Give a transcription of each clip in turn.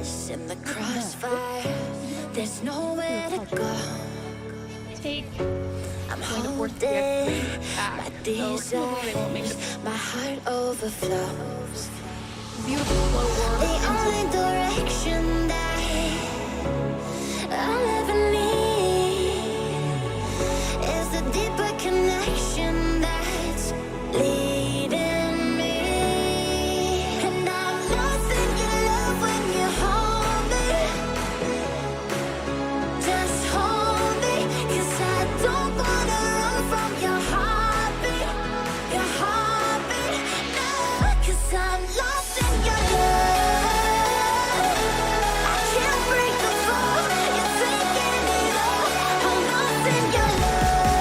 lost in the crossfire. There's nowhere to go. Take I'm like a fourth holding back. my So they won't make desires. it. My heart overflows. Beautiful slow work. The only direction that I'll ever need is the deeper connection that's leading me. And I'm lost in your love when you hold me. Just hold me, 'cause I don't wanna run from your heartbeat. Your heartbeat, no, 'cause I'm lost in your love. I can't break the fall, you're taking it all. I'm lost in your love.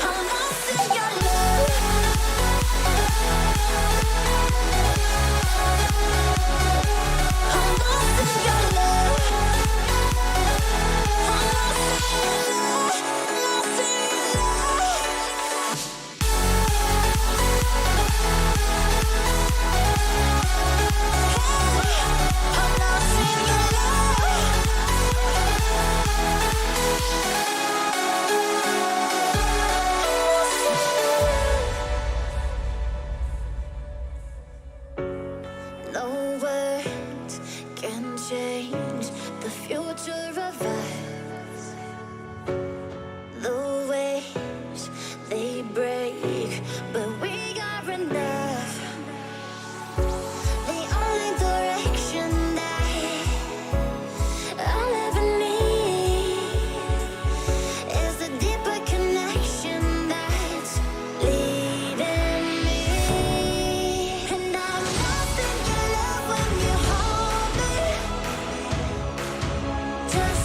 I'm lost in your love. I'm lost in your love. I'm lost in your I'm lost in your love. No words can change the future of us. The waves, they break, but we are enough. The only direction that I'll ever need is the deeper connection that's leading me. And I'm lost in your love when you hold me. Just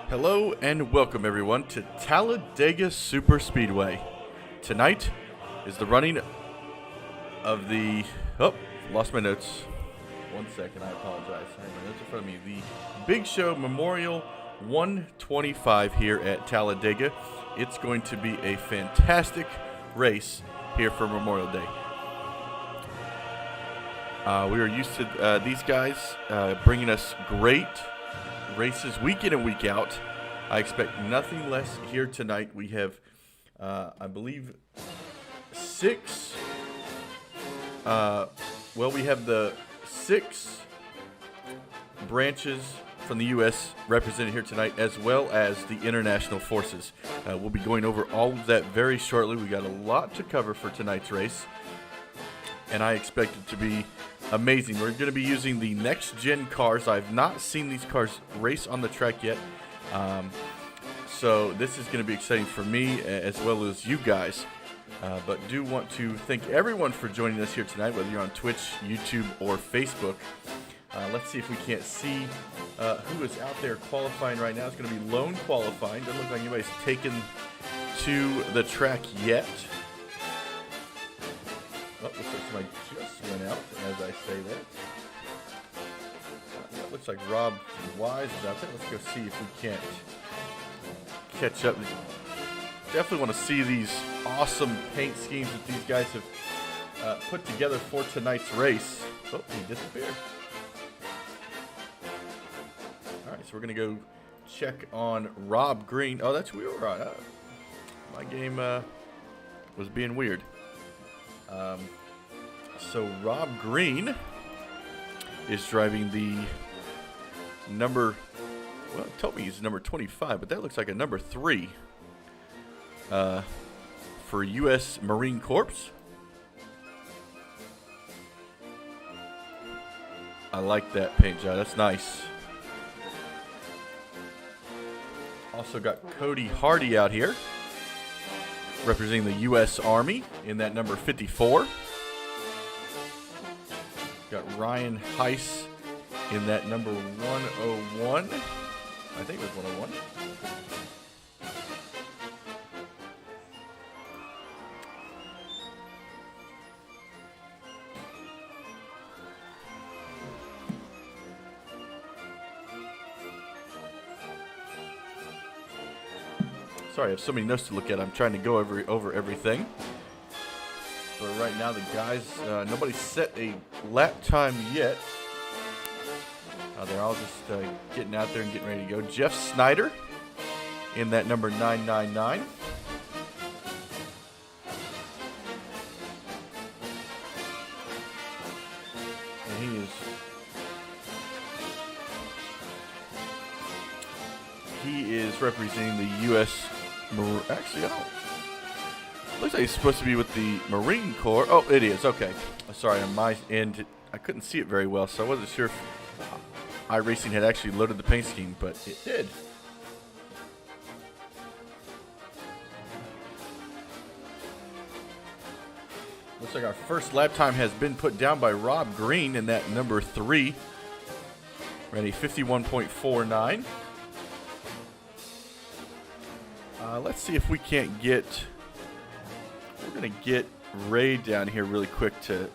Hello and welcome everyone to Talladega Super Speedway. Tonight is the running of the, lost my notes. 1 second, I apologize. I have my notes in front of me. The Big Show Memorial 125 here at Talladega. It's going to be a fantastic race here for Memorial Day. We are used to these guys bringing us great races week in and week out. I expect nothing less here tonight. We have, I believe, 6. We have the 6 branches from the U.S. represented here tonight, as well as the international forces. We'll be going over all of that very shortly. We got a lot to cover for tonight's race, and I expect it to be amazing. We're going to be using the next-gen cars. I've not seen these cars race on the track yet, so this is going to be exciting for me as well as you guys. But do want to thank everyone for joining us here tonight, whether you're on Twitch, YouTube, or Facebook. Let's see if we can't see who is out there qualifying right now. It's going to be lone qualifying. Doesn't look like anybody's taken to the track yet. Oh, looks like somebody just went out as I say that. It looks like Rob Wise is out there. Let's go see if we can't catch up. Definitely want to see these awesome paint schemes that these guys have put together for tonight's race. Oh, he disappeared. All right, so we're going to go check on Rob Green. Oh, that's weird. Right. My game was being weird. So Rob Green is driving the number, well, it told me he's number 25, but that looks like a number 3 for U.S. Marine Corps. I like that paint job. That's nice. Also got Cody Hardy out here, representing the U.S. Army in that number 54. Got Ryan Heiss in that number 101. I think it was 101. Sorry, I have so many notes to look at. I'm trying to go over everything. But right now, the guys, nobody's set a lap time yet. They're all just getting out there and getting ready to go. Jeff Snyder in that number 999. And he is representing the U.S. Actually, I don't. Looks like he's supposed to be with the Marine Corps. Oh, it is. Okay. Sorry, on my end, I couldn't see it very well, so I wasn't sure if iRacing had actually loaded the paint scheme, but it did. Looks like our first lap time has been put down by Rob Green in that number 3. Ready, 51.49. Let's see if we can't get... We're going to get Ray down here really quick to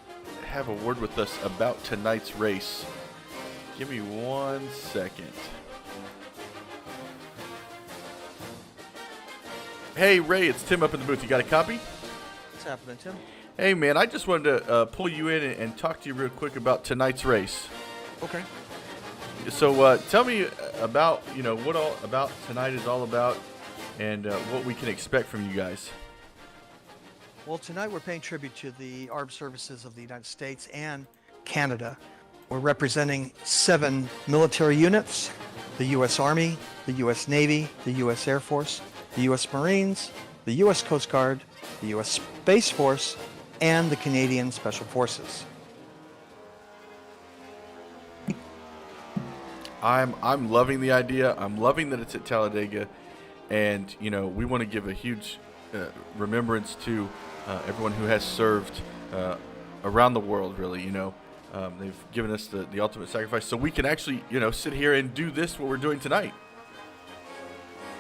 have a word with us about tonight's race. Give me 1 second. Hey, Ray, it's Tim up in the booth. You got a copy? What's happening, Tim? Hey, man, I just wanted to pull you in and talk to you real quick about tonight's race. Okay. So tell me about, what all about tonight is all about and what we can expect from you guys. Well, tonight we're paying tribute to the armed services of the United States and Canada. We're representing 7 military units: the U.S. Army, the U.S. Navy, the U.S. Air Force, the U.S. Marines, the U.S. Coast Guard, the U.S. Space Force, and the Canadian Special Forces. I'm loving the idea. I'm loving that it's at Talladega, and we want to give a huge remembrance to everyone who has served around the world. Really, they've given us the ultimate sacrifice, so we can actually sit here and do this what we're doing tonight.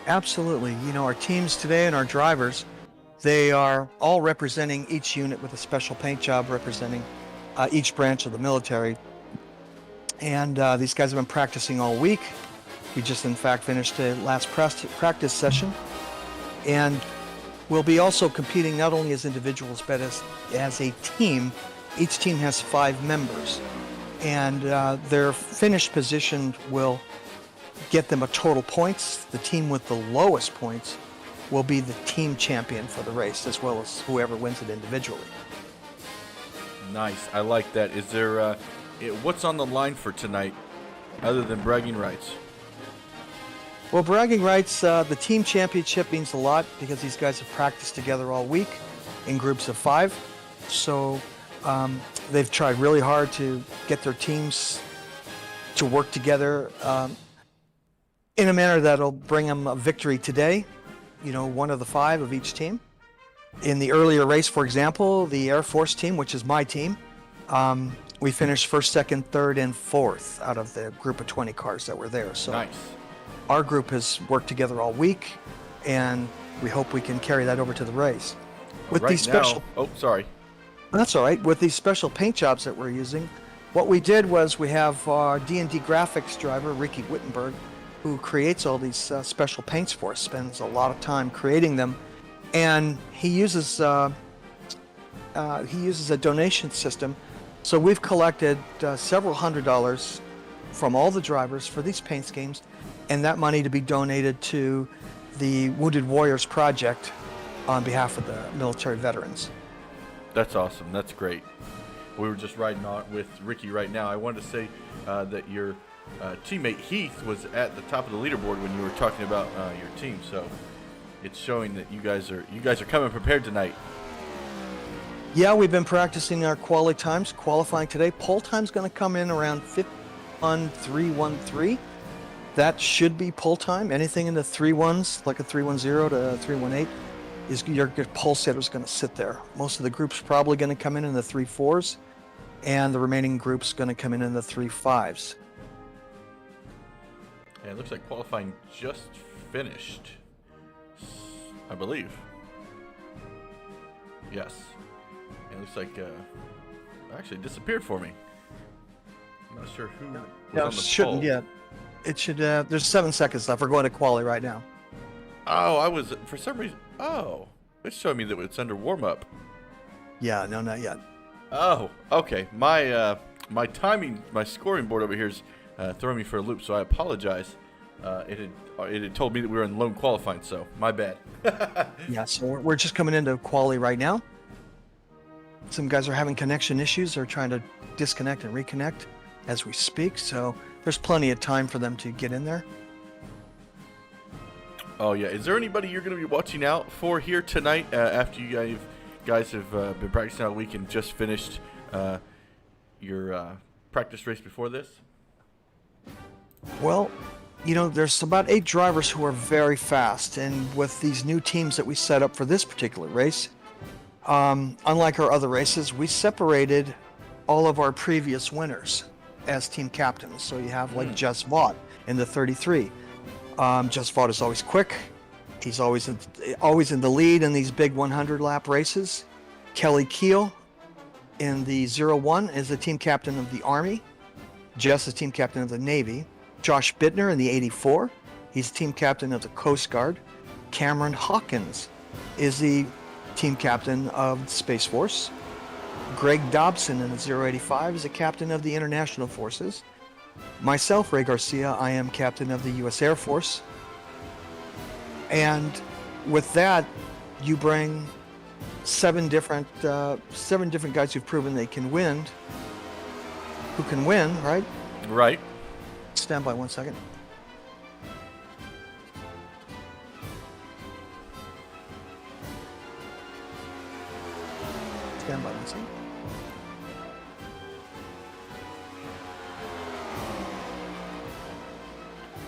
Absolutely. You know, our teams today and our drivers, they are all representing each unit with a special paint job representing each branch of the military. And these guys have been practicing all week. We just, in fact, finished a last practice session. And we'll be also competing not only as individuals, but as a team. Each team has 5 members. And their finished position will get them a total points. The team with the lowest points will be the team champion for the race, as well as whoever wins it individually. Nice. I like that. Is there what's on the line for tonight other than bragging rights? Well, bragging rights, the team championship means a lot because these guys have practiced together all week in groups of 5. So they've tried really hard to get their teams to work together in a manner that'll bring them a victory today. You know, one of the 5 of each team. In the earlier race, for example, the Air Force team, which is my team, we finished 1st, 2nd, 3rd, and 4th out of the group of 20 cars that were there. So Nice. our group has worked together all week, and we hope we can carry that over to the race. With Right these special, now, oh, sorry. that's all right. With these special paint jobs that we're using, what we did was we have our D&D graphics driver, Ricky Wittenberg, who creates all these special paints for us, spends a lot of time creating them, and he uses a donation system. So we've collected several $100s from all the drivers for these paint schemes, and that money to be donated to the Wounded Warriors Project on behalf of the military veterans. That's awesome. That's great. We were just riding on with Ricky right now. I wanted to say that your teammate Heath was at the top of the leaderboard when you were talking about your team. So it's showing that you guys are coming prepared tonight. Yeah, we've been practicing our quality times, qualifying today. Pole time's going to come in around 51.313. That should be pole time. Anything in the 3.1s, like a 3.10 to a 3.18, is your pole setter is going to sit there. Most of the groups probably going to come in the 3.4s, and the remaining groups going to come in the 3.5s. And it looks like qualifying just finished, I believe. Yes. And it looks like actually disappeared for me. I'm not sure who was No, on the shouldn't poll. yet. It should. There's 7 seconds left. We're going to quali right now. Oh, I was for some reason. Oh, it's showing me that it's under warm up. Yeah, no, not yet. Oh, okay. My timing, my scoring board over here is throwing me for a loop, so I apologize. It had told me that we were in lone qualifying, so my bad. Yeah, so we're just coming into quali right now. Some guys are having connection issues. They're trying to disconnect and reconnect as we speak, so there's plenty of time for them to get in there. Oh yeah, is there anybody you're going to be watching out for here tonight after you guys have been practicing all week and just finished your practice race before this? Well, you know, there's about 8 drivers who are very fast, and with these new teams that we set up for this particular race, unlike our other races, we separated all of our previous winners as team captains. So you have like Jess Vaught in the 33. Jess Vaught is always quick. He's always in the lead in these big 100 lap races. Kelly Keel in the 01 is the team captain of the Army. Jess is team captain of the Navy. Josh Bittner in the 84. He's team captain of the Coast Guard. Cameron Hawkins is the team captain of the Space Force. Greg Dobson in the 085 is the captain of the International Forces. Myself, Ray Garcia, I am captain of the U.S. Air Force. And with that, you bring 7 different guys who've proven they can win. Who can win, right? Right. Stand by 1 second. Stand by 1 second.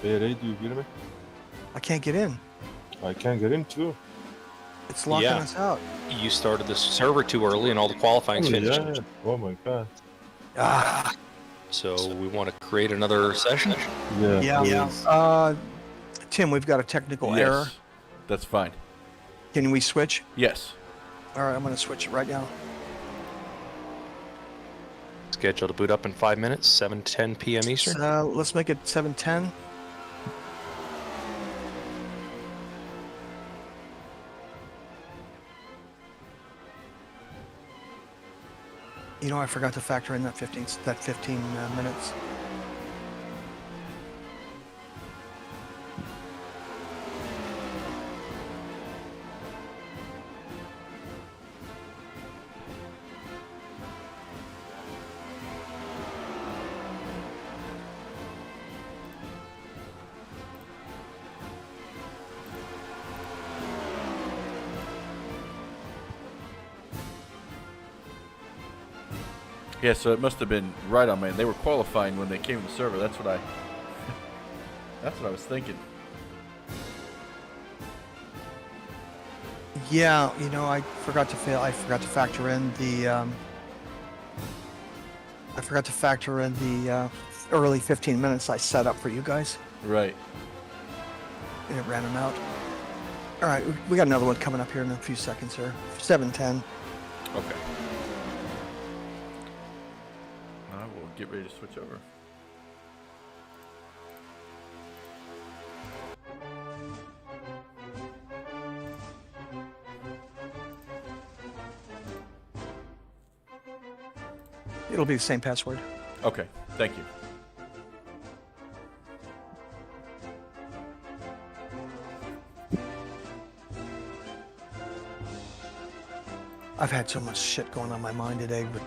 Hey Ray, do you hear me? I can't get in. I can't get in too. It's locking Yeah. us out. You started the server too early and all the qualifying's Oh, finished. yeah. Oh my god. Ah, So we want to create another session. Yeah. yeah. please. Tim, we've got a technical error. Yes. That's fine. Can we switch? Yes. All right, I'm going to switch it right now. Scheduled to boot up in 5 minutes, 7:10 p.m. Eastern. Let's make it 7:10. You know, I forgot to factor in that 15 minutes. Yeah, so it must have been right on, man. They were qualifying when they came to the server. That's what I. That's what I was thinking. Yeah, you know, I forgot to factor in the. I forgot to factor in the early 15 minutes I set up for you guys, Right. and it ran them out. All right, we got another one coming up here in a few seconds here. 7:10. Okay. I will get ready to switch over. It'll be the same password. Okay. Thank you. I've had so much shit going on my mind today, but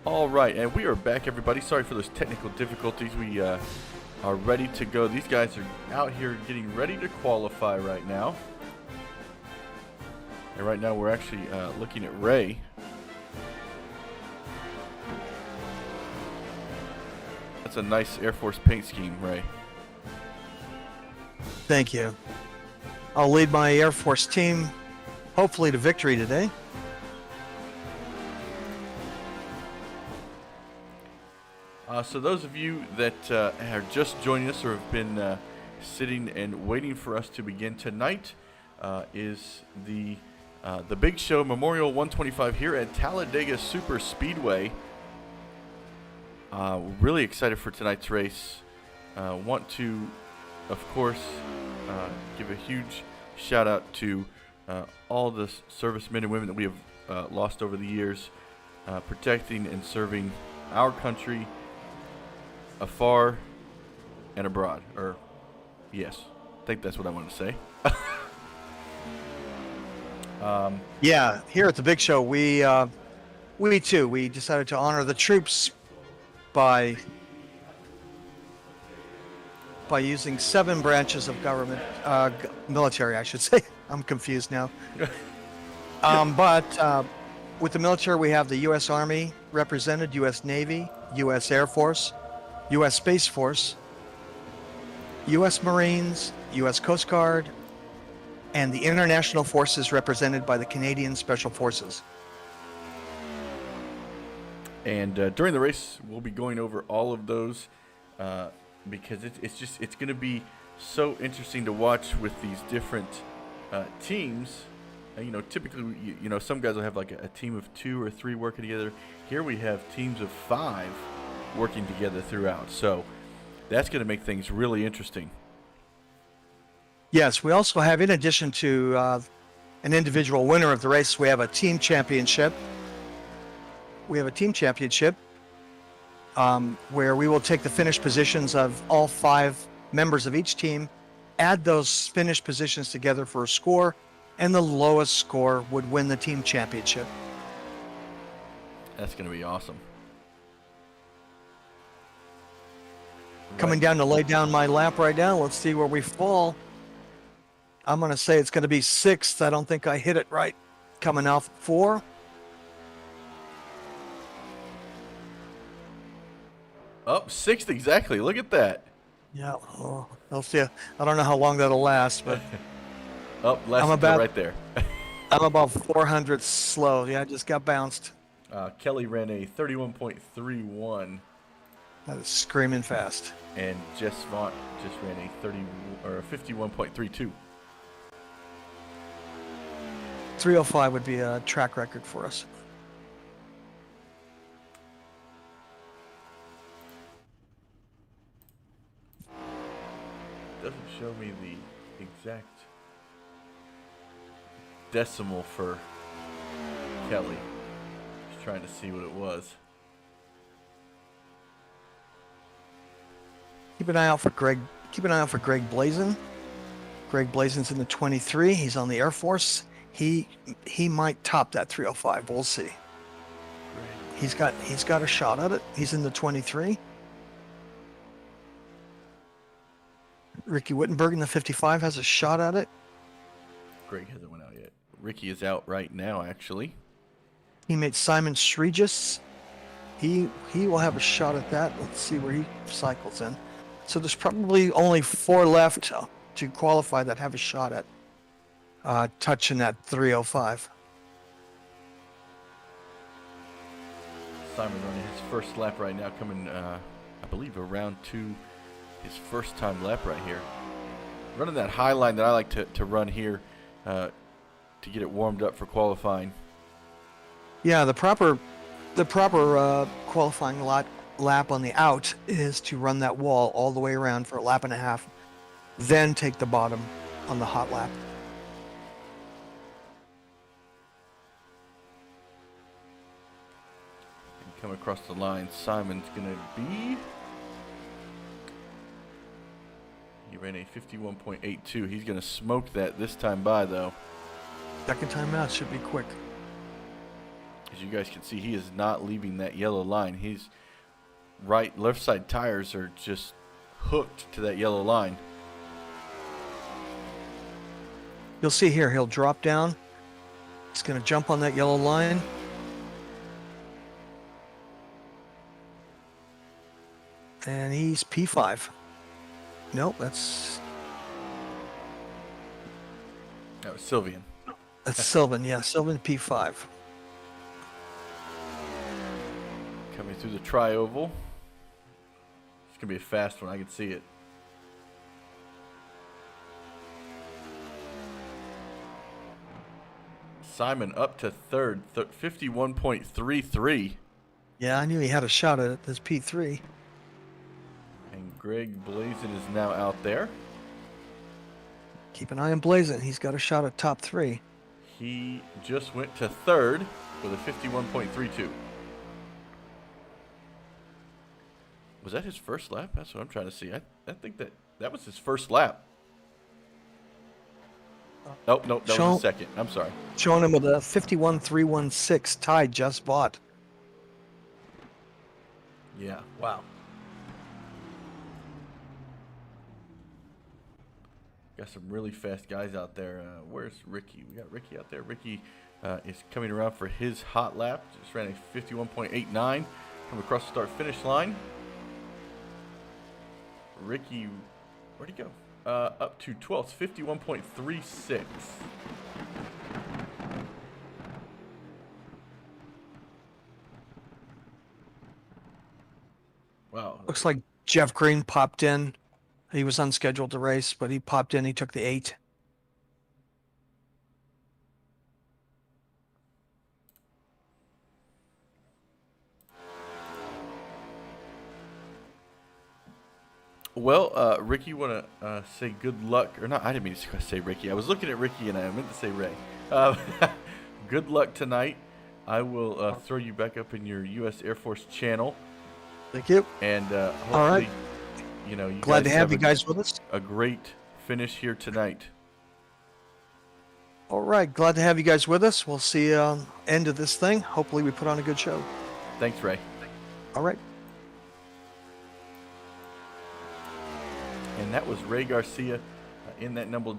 All right, and we are back, everybody. Sorry for those technical difficulties. We are ready to go. These guys are out here getting ready to qualify right now. And right now we're actually looking at Ray. That's a nice Air Force paint scheme, Ray. Thank you. I'll lead my Air Force team, hopefully to victory today. So those of you that are just joining us or have been sitting and waiting for us to begin, tonight is the Big Show Memorial 125 here at Talladega Super Speedway. Really excited for tonight's race. Want to, of course, give a huge shout out to all the servicemen and women that we have lost over the years, protecting and serving our country afar and abroad. Or, yes, I think that's what I want to say. Yeah, here at the Big Show, we decided to honor the troops by using 7 branches of government, military, I should say. I'm confused now. But with the military, we have the U.S. Army represented, U.S. Navy, U.S. Air Force, U.S. Space Force, U.S. Marines, U.S. Coast Guard, and the international forces represented by the Canadian Special Forces. And during the race, we'll be going over all of those because it's going to be so interesting to watch with these different teams. Typically, some guys will have like a team of 2 or 3 working together. Here we have teams of 5 working together throughout. So that's going to make things really interesting. Yes, we also have, in addition to an individual winner of the race, we have a team championship. We have a team championship where we will take the finished positions of all 5 members of each team, add those finished positions together for a score, and the lowest score would win the team championship. That's going to be awesome. Coming down to lay down my lap right now. Let's see where we fall. I'm going to say it's going to be 6th. I don't think I hit it right. Coming off 4. Up 6th exactly. Look at that. Yeah. Oh, I'll see. I don't know how long that'll last, but Up less I'm than about- right there. I'm about 400 slow. Yeah, I just got bounced. Kelly ran a 31.31. That is screaming fast. And Jess Vaught just ran a 51.32. 305 would be a track record for us. Doesn't show me the exact decimal for Kelly. Just trying to see what it was. Keep an eye out for Greg. Keep an eye out for Greg Blazin. Greg Blazin's in the 23. He's on the Air Force. He might top that 305. We'll see. He's got a shot at it. He's in the 23. Ricky Wittenberg in the 55 has a shot at it. Greg hasn't went out yet. Ricky is out right now, actually. Teammate Simon Stregis, he will have a shot at that. Let's see where he cycles in. So there's probably only 4 left to qualify that have a shot at touching that 305. Simon running his first lap right now, coming, I believe, around to his first time lap right here. Running that high line that I like to run here to get it warmed up for qualifying. Yeah, the proper qualifying lap on the out is to run that wall all the way around for a lap and a half, then take the bottom on the hot lap. And come across the line, Simon's going to be... He ran a 51.82. He's going to smoke that this time by, though. Second time out should be quick. As you guys can see, he is not leaving that yellow line. His left side tires are just hooked to that yellow line. You'll see here, he'll drop down. He's going to jump on that yellow line. And he's P5. Nope, that's That was Sylvian. Sylvan. Yeah, Sylvan P5. Coming through the tri-oval. It's going to be a fast one. I can see it. Simon up to third, 51.33. Yeah, I knew he had a shot at this P3. And Greg Blazin is now out there. Keep an eye on Blazin. He's got a shot at top 3. He just went to third with a 51.32. Was that his first lap? That's what I'm trying to see. I think that was his first lap. Nope, that was his second. I'm sorry. Showing him with a 51.316. Ty just bought. Yeah, wow. Got some really fast guys out there. Where's Ricky? We got Ricky out there. Ricky is coming around for his hot lap. Just ran a 51.89. Come across the start-finish line. Ricky, where'd he go? Up to 12th, 51.36. Wow. Looks like Jeff Green popped in. He was unscheduled to race, but he popped in. He took the 8. Well, Ricky, want to say good luck, or not? I didn't mean to say Ricky. I was looking at Ricky, and I meant to say Ray. Good luck tonight. I will throw you back up in your U.S. Air Force channel, Thank you. and hopefully, All right. you know, you Glad to guys have you guys with us. a great finish here tonight. All right. Glad to have you guys with us. We'll see you on the end of this thing. Hopefully we put on a good show. Thanks, Ray. All right. And that was Ray Garcia in that number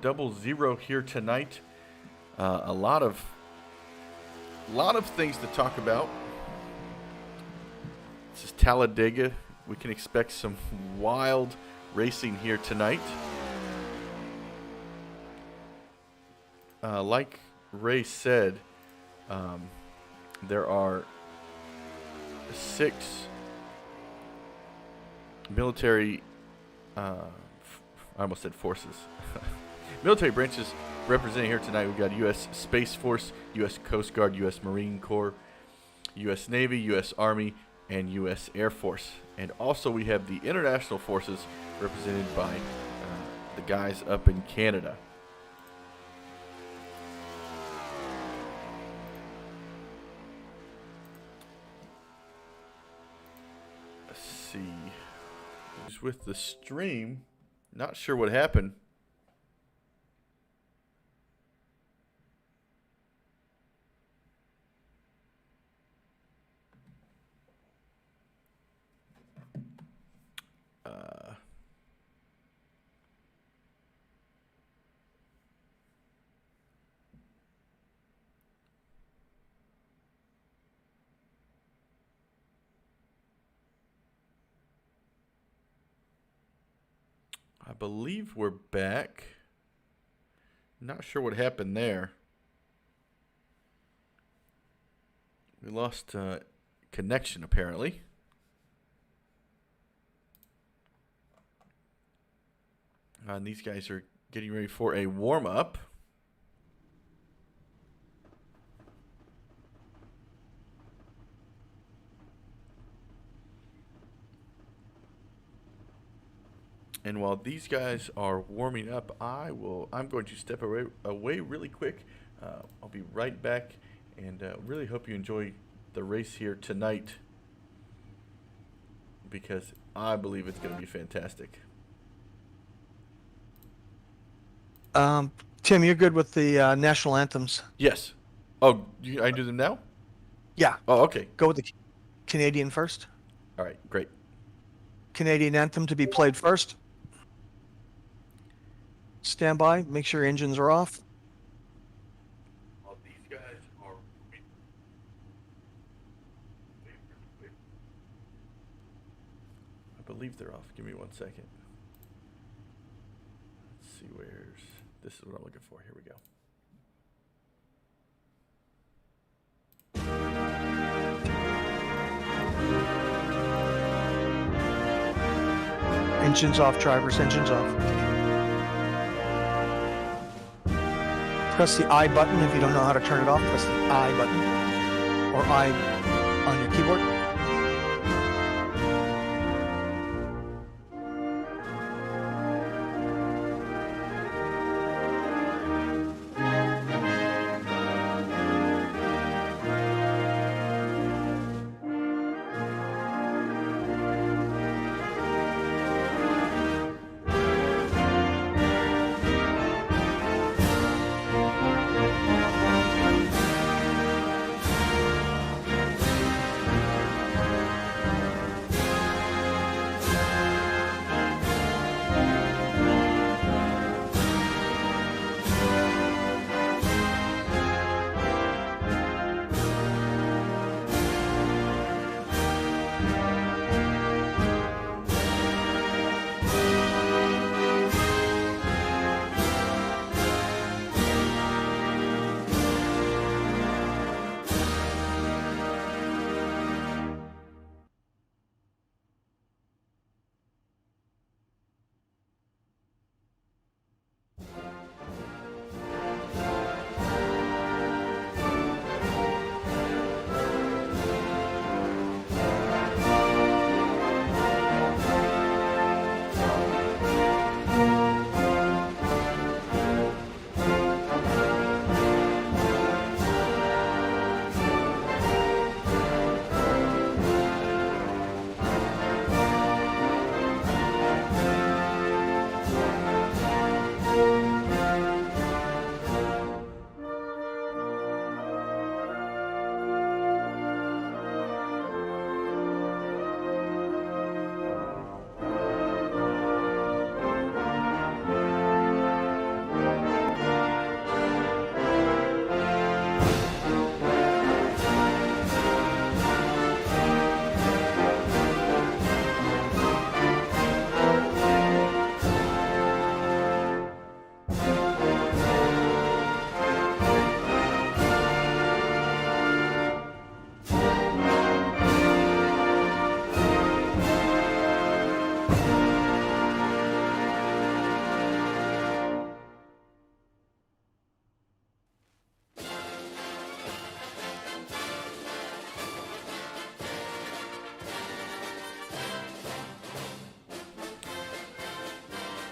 00 here tonight. A lot of things to talk about. This is Talladega. We can expect some wild racing here tonight. Like Ray said, there are 6 military I almost said forces. Military branches representing here tonight. We've got U.S. Space Force, U.S. Coast Guard, U.S. Marine Corps, U.S. Navy, U.S. Army, and U.S. Air Force. And also we have the international forces represented by the guys up in Canada. Let's see. With the stream, not sure what happened. I believe we're back. Not sure what happened there. We lost connection apparently. And these guys are getting ready for a warm-up. And while these guys are warming up, I'm going to step away really quick. I'll be right back, and really hope you enjoy the race here tonight, because I believe it's going to be fantastic. Tim, you're good with the national anthems. Yes. Oh, I do them now? Yeah, Oh, okay. go with the Canadian first. All right, great. Canadian anthem to be played first. Stand by. Make sure engines are off. These guys are. I believe they're off. Give me 1 second. Let's see where's. This is what I'm looking for. Here we go. Engines off, drivers. Engines off. Press the I button if you don't know how to turn it off. Press the I button or I on your keyboard.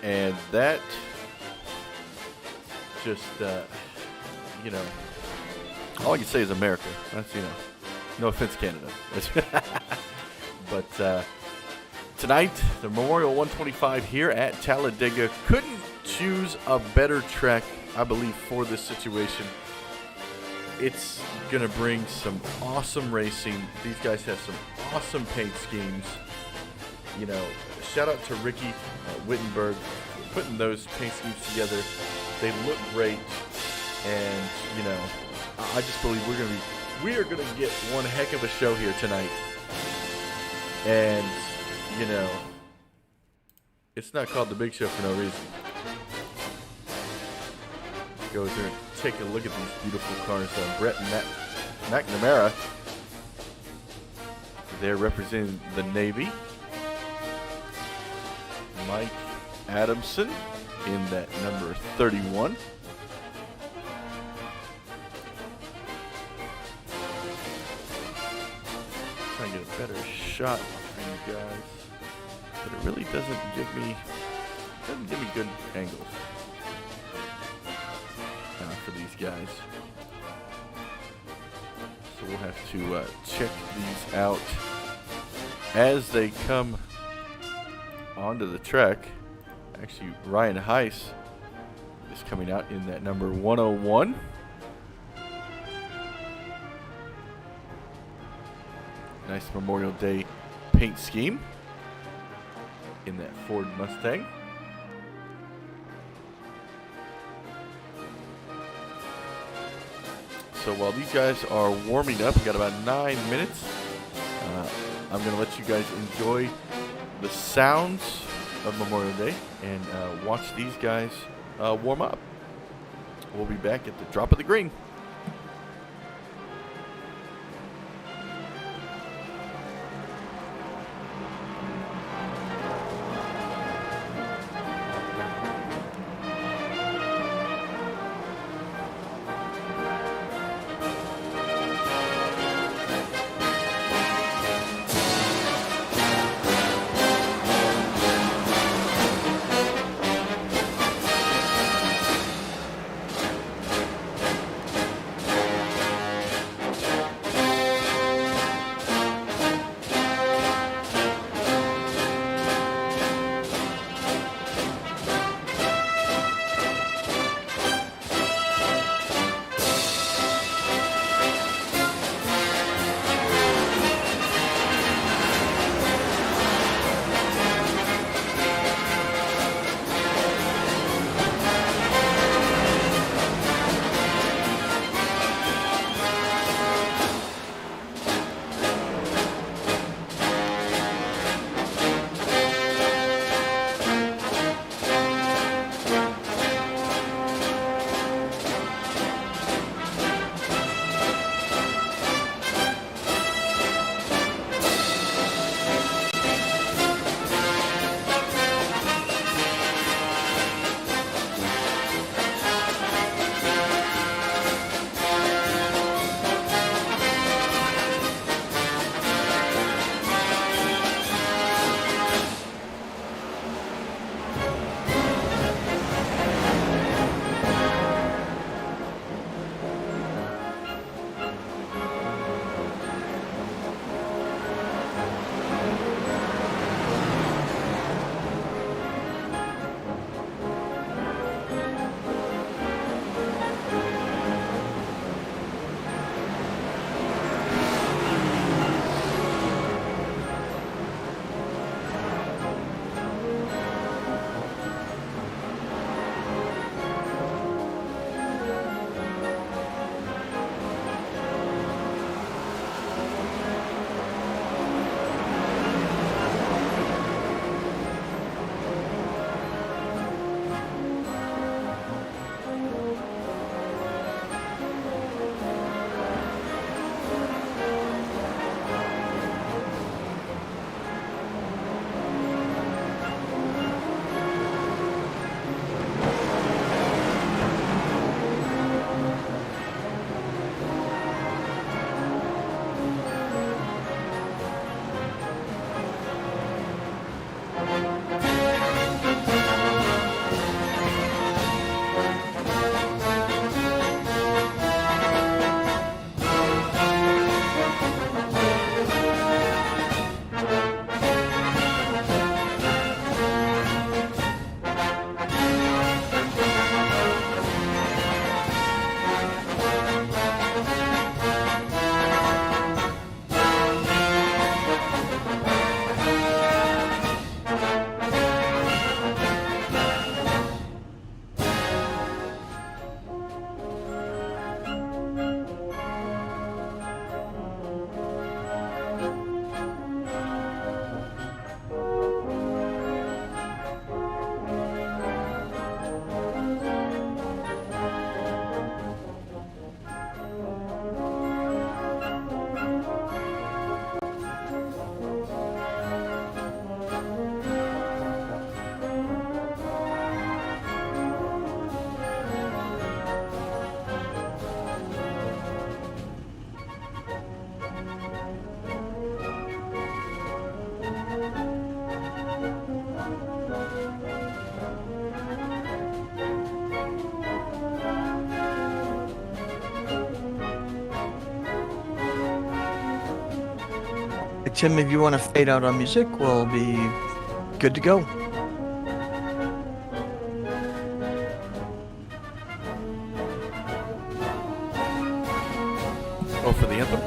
And that just, all I can say is America. That's, no offense, Canada. But tonight, the Memorial 125 here at Talladega. Couldn't choose a better track, I believe, for this situation. It's going to bring some awesome racing. These guys have some awesome paint schemes. Shout out to Ricky Wittenberg for putting those paint schemes together. They look great, and I just believe we are gonna get one heck of a show here tonight. And it's not called the Big Show for no reason. Go there and take a look at these beautiful cars. Brett McNamara, they're representing the Navy. Mike Adamson in that number 31. Trying to get a better shot for you guys, but it really doesn't give me good angles for these guys. So we'll have to check these out as they come onto the track. Actually, Ryan Heiss is coming out in that number 101. Nice Memorial Day paint scheme in that Ford Mustang. So while these guys are warming up, we got about 9 minutes. I'm going to let you guys enjoy the sounds of Memorial Day and watch these guys warm up. We'll be back at the drop of the green. Tim, if you want to fade out on music, we'll be good to go. Oh, for the anthem?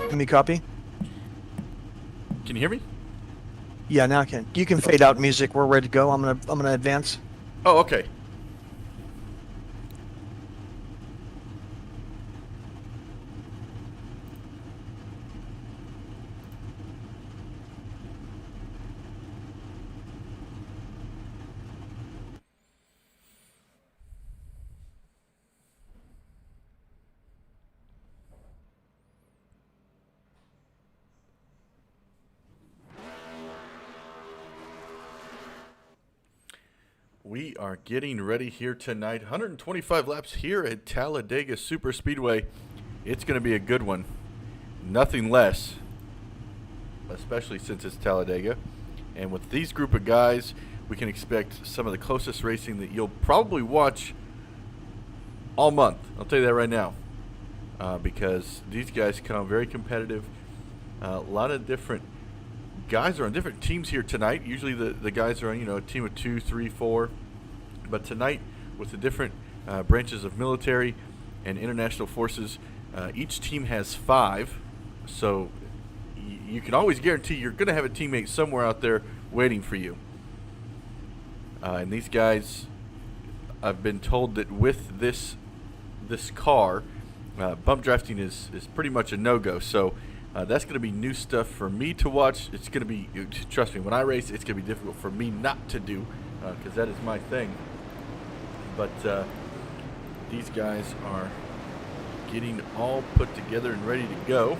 Let me copy. Can you hear me? Yeah, now I can. You can fade out music. We're ready to go. I'm gonna advance. Oh, okay. We are getting ready here tonight. 125 laps here at Talladega Super Speedway. It's going to be a good one. Nothing less, especially since it's Talladega. And with these group of guys, we can expect some of the closest racing that you'll probably watch all month. I'll tell you that right now. Because these guys come very competitive. A lot of different guys are on different teams here tonight. Usually the guys are on, a team of 2, 3, 4. But tonight, with the different branches of military and international forces, each team has 5. So you can always guarantee you're going to have a teammate somewhere out there waiting for you. And these guys, I've been told that with this car, bump drafting is pretty much a no-go. So that's going to be new stuff for me to watch. It's going to be, trust me, when I race, it's going to be difficult for me not to do, because that is my thing. But these guys are getting all put together and ready to go.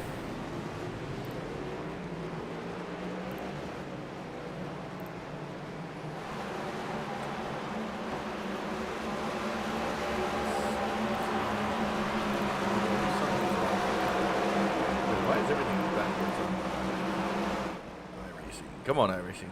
Why is everything backwards on iRacing? Come on, iRacing.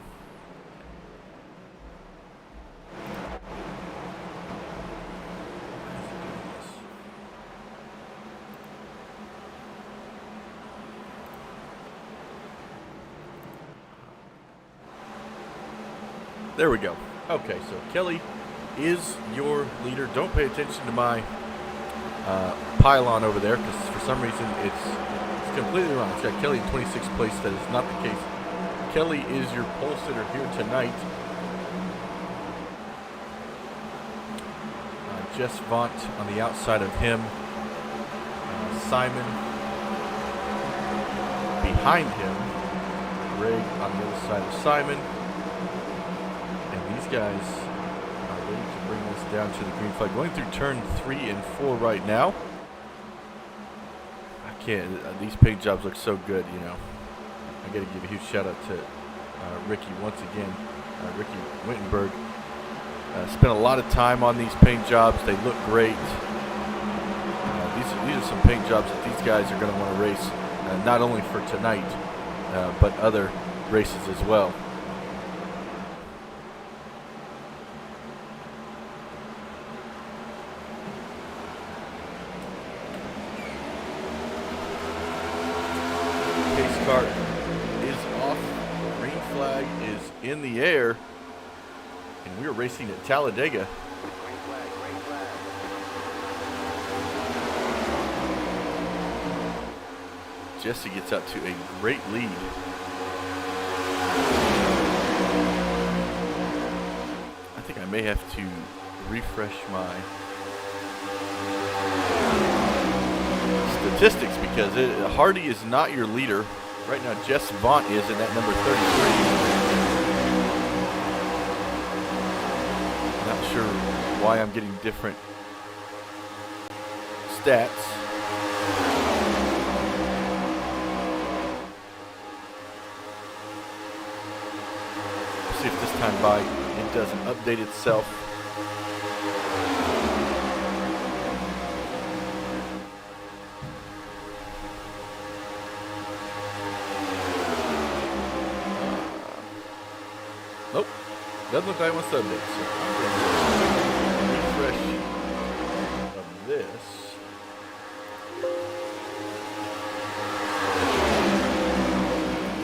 There we go. Okay, so Kelly is your leader. Don't pay attention to my pylon over there, because for some reason it's completely wrong. It's got Kelly in 26th place. That is not the case. Kelly is your pole sitter here tonight. Jess Vaught on the outside of him. Simon behind him. Greg on the other side of Simon. These guys are ready to bring this down to the green flag. Going through turn 3 and 4 right now. I can't. These paint jobs look so good, I got to give a huge shout out to Ricky once again. Ricky Wittenberg spent a lot of time on these paint jobs. They look great. These are some paint jobs that these guys are going to want to race, not only for tonight, but other races as well. Car is off. Green flag is in the air, and we are racing at Talladega. Jesse gets out to a great lead. I think I may have to refresh my statistics, because Hardy is not your leader. Right now, Jess Vaught is in that number 33. Not sure why I'm getting different stats. See if this time by it doesn't update itself. Nope, doesn't look like it wants to update. So I'm going to refresh of this.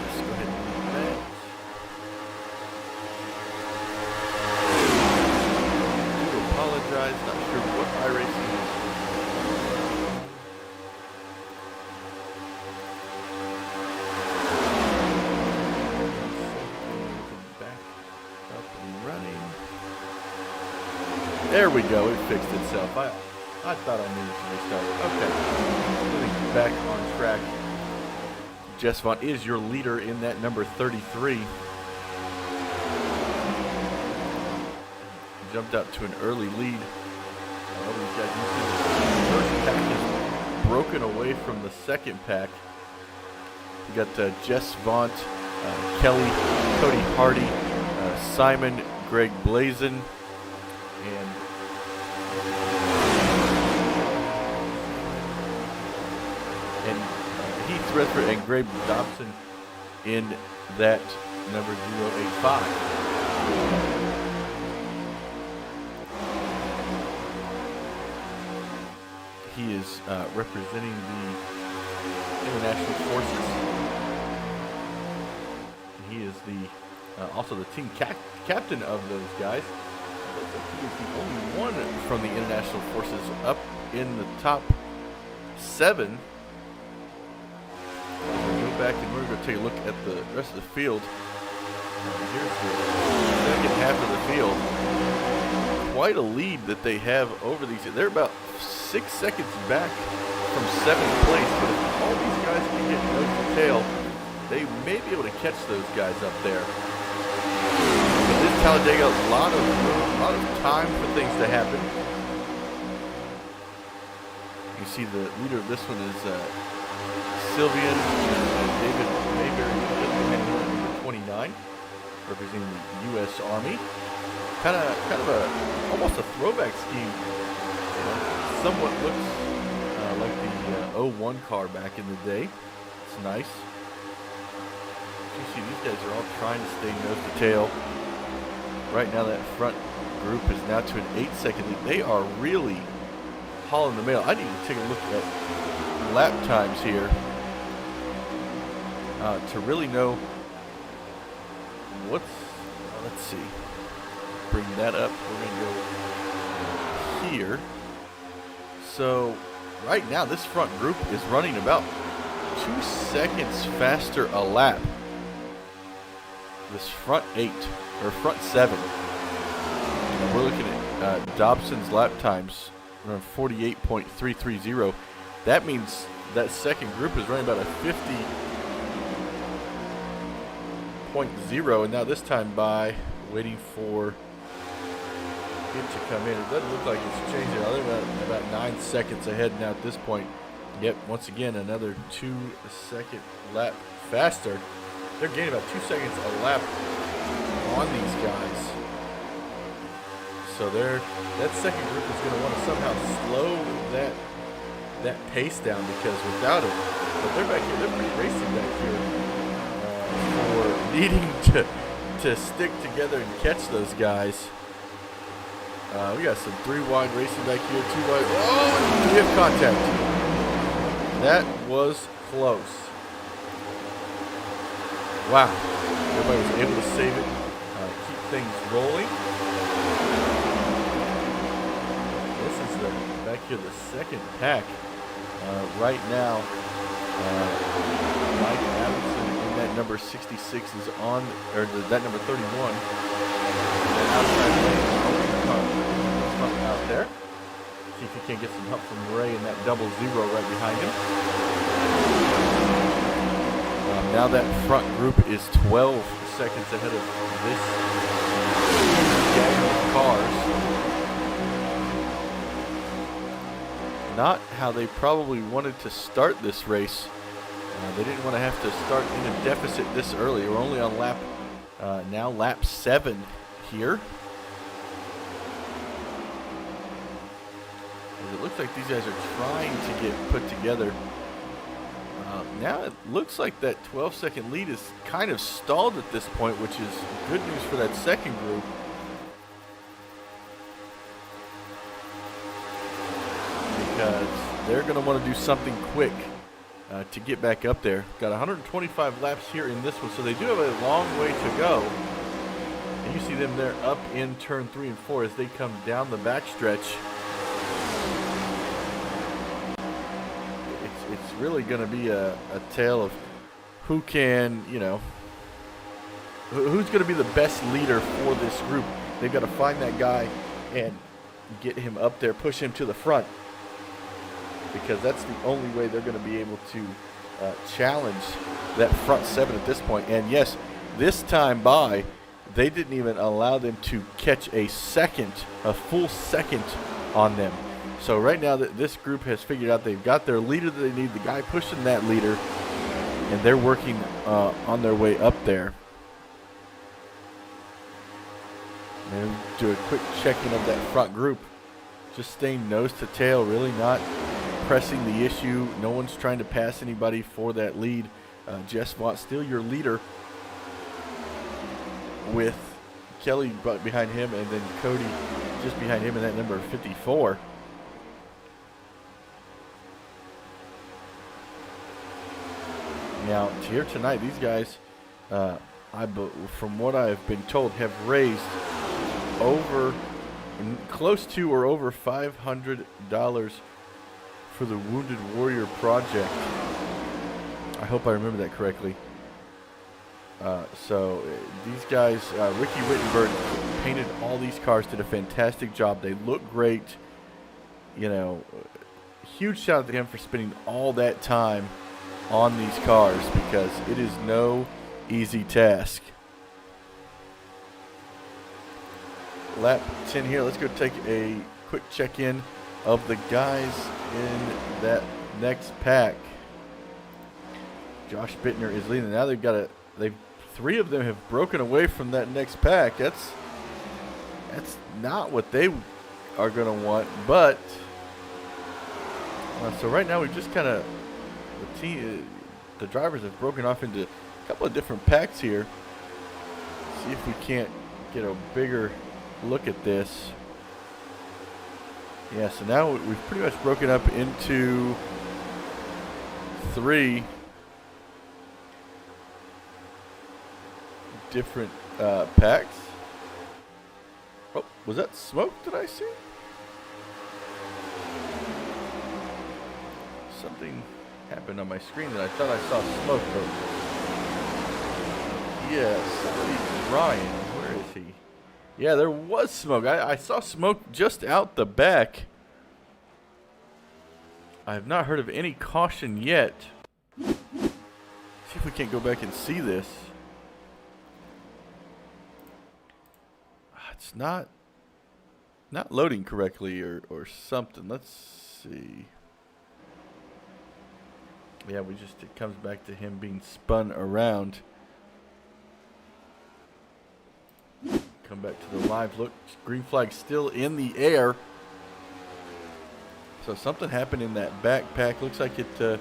Let's go ahead and do that. I do apologize, not sure what iRacing is. There we go. It fixed itself. I thought I needed to restart it. Okay. Getting back on track. Jess Vaughn is your leader in that number 33. Jumped out to an early lead. These guys, you see the first pack is broken away from the second pack. You got Jess Vaughn, Kelly, Cody Hardy, Simon, Greg Blazin, and Heath Redford and Grabe Dobson in that number 085. He is representing the International Forces. He is the also the team captain of those guys. He is the only one from the International Forces up in the top 7. We'll go back and we're going to take a look at the rest of the field. Here's the second half of the field. Quite a lead that they have over these. They're about 6 seconds back from 7th place, but if all these guys can get nose to tail, they may be able to catch those guys up there. But this Talladega, a lot of room, a lot of time for things to happen. You see the leader of this one is Sylvian David Mayberry, number 29, representing the U.S. Army. Kind of a almost a throwback scheme. Somewhat looks like the 01 car back in the day. It's nice. You see these guys are all trying to stay nose to tail. Right now that front group is now to an 8-second lead. They are really hauling the mail. I need to take a look at lap times here to really know what's, let's see, bring that up. We're going to go here. So right now this front group is running about 2 seconds faster a lap. This front 8 or front 7. And we're looking at Dobson's lap times around 48.330. That means that second group is running about a 50.0, and now this time by waiting for it to come in. It doesn't look like it's changing. I think about 9 seconds ahead now at this point. Yep, once again, another 2-second lap faster. They're gaining about 2 seconds a lap on these guys. So that second group is going to want to somehow slow that pace down, because without it, but they're back here. They're pretty racing back here for needing to stick together and catch those guys. We got some 3 wide racing back here, 2 wide. Oh, we have contact. That was close. Wow. Everybody was able to save it, keep things rolling. This is back here, the second pack. Right now, Mike Adamson in that number 66 is on, or that number 31. And outside lane, out there. See if he can't get some help from Ray in that 00 right behind him. Now that front group is 12 seconds ahead of this gang of cars. Not how they probably wanted to start this race. They didn't want to have to start in a deficit this early. We're only on lap 7 here. It looks like these guys are trying to get put together. Now it looks like that 12-second lead is kind of stalled at this point, which is good news for that second group. Because they're going to want to do something quick to get back up there. Got 125 laps here in this one, so they do have a long way to go. And you see them there up in turn 3 and 4 as they come down the backstretch. It's really going to be a tale of who can, who's going to be the best leader for this group. They've got to find that guy and get him up there, push him to the front, because that's the only way they're going to be able to challenge that front 7 at this point. And yes, this time by, they didn't even allow them to catch a full second on them. So right now that this group has figured out they've got their leader that they need, the guy pushing that leader, and they're working on their way up there. And do a quick check-in of that front group. Just staying nose to tail, really not pressing the issue. No one's trying to pass anybody for that lead. Jess Vaught still your leader, with Kelly behind him, and then Cody just behind him in that number 54. Now, here tonight, these guys, from what I've been told, have raised close to or over $500 for the Wounded Warrior Project. I hope I remember that correctly. So these guys, Ricky Wittenberg painted all these cars, did a fantastic job. They look great. You know, huge shout out to him for spending all that time on these cars, because it is no easy task. Lap 10 here. Let's go take a quick check-in of the guys in that next pack. Josh Bittner is leading. Now three of them have broken away from that next pack. That's not what they are going to want. But so right now we just kind of the drivers have broken off into a couple of different packs here. See if we can't get a bigger look at this. Yeah, so now we've pretty much broken up into 3 different packs. Oh, was that smoke that I see? Something happened on my screen that I thought I saw smoke. Yes, Ryan, where is he? Yeah, there was smoke. I saw smoke just out the back. I have not heard of any caution yet. See if we can't go back and see this. It's not loading correctly or something. Let's see. Yeah, it comes back to him being spun around. Come back to the live look. Green flag still in the air. So something happened in that backpack. Looks like it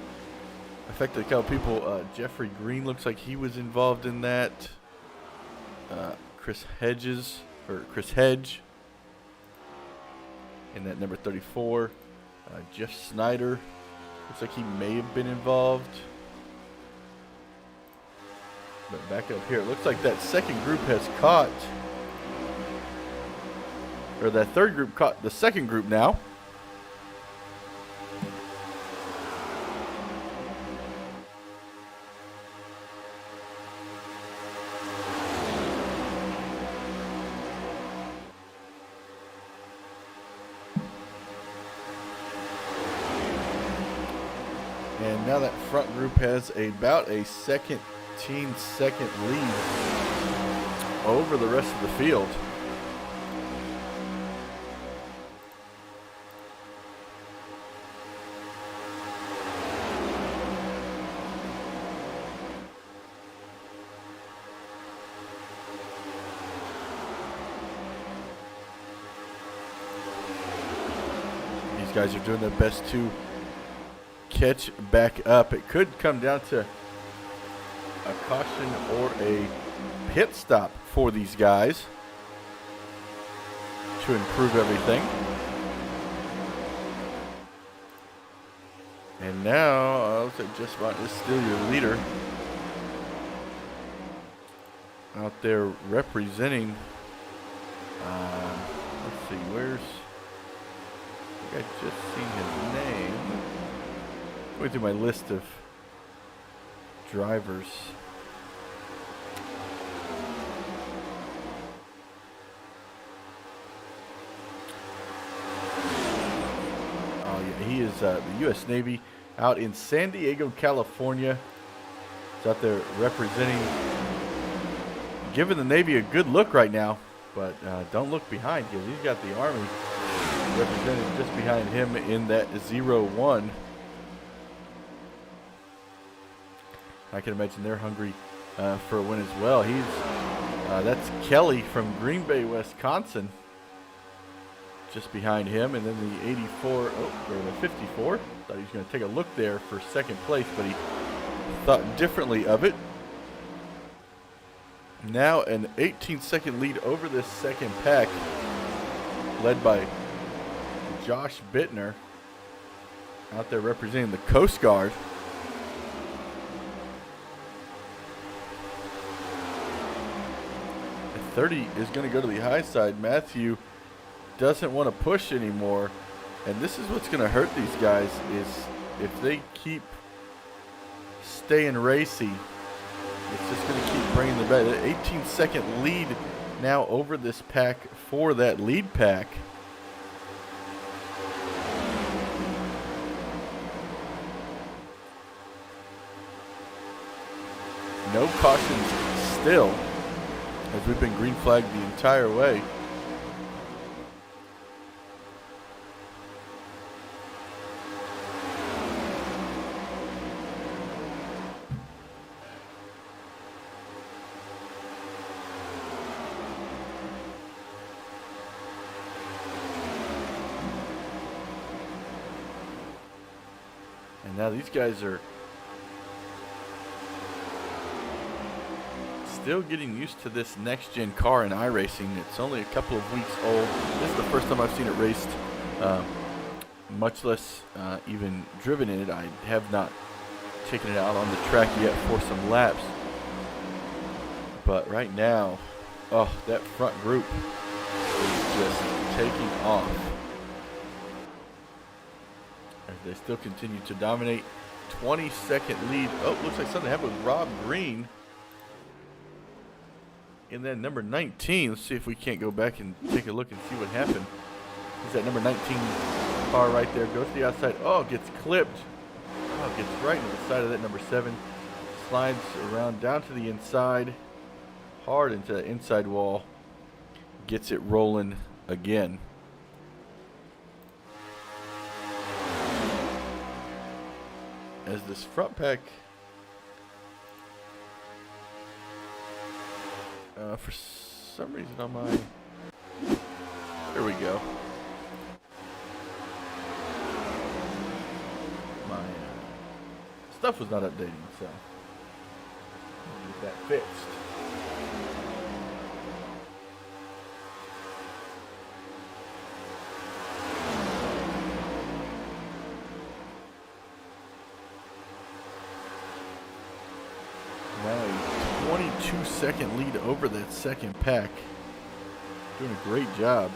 affected a couple people. Jeffrey Green looks like he was involved in that. Chris Hedge in that number 34. Jeff Snyder looks like he may have been involved. But back up here, it looks like that second group has caught, or that third group caught the second group now. And now that front group has about a 17-second lead over the rest of the field. These guys are doing their best to catch back up. It could come down to a caution or a pit stop for these guys to improve everything. And now, looks like Just About is still your leader out there representing. Let's see, I think I just seen his name. Going through my list of drivers. He is the U.S. Navy out in San Diego, California. He's out there representing, giving the Navy a good look right now. But don't look behind because he's got the Army represented just behind him in that 0-1. I can imagine they're hungry for a win as well. That's Kelly from Green Bay, Wisconsin, just behind him, and then the 84, or the 54. Thought he was going to take a look there for second place, but he thought differently of it. Now an 18-second lead over this second pack, led by Josh Bittner, out there representing the Coast Guard. At 30 is going to go to the high side. Matthew doesn't want to push anymore, and this is what's going to hurt these guys is if they keep staying racy. It's just going to keep bringing them back. An 18-second lead now over this pack for that lead pack. No cautions still, as we've been green flagged the entire way. And now these guys are still getting used to this next-gen car in iRacing. It's only a couple of weeks old. This is the first time I've seen it raced, much less even driven in it. I have not taken it out on the track yet for some laps. But right now, oh, that front group is just taking off. As they still continue to dominate. 20-second lead. Oh, looks like something happened with Rob Green. And then number 19, let's see if we can't go back and take a look and see what happened. Is that number 19 car right there, goes to the outside. Oh, gets clipped. Oh, gets right into the side of that number 7. Slides around down to the inside. Hard into the inside wall. Gets it rolling again. As this front pack, for some reason on my, there we go. My stuff was not updating, so I'll get that fixed. Now a 22-second lead over that second pack. Doing a great job.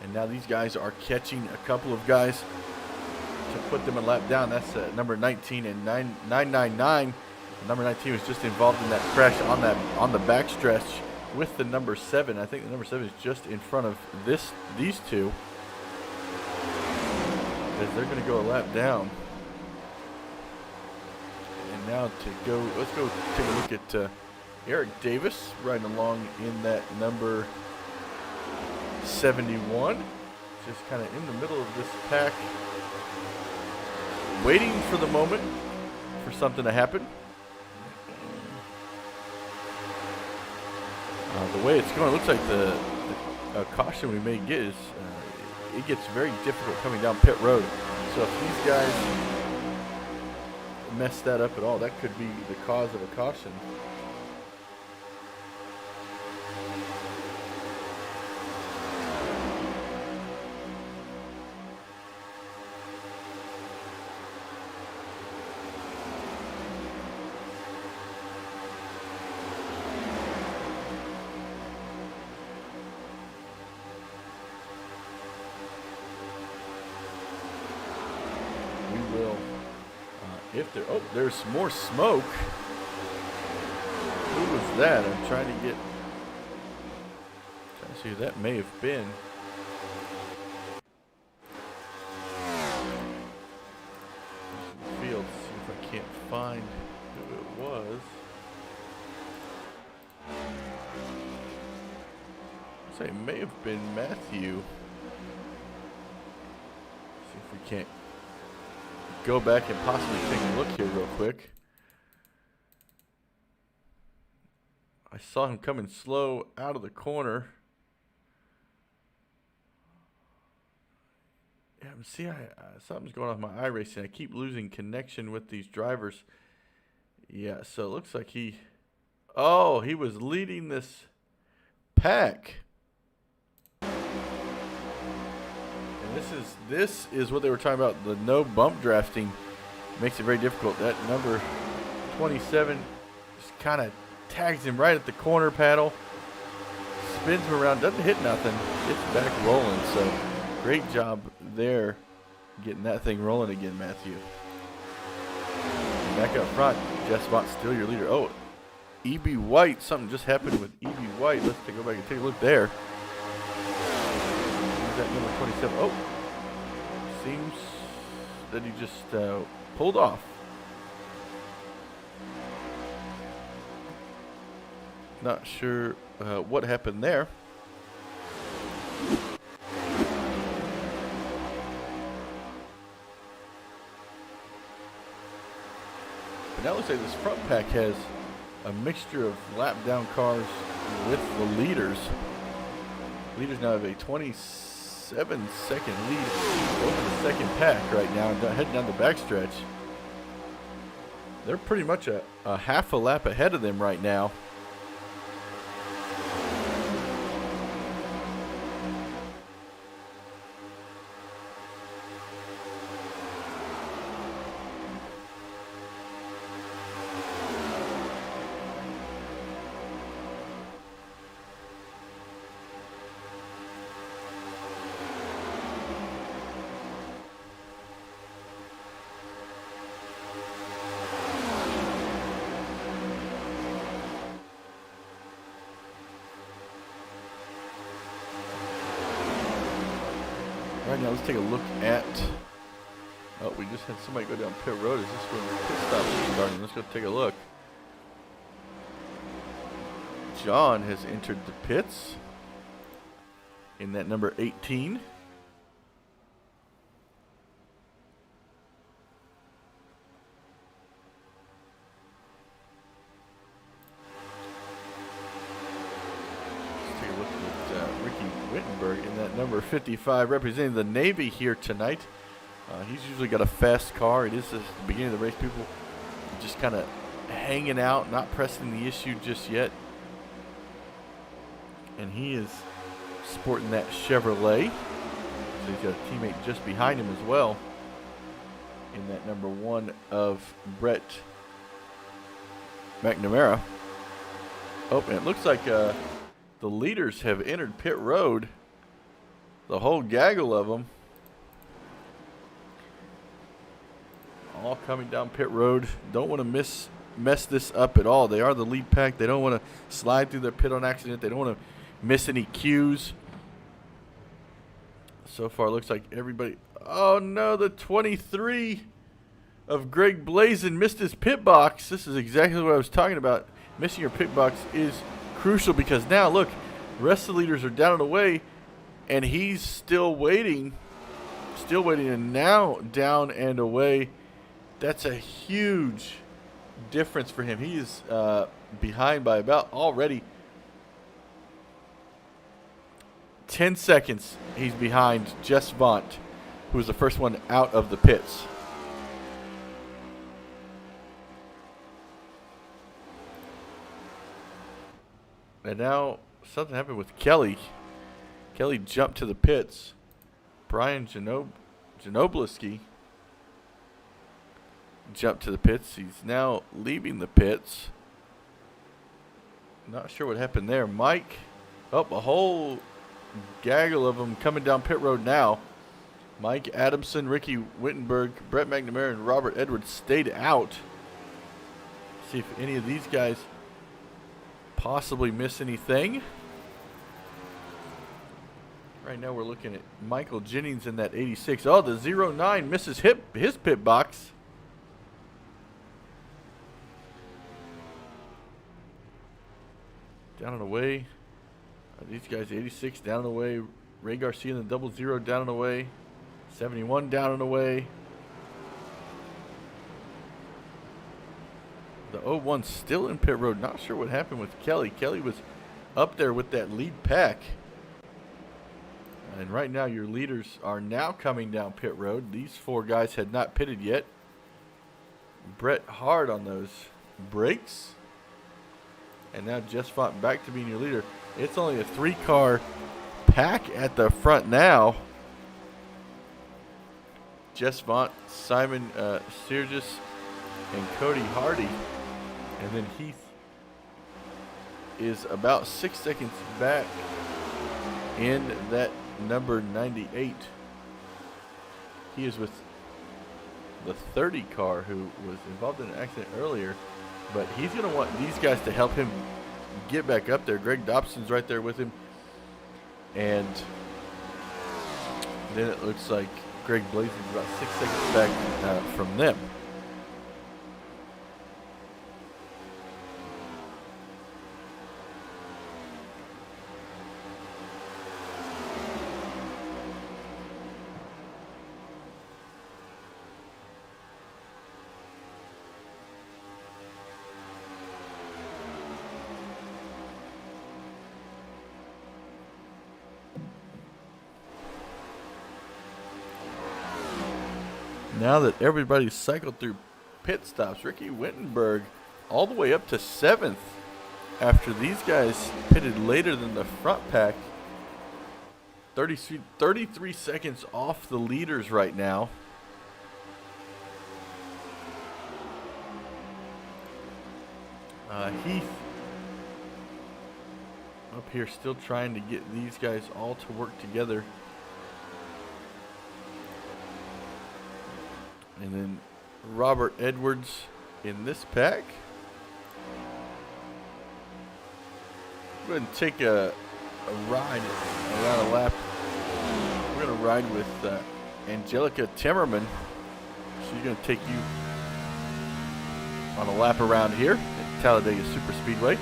And now these guys are catching a couple of guys to put them a lap down. That's number 19 and 999. Number 19 was just involved in that crash on the backstretch with the number 7. I think the number 7 is just in front of these two, as they're going to go a lap down. And now let's go take a look at Eric Davis riding along in that number 71, just kind of in the middle of this pack, waiting for the moment for something to happen. The way it's going, it looks like the caution we may get is it gets very difficult coming down pit road. So if these guys mess that up at all, that could be the cause of a caution. If there, oh, there's more smoke. Who was that? I'm trying to see who that may have been. Field, see if I can't find who it was. Say it may have been Matthew. See if we can't go back and possibly take a look here real quick. I saw him coming slow out of the corner. Yeah, see, something's going on with my iRacing. I keep losing connection with these drivers. Yeah, so it looks like he was leading this pack. And this is what they were talking about. The no bump drafting makes it very difficult. That number 27 just kind of tags him right at the corner paddle, spins him around, doesn't hit nothing, gets back rolling. So great job there getting that thing rolling again, Matthew. And back up front, Jess Bott still your leader. Oh, E.B. White, something just happened with E.B. White. Let's go back and take a look there. Who's that number 27? Oh, seems that he just pulled off. Not sure what happened there. But now it looks like this front pack has a mixture of lap down cars with the leaders. Leaders now have a 27-second lead over the second pack right now, heading down the backstretch. They're pretty much a half a lap ahead of them right now. Right now, let's take a look at. Oh, we just had somebody go down pit road. Is this when the pit stop is starting? Let's go take a look. John has entered the pits in that number 18. In that number 55, representing the Navy here tonight. He's usually got a fast car. It is the beginning of the race. People just kind of hanging out, not pressing the issue just yet. And he is sporting that Chevrolet. So he's got a teammate just behind him as well. In that number 1 of Brett McNamara. Oh, and it looks like the leaders have entered pit road. The whole gaggle of them. All coming down pit road. Don't want to mess this up at all. They are the lead pack. They don't want to slide through their pit on accident. They don't want to miss any cues. So far, it looks like everybody. Oh no, the 23 of Greg Blazin missed his pit box. This is exactly what I was talking about. Missing your pit box is crucial because now, look, the rest of the leaders are down and away. And he's still waiting, and now down and away. That's a huge difference for him. He is behind by about already 10 seconds. He's behind Jess Vaught, who was the first one out of the pits. And now something happened with Kelly. Kelly jumped to the pits. Brian Janobleski jumped to the pits. He's now leaving the pits. Not sure what happened there. Mike, a whole gaggle of them coming down pit road now. Mike Adamson, Ricky Wittenberg, Brett McNamara, and Robert Edwards stayed out. See if any of these guys possibly miss anything. Right now we're looking at Michael Jennings in that 86. Oh, the 09 misses his pit box. Down and away. These guys, 86 down and away. Ray Garcia in the 00 down and away. 71 down and away. The 01 still in pit road. Not sure what happened with Kelly. Kelly was up there with that lead pack. And right now your leaders are now coming down pit road. These four guys had not pitted yet. Brett hard on those brakes. And now Jess Font back to being your leader. It's only a 3-car pack at the front now. Jess Font, Simon Sturgis, and Cody Hardy. And then Heath is about 6 seconds back in that number 98. He is with the 30 car who was involved in an accident earlier, but he's going to want these guys to help him get back up there. Greg Dobson's right there with him, and then it looks like Greg Blazing's about 6 seconds back from them. Now that everybody's cycled through pit stops, Ricky Wittenberg all the way up to 7th after these guys pitted later than the front pack. 33 seconds off the leaders right now. Heath up here still trying to get these guys all to work together. And then Robert Edwards in this pack. Go ahead and take a ride around a lap. We're going to ride with Angelica Timmerman. She's going to take you on a lap around here at Talladega Super Speedway.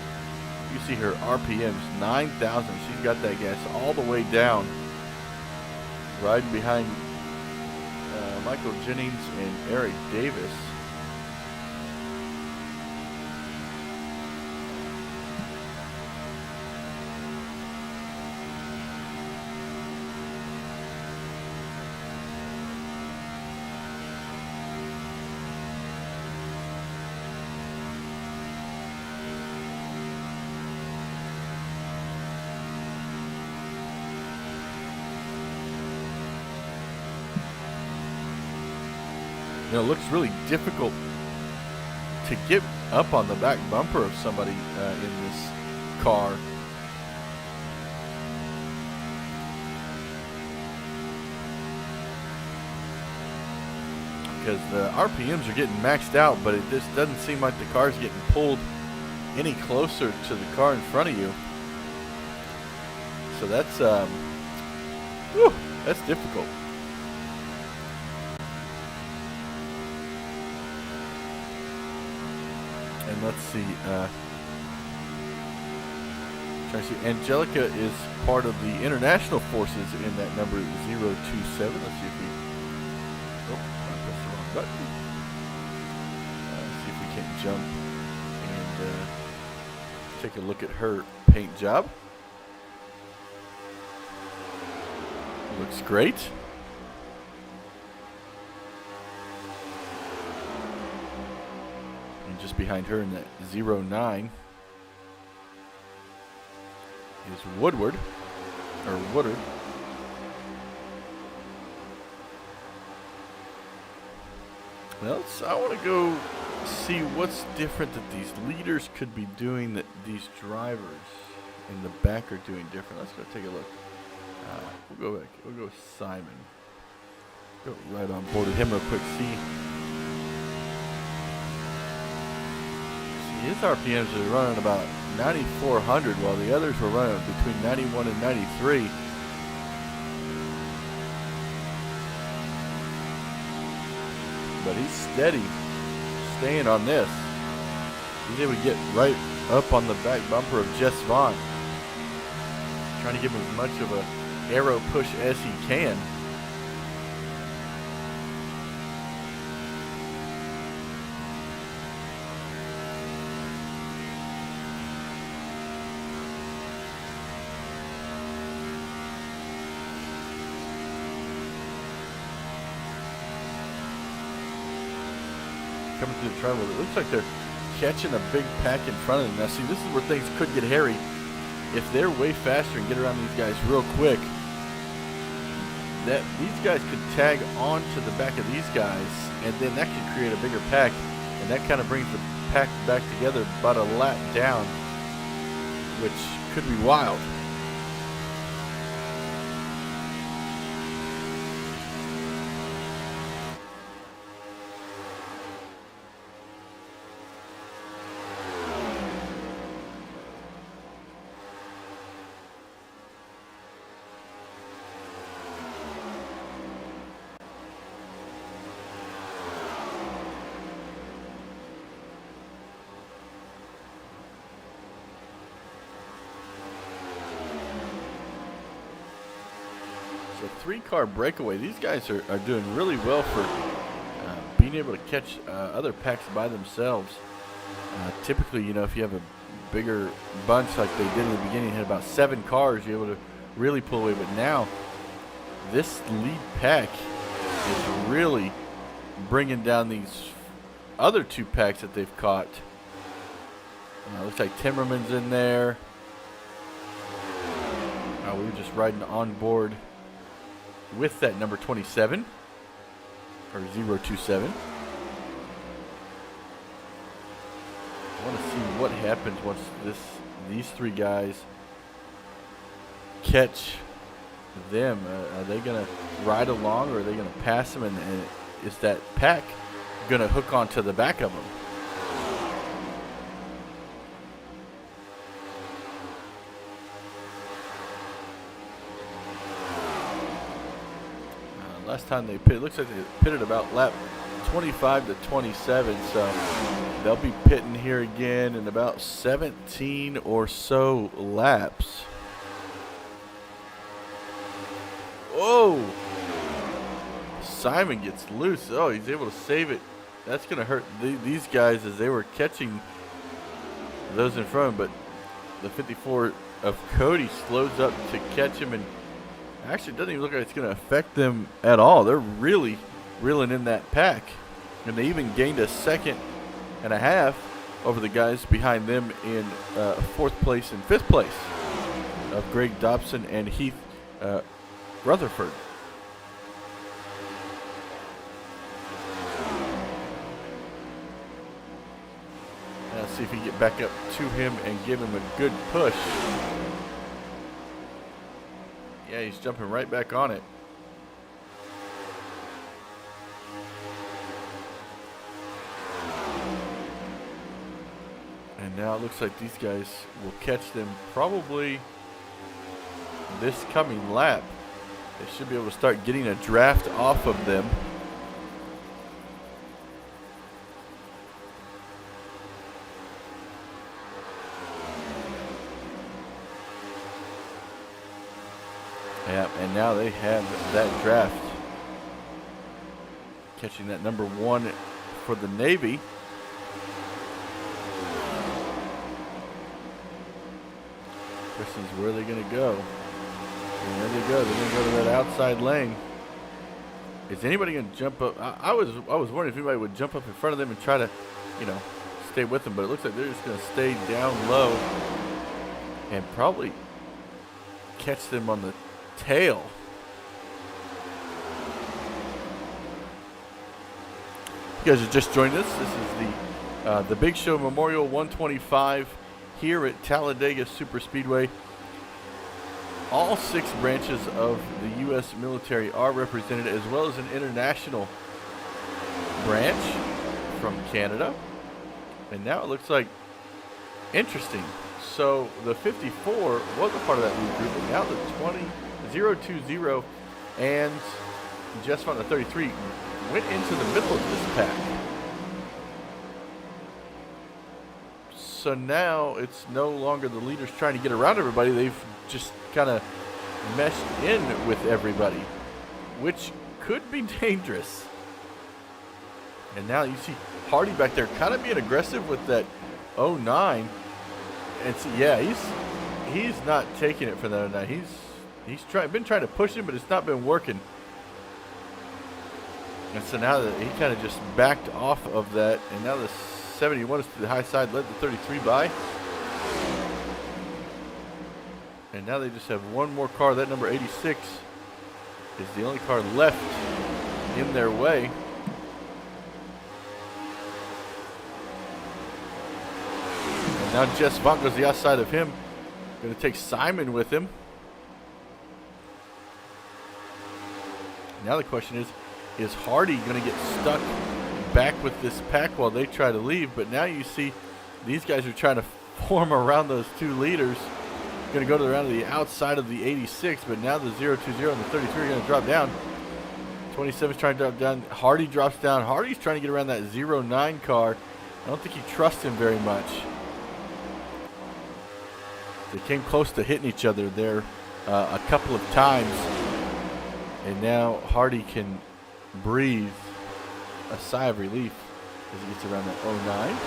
You see her RPMs, 9,000. She's got that gas all the way down. Riding behind Michael Jennings and Eric Davis. You know, it looks really difficult to get up on the back bumper of somebody in this car. Because the RPMs are getting maxed out, but it just doesn't seem like the car's getting pulled any closer to the car in front of you. So that's difficult. And let's see, trying to see, Angelica is part of the international forces in that number 027. Let's see if we, I pressed the wrong button. See if we can't jump and take a look at her paint job. Looks great. Just behind her in that 09 is Woodard. Well, I want to go see what's different that these leaders could be doing that these drivers in the back are doing different. Let's go take a look. We'll go back. We'll go Simon. Go right on board with him real quick. See his RPMs are running about 9,400 while the others were running between 91 and 93. But he's steady, staying on this. He's able to get right up on the back bumper of Jess Vaughn. Trying to give him as much of a aero push as he can. Coming through the triangle, it looks like they're catching a big pack in front of them. Now see, this is where things could get hairy. If they're way faster and get around these guys real quick, that these guys could tag on to the back of these guys, and then that could create a bigger pack, and that kind of brings the pack back together about a lap down, which could be wild. So 3-car breakaway. These guys are doing really well for being able to catch other packs by themselves. Typically, you know, if you have a bigger bunch like they did in the beginning, had about 7 cars, you're able to really pull away. But now, this lead pack is really bringing down these other 2 packs that they've caught. Looks like Timmerman's in there. We were just riding on board with that number 27 or 027. I want to see what happens once these 3 guys catch them. Are they going to ride along, or are they going to pass them? And is that pack going to hook onto the back of them? Last time they pitted, looks like they pitted about lap 25 to 27, so they'll be pitting here again in about 17 or so laps. Whoa! Simon gets loose. Oh, he's able to save it. That's going to hurt these guys as they were catching those in front of him, but the 54 of Cody slows up to catch him, and actually it doesn't even look like it's going to affect them at all. They're really reeling in that pack, and they even gained a 2.5 seconds over the guys behind them in 4th place and 5th place of Greg Dobson and Heath Rutherford. Now let's see if he can get back up to him and give him a good push. Yeah, he's jumping right back on it. And now it looks like these guys will catch them probably this coming lap. They should be able to start getting a draft off of them. Yeah, and now they have that draft. Catching that number 1 for the Navy. Question's where are they going to go? And there they go. They're going to go to that outside lane. Is anybody going to jump up? I was wondering if anybody would jump up in front of them and try to, you know, stay with them. But it looks like they're just going to stay down low and probably catch them on the tail. You guys are just joined us. This is the Big Show Memorial 125 here at Talladega Super Speedway. all 6 branches of the U.S. military are represented, as well as an international branch from Canada. And now it looks like, interesting. So the 54 was a part of that lead group, and now the 020 and just on the 33 went into the middle of this pack. So now it's no longer the leaders trying to get around everybody. They've just kind of meshed in with everybody, which could be dangerous. And now you see Hardy back there kind of being aggressive with that 09. And so, yeah, he's not taking it for that 09. He's been trying to push him, but it's not been working. And so now that he kind of just backed off of that, and now the 71 is to the high side, led the 33 by. And now they just have one more car. That number 86 is the only car left in their way. And now Jess Vaughn goes the outside of him. Going to take Simon with him. Now the question is Hardy going to get stuck back with this pack while they try to leave? But now you see these guys are trying to form around those 2 leaders. Going to go to around the outside of the 86, but now the 020 and the 33 are going to drop down. 27 is trying to drop down. Hardy drops down. Hardy's trying to get around that 09 car. I don't think he trusts him very much. They came close to hitting each other there a couple of times. And now Hardy can breathe a sigh of relief as he gets around that 09.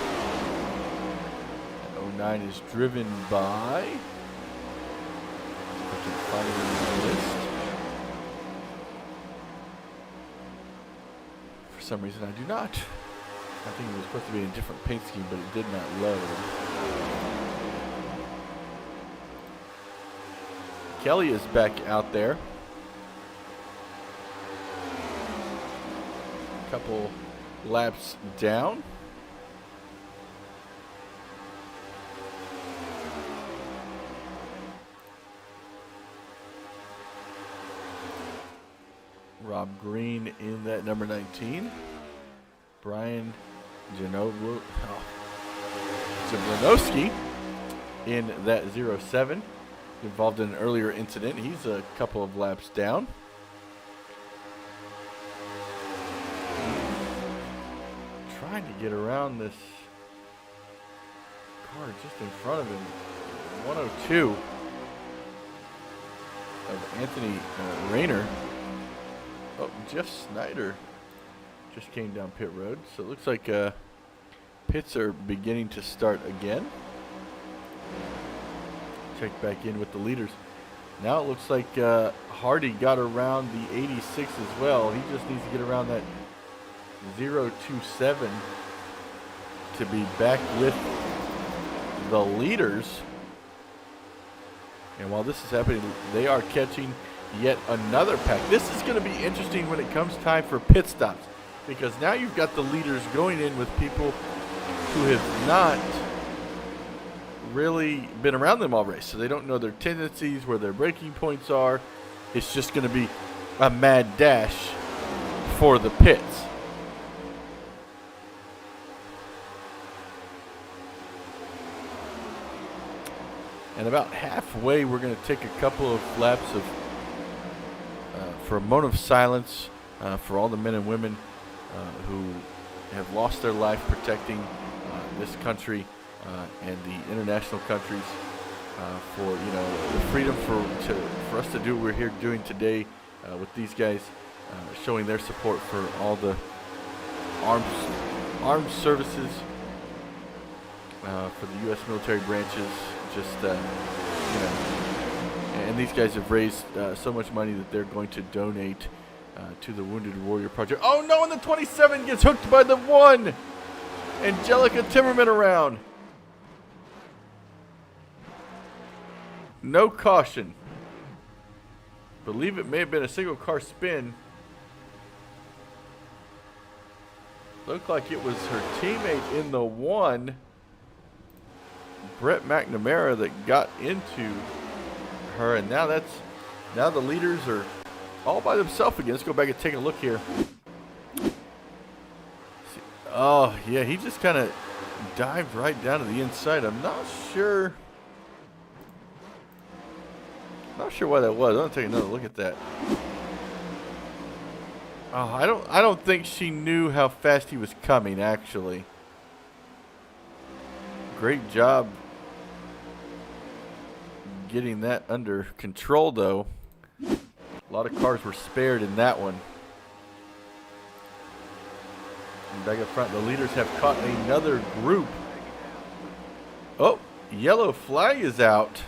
And 09 is driven by... I can find it in the list. For some reason I do not. I think it was supposed to be in a different paint scheme, but it did not load. Kelly is back out there. Couple laps down. Rob Green in that number 19. Brian Jabronowski in that 07. Involved in an earlier incident. He's a couple of laps down. Trying to get around this car just in front of him. 102 of Anthony Rayner. Oh, Jeff Snyder just came down pit road. So it looks like pits are beginning to start again. Check back in with the leaders. Now it looks like Hardy got around the 86 as well. He just needs to get around that 027 to be back with the leaders. And while this is happening, they are catching yet another pack. This is going to be interesting when it comes time for pit stops, because now you've got the leaders going in with people who have not really been around them all race, so they don't know their tendencies, where their braking points are. It's just going to be a mad dash for the pits. And about halfway, we're going to take a couple of laps of for a moment of silence for all the men and women who have lost their life protecting this country and the international countries for the freedom for us to do what we're here doing today with these guys, showing their support for all the armed services for the U.S. military branches. Just and these guys have raised so much money that they're going to donate to the Wounded Warrior Project. Oh no, and the 27 gets hooked by the 1. Angelica Timmerman around. No caution. Believe it may have been a single car spin. Looked like it was her teammate in the 1, Brett McNamara, that got into her, and now the leaders are all by themselves again. Let's go back and take a look here. Oh, yeah, he just kind of dived right down to the inside. I'm not sure why that was. I'm gonna take another look at that. Oh, I don't think she knew how fast he was coming, actually. Great job getting that under control, though. A lot of cars were spared in that one. And back up front, the leaders have caught another group. Oh, yellow flag is out.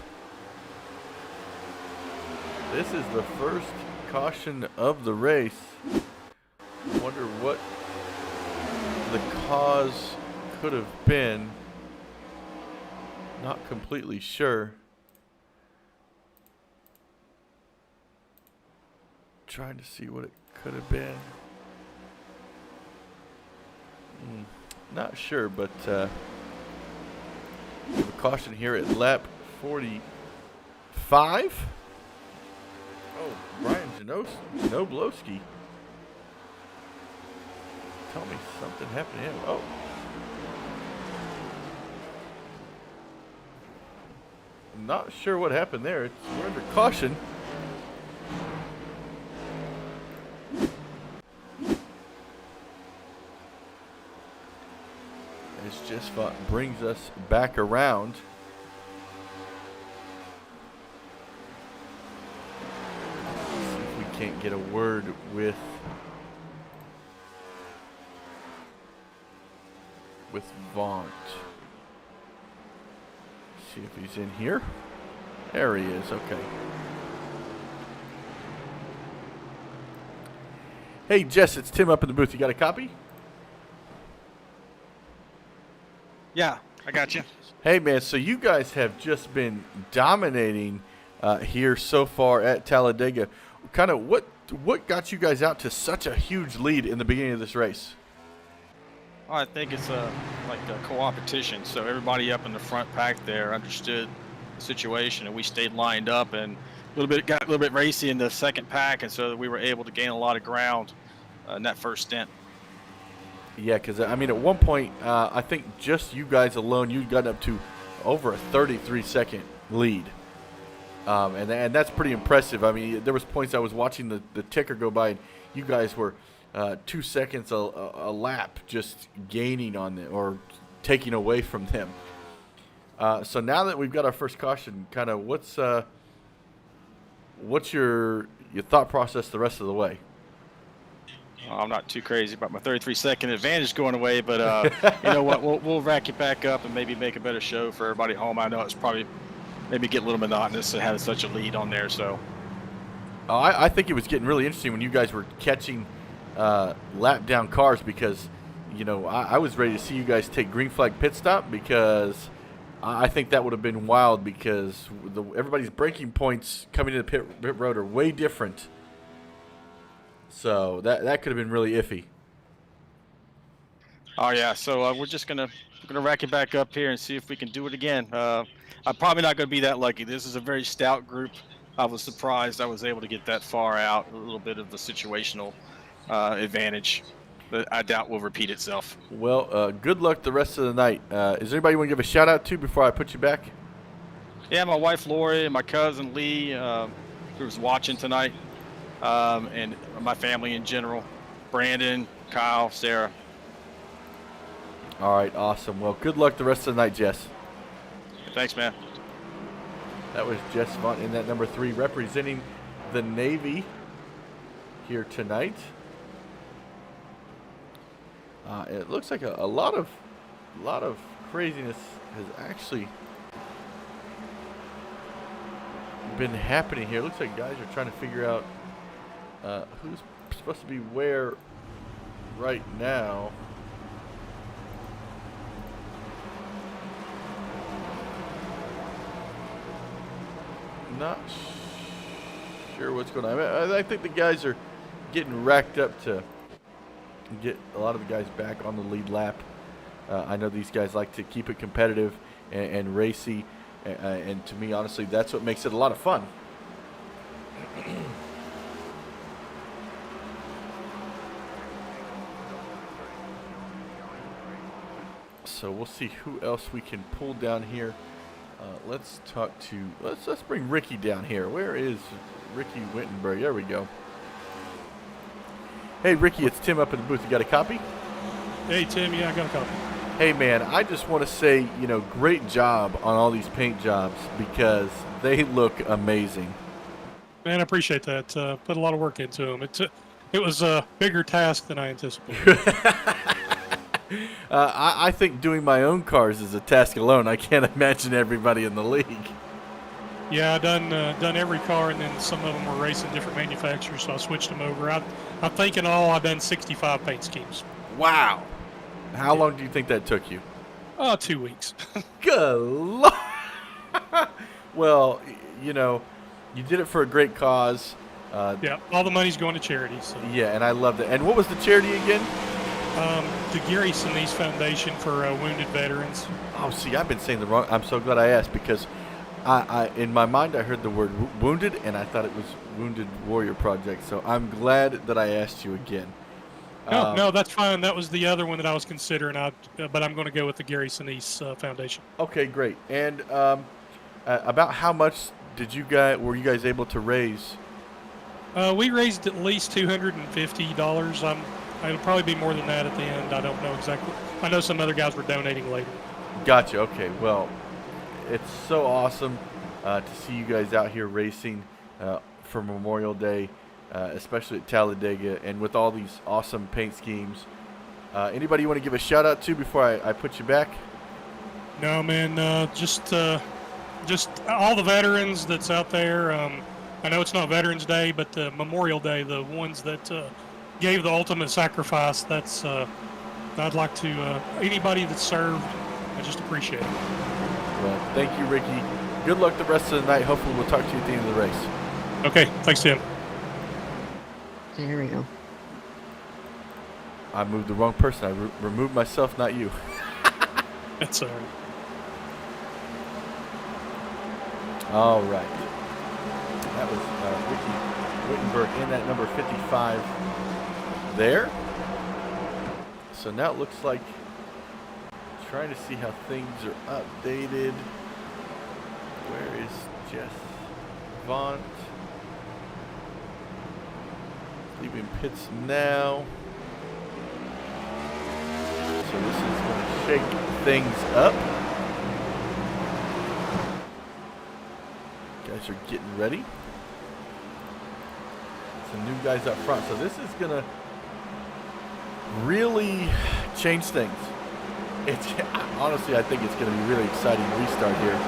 This is the first caution of the race. Wonder what the cause could have been. Not completely sure. Trying to see what it could have been. Not sure, but we have a caution here at lap 45. Oh, Brian Janoblowski. Tell me something happened to him. Oh. I'm not sure what happened there. We're under caution. This just brings us back around. See if we can't get a word with Vaught. See if he's in here. There he is. Okay. Hey, Jess, it's Tim up in the booth. You got a copy? Yeah, I got you. Hey, man, so you guys have just been dominating here so far at Talladega. Kind of what got you guys out to such a huge lead in the beginning of this race? Well, I think it's like a co-opetition. So everybody up in the front pack there understood the situation, and we stayed lined up and got a little bit racy in the second pack, and so we were able to gain a lot of ground in that first stint. Yeah, because, I mean, at one point, I think just you guys alone, you'd gotten up to over a 33-second lead. And that's pretty impressive. I mean, there was points I was watching the ticker go by, and you guys were 2 seconds a lap just gaining on them or taking away from them. So now that we've got our first caution, kind of what's your thought process the rest of the way? I'm not too crazy about my 33-second advantage going away, but you know what? We'll rack it back up and maybe make a better show for everybody at home. I know it's probably maybe get a little monotonous to have such a lead on there. So I think it was getting really interesting when you guys were catching lap down cars, because you know I was ready to see you guys take green flag pit stop, because I think that would have been wild, because everybody's braking points coming into the pit road are way different. So that could have been really iffy. Oh yeah, so we're gonna rack it back up here and see if we can do it again. I'm probably not gonna be that lucky. This is a very stout group. I was surprised I was able to get that far out. A little bit of the situational advantage that I doubt will repeat itself. Well, good luck the rest of the night. Is there anybody you want to give a shout out to before I put you back? Yeah, my wife Lori and my cousin Lee, who's watching tonight, and my family in general, Brandon, Kyle, Sarah. All right, awesome. Well, good luck the rest of the night, Jess. Thanks, man. That was Jess Vaught in that number 3, representing the Navy here tonight. It looks like a lot of craziness has actually been happening here. It looks like guys are trying to figure out who's supposed to be where right now. Not sure what's going on. I mean, I think the guys are getting racked up to get a lot of the guys back on the lead lap. I know these guys like to keep it competitive and racy, and to me, honestly, that's what makes it a lot of fun. So we'll see who else we can pull down here. Let's talk to, let's bring Ricky down here. Where is Ricky Wittenberg? There we go. Hey, Ricky, it's Tim up in the booth. You got a copy? Hey, Tim. Yeah, I got a copy. Hey, man, I just want to say, great job on all these paint jobs because they look amazing. Man, I appreciate that. Put a lot of work into them. It was a bigger task than I anticipated. I think doing my own cars is a task alone. I can't imagine everybody in the league. Yeah, I done every car, and then some of them were racing different manufacturers, so I switched them over. I think in all I've done 65 paint schemes. Wow. How long do you think that took you? 2 weeks. Good Lord. Well, you did it for a great cause. Yeah, all the money's going to charity. So. Yeah, and I loved it. And what was the charity again? The Gary Sinise Foundation for Wounded Veterans. Oh, see, I've been saying the wrong. I'm so glad I asked because I in my mind I heard the word wounded and I thought it was Wounded Warrior Project. So I'm glad that I asked you again. No, that's fine. That was the other one that I was considering. But I'm going to go with the Gary Sinise Foundation. Okay, great. And about how much were you guys able to raise? We raised at least $250. It'll probably be more than that at the end. I don't know exactly. I know some other guys were donating later. Gotcha. Okay. Well, it's so awesome to see you guys out here racing for Memorial Day, especially at Talladega, and with all these awesome paint schemes. Anybody you want to give a shout out to before I put you back? No, man. Just all the veterans that's out there. I know it's not Veterans Day, but Memorial Day, the ones that gave the ultimate sacrifice. That's I'd like to anybody that served. I just appreciate it. Well, thank you, Ricky. Good luck the rest of the night. Hopefully, we'll talk to you at the end of the race. Okay, thanks, Tim. There we go. I moved the wrong person. I removed myself, not you. That's all right. All right. That was Ricky Wittenberg in that number 55 there. So now it looks like trying to see how things are updated. Where is Jess Vaught? Leaving pits now. So this is going to shake things up. Guys are getting ready. Some new guys up front. So this is going to really change things. Honestly, I think it's going to be a really exciting restart here.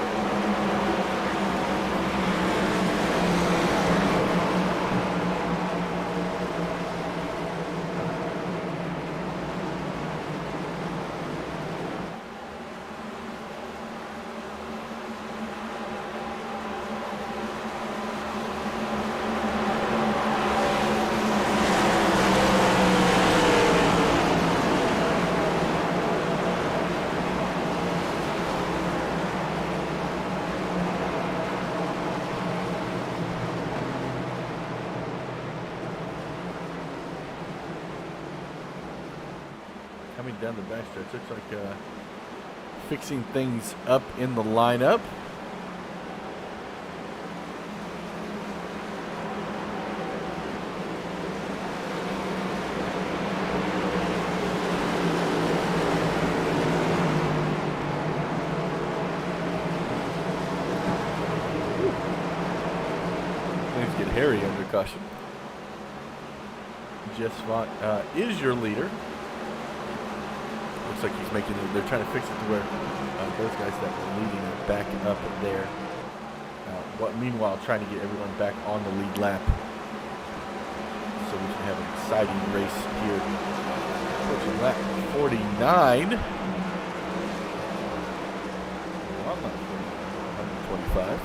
Coming down the backstretch, looks like fixing things up in the lineup. Things get hairy under caution. Jess Vaught is your leader. Looks like he's making it. They're trying to fix it to where those guys that were leading are back up there. Meanwhile, trying to get everyone back on the lead lap so we can have an exciting race here. Approaching lap 49. Well, I'm not 125.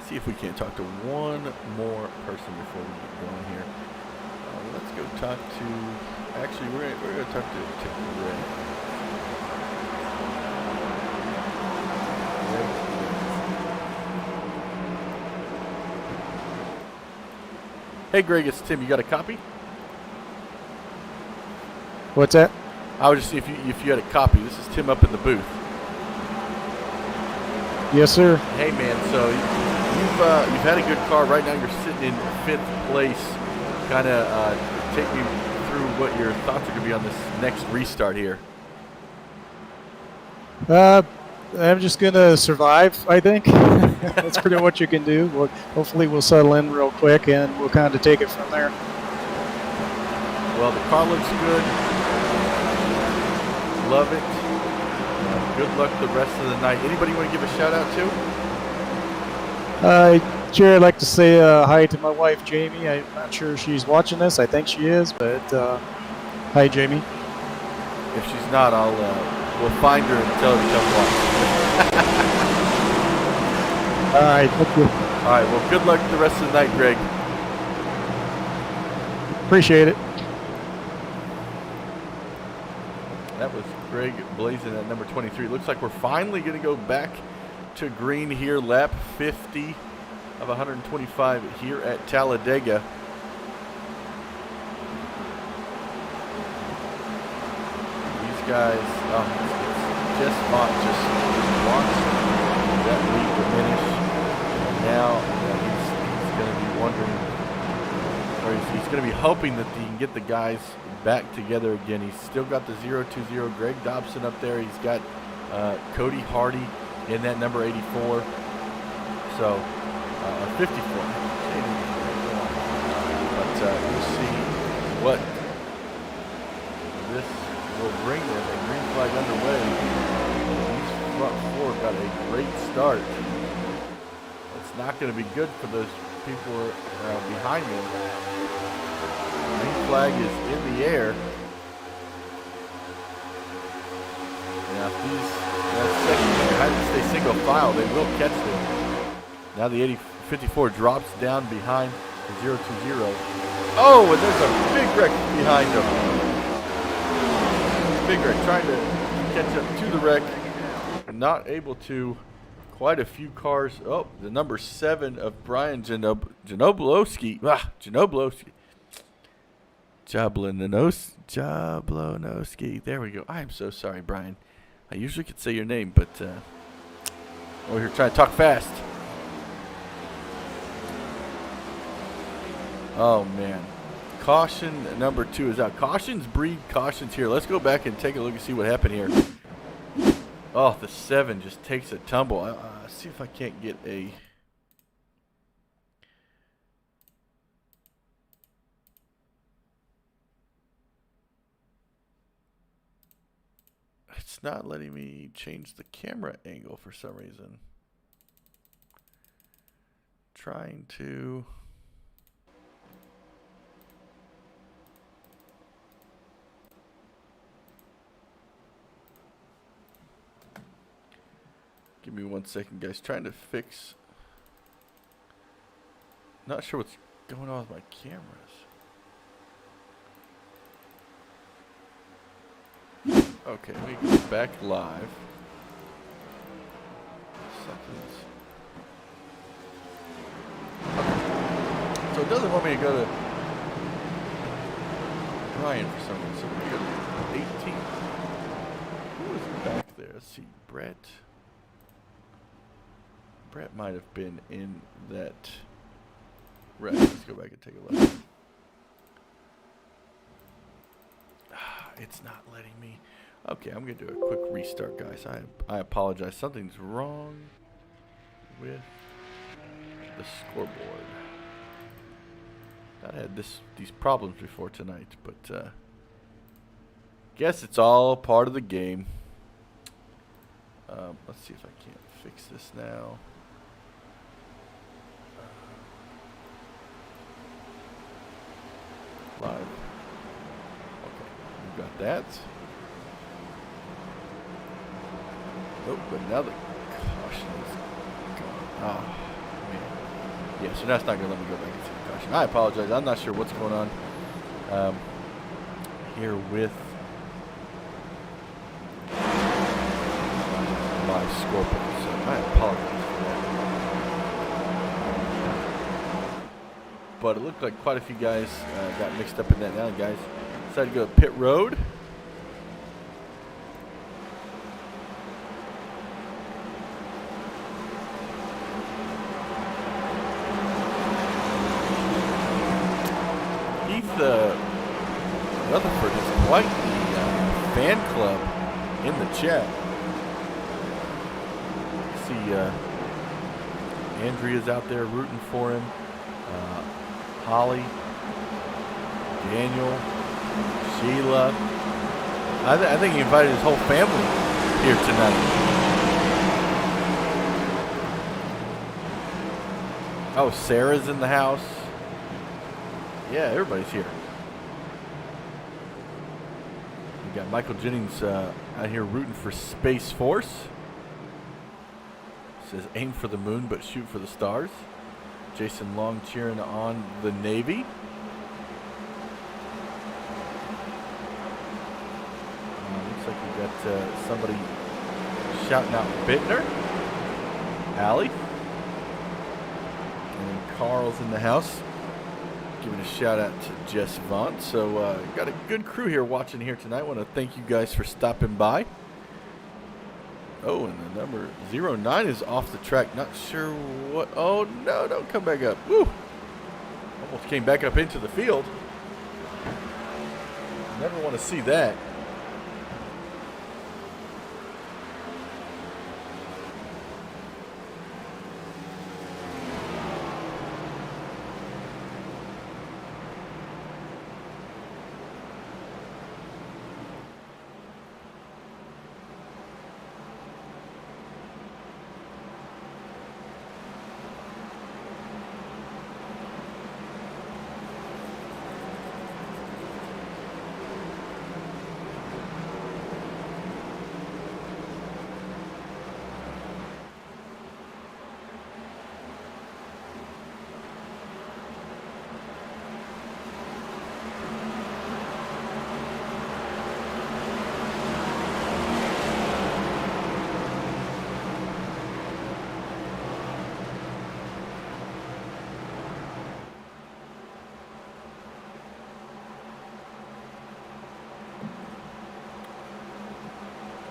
See if we can't talk to one more person before we get going here. Let's go talk to. Actually, we're going to talk to Ray. Hey, Greg, it's Tim. You got a copy? What's that? I would just see if you had a copy. This is Tim up in the booth. Yes, sir. Hey man, so you've had a good car. Right now you're sitting in 5th place. Kind of take me through what your thoughts are going to be on this next restart here. I'm just gonna survive, I think. That's pretty much what you can do. Hopefully we'll settle in real quick and we'll kind of take it from there. Well, the car looks good. Love it. Good luck the rest of the night. Anybody want to give a shout out to? Sure, I'd like to say hi to my wife, Jamie. I'm not sure if she's watching this. I think she is, but hi, Jamie. If she's not, we'll find her and tell her to come watch. All right, thank you. All right, well, good luck the rest of the night, Greg. Appreciate it. That was Greg blazing at number 23. Looks like we're finally going to go back to green here, lap 50 of 125 here at Talladega. These guys, it's just wants that lead to finish. And now he's going to be wondering, or he's going to be hoping that he can get the guys back together again. He's still got the 0-2-0 Greg Dobson up there. He's got Cody Hardy in that number 84. So 54. But we'll see what this will bring them. A green flag underway. These front four got a great start. It's not going to be good for those people behind them. Green flag is in the air. Now, if these had to stay single file, they will catch them. Now the 54 drops down behind the 0-2-0. Oh, and there's a big wreck behind them. Big wreck trying to catch up to the wreck. Not able to. Quite a few cars. Oh, the number 7 of Brian Janoblowski. Jablonowski. There we go. I am so sorry, Brian. I usually could say your name, but over here trying to talk fast. Oh, man. Caution number 2 is out. Cautions breed cautions here. Let's go back and take a look and see what happened here. Oh, the 7 just takes a tumble. See if I can't get a... It's not letting me change the camera angle for some reason. Trying to... Give me 1 second, guys. Trying to fix... Not sure what's going on with my cameras. Okay, let me go back live. Something's... Okay. So it doesn't want me to go to Brian for some reason. So we're going to go to 18. Who is back there? Let's see. Brett might have been in that wreck. Let's go back and take a look. It's not letting me. Okay, I'm going to do a quick restart, guys. I apologize. Something's wrong with the scoreboard. I had these problems before tonight, but guess it's all part of the game. Let's see if I can't fix this now. Live. Okay, we've got that. Nope, but now the caution is gone. Oh, man. Yeah, so that's not going to let me go back and see the caution. I apologize. I'm not sure what's going on here with my scoreboard. So I apologize for that. But it looked like quite a few guys got mixed up in that. Now, guys decided to go to pit road. Rutherford has quite the fan club in the chat. See, Andrea's out there rooting for him. Holly, Daniel, Sheila. I think he invited his whole family here tonight. Oh, Sarah's in the house. Yeah, everybody's here. We got Michael Jennings out here rooting for Space Force. Says aim for the moon but shoot for the stars. Jason Long cheering on the Navy. Looks like we got somebody shouting out Bittner. Allie. And Carl's in the house. Giving a shout out to Jess Vaughn. So got a good crew here watching here tonight. Want to thank you guys for stopping by. Oh, and the number 09 is off the track. Not sure what. Oh, no, don't come back up. Woo! Almost came back up into the field. Never want to see that.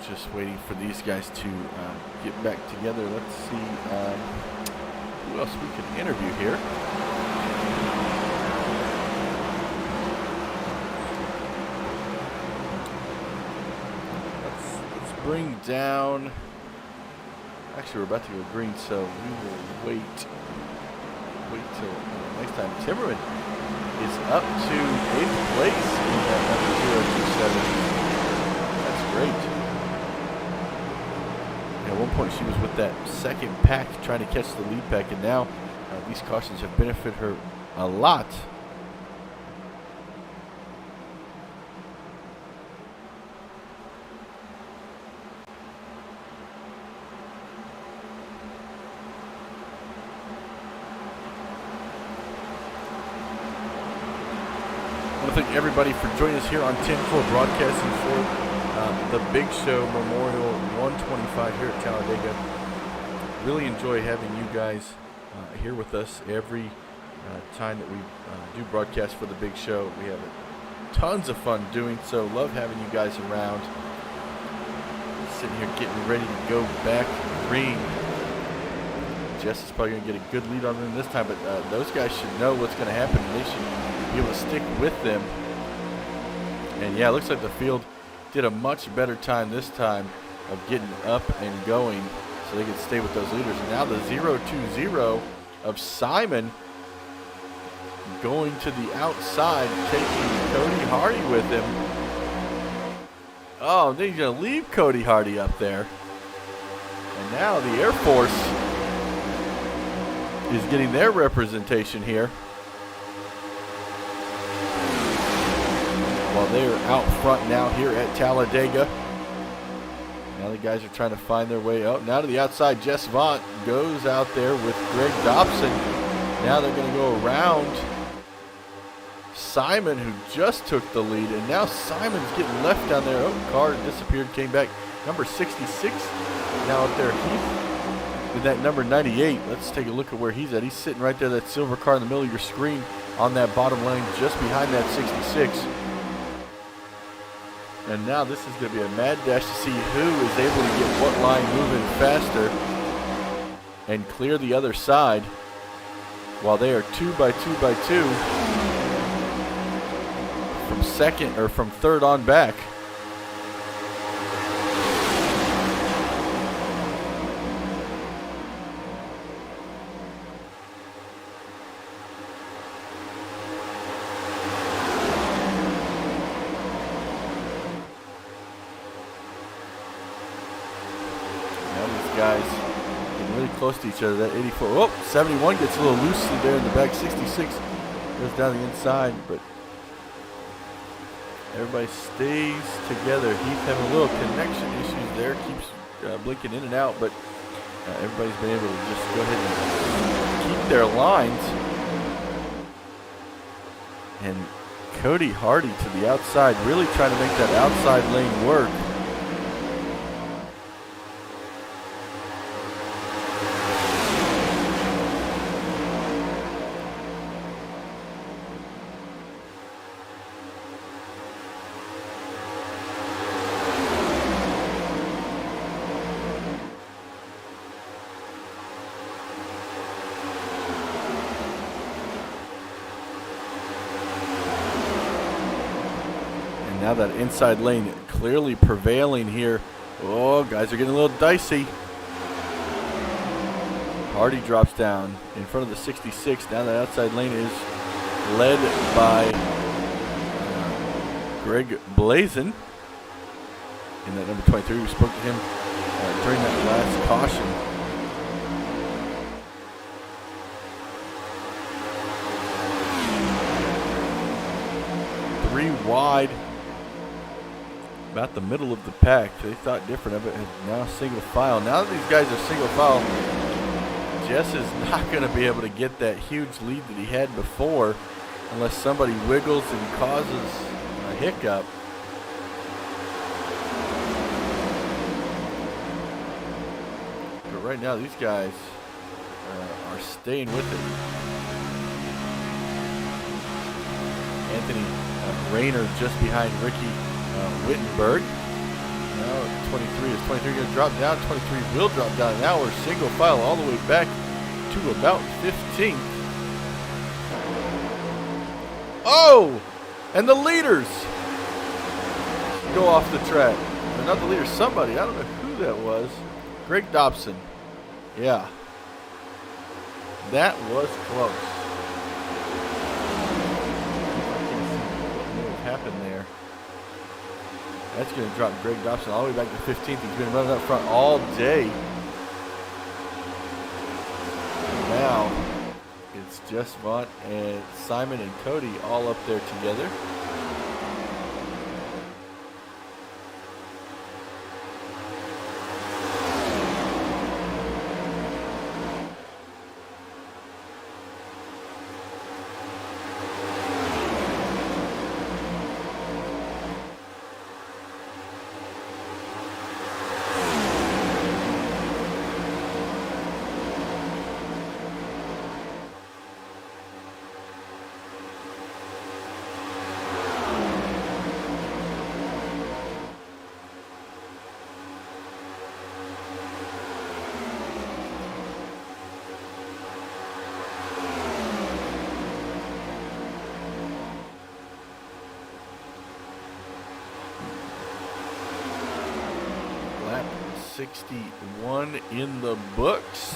Just waiting for these guys to get back together. Let's see who else we can interview here. Let's bring down. Actually, we're about to go green, so we will wait till next time. Timmerman is up to 8th place in that number 027. That's great. At one point she was with that second pack trying to catch the lead pack, and now these cautions have benefited her a lot. I want to thank everybody for joining us here on 10-4 Broadcasting for the Big Show Memorial 125 here at Talladega. Really enjoy having you guys here with us every time that we do broadcast for the Big Show. We have tons of fun doing so. Love having you guys around. Sitting here getting ready to go back green. Jess is probably going to get a good lead on them this time, but those guys should know what's going to happen, and they should be able to stick with them. And yeah, it looks like the field did a much better time this time of getting up and going so they could stay with those leaders. And now the 0-2-0 of Simon going to the outside, taking Cody Hardy with him. Oh, then he's going to leave Cody Hardy up there. And now the Air Force is getting their representation here. While they're out front now here at Talladega. Now the guys are trying to find their way out. Now to the outside, Jess Vaught goes out there with Greg Dobson. Now they're going to go around Simon, who just took the lead. And now Simon's getting left down there. Oh, car disappeared, came back. Number 66 now up there. Heath with that number 98. Let's take a look at where he's at. He's sitting right there, that silver car in the middle of your screen on that bottom lane just behind that 66. And now this is going to be a mad dash to see who is able to get what line moving faster and clear the other side while they are 2 by 2 by 2. second or from third on back. Now these guys getting really close to each other. That 84, oh, 71 gets a little loosely there in the back. 66 goes down the inside, but everybody stays together. Heath having a little connection issues there, keeps blinking in and out, but everybody's been able to just go ahead and keep their lines. And Cody Hardy to the outside, really trying to make that outside lane work. Now that inside lane clearly prevailing here. Oh, guys are getting a little dicey. Hardy drops down in front of the 66. Now that outside lane is led by Greg Blazin. In that number 23, we spoke to him during that last caution. Three wide. About the middle of the pack. They thought different of it, and now single file. Now that these guys are single file, Jess is not going to be able to get that huge lead that he had before unless somebody wiggles and causes a hiccup. But right now, these guys are staying with it. Anthony Rayner just behind Ricky Wittenberg. Now 23 is 23 going to drop down. 23 will drop down. Now we're single file all the way back to about 15th. Oh! And the leaders go off the track. Or not the leaders, somebody. I don't know who that was. Greg Dobson. Yeah. That was close. What happened there? That's going to drop Greg Dobson all the way back to 15th. He's been running up front all day. Now, it's Jess Vaught and Simon and Cody all up there together. Lap 61 in the books.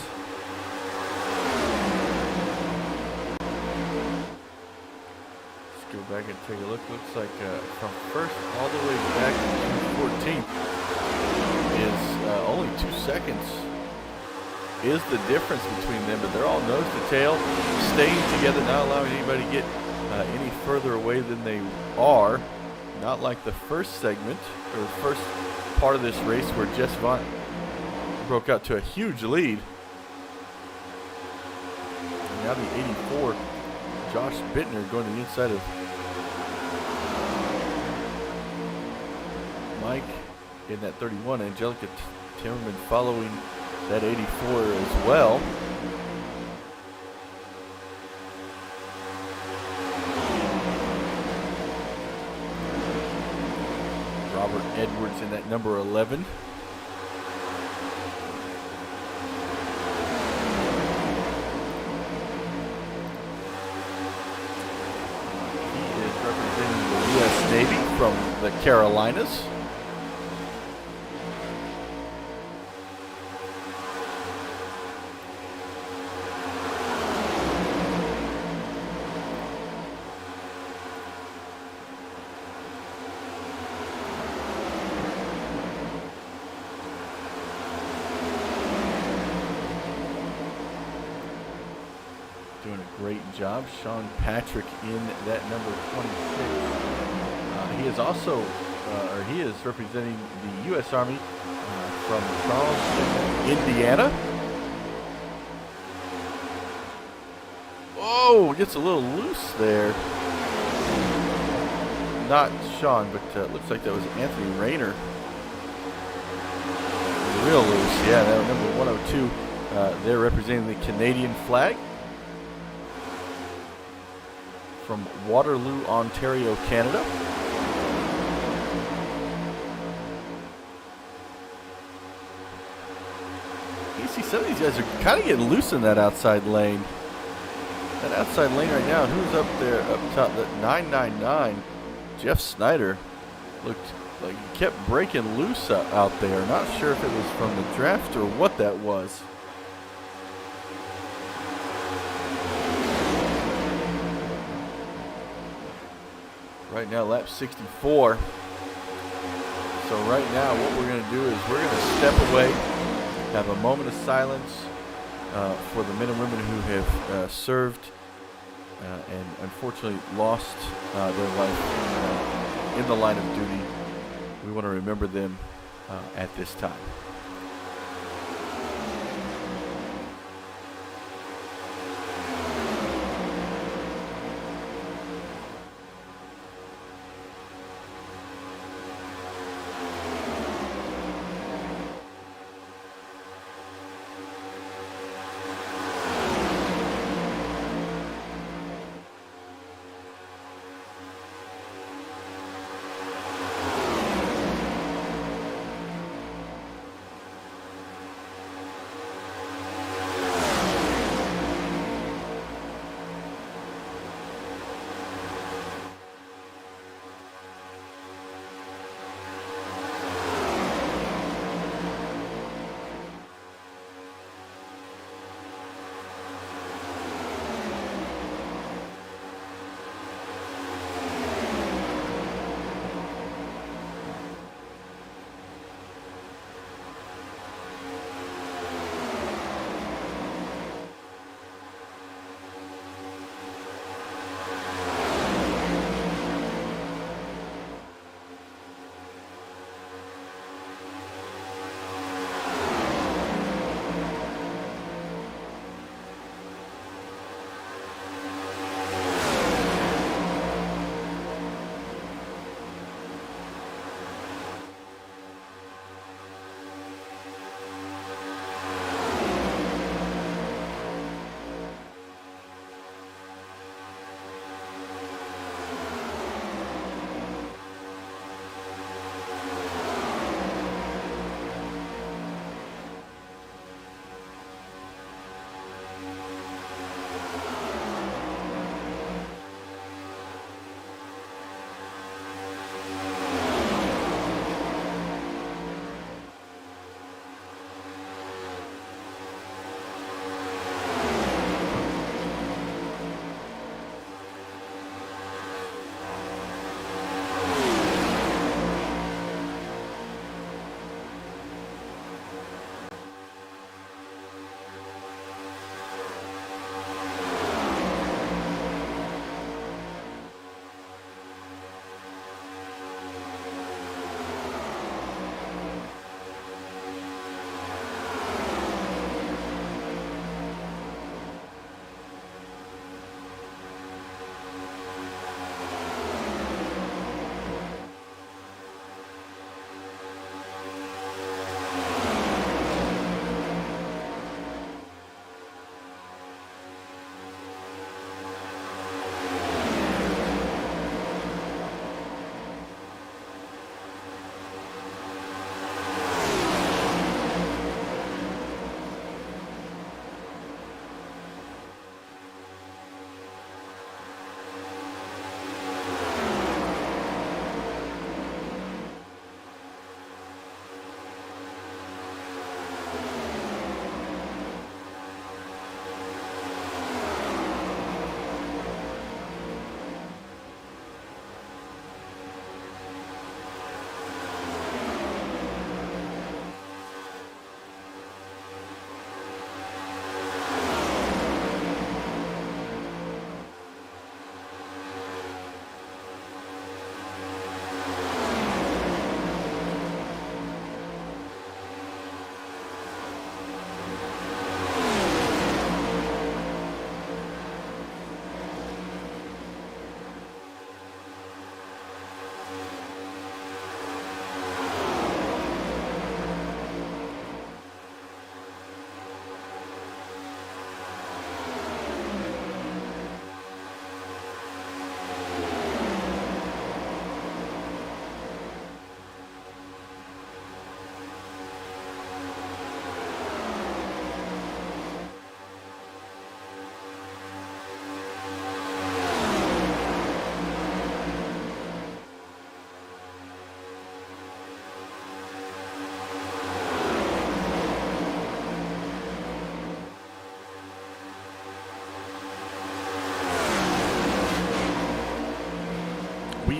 Let's go back and take a look. Looks like from first all the way back to 14th is only 2 seconds is the difference between them, but they're all nose to tail, staying together, not allowing anybody to get any further away than they are. Not like the first segment, or the first part of this race where Jess Vaught broke out to a huge lead. And now the 84, Josh Bittner going to the inside of Mike in that 31. Angelica Timmerman following that 84 as well. Robert Edwards in that number 11. He is representing the U.S. from the Carolinas. Doing a great job. Sean Patrick in that number 26. He is also, he is representing the U.S. Army from Charleston, Indiana. Oh, gets a little loose there. Not Sean, but looks like that was Anthony Rayner. Real loose, yeah. That number 102. They're representing the Canadian flag from Waterloo, Ontario, Canada. You see some of these guys are kind of getting loose in that outside lane. That outside lane right now, who's up there up top? That 999, Jeff Snyder, looked like he kept breaking loose out there. Not sure if it was from the draft or what that was. Right now, lap 64. So right now, what we're going to do is we're going to step away, have a moment of silence for the men and women who have served and unfortunately lost their life in the line of duty. We want to remember them at this time.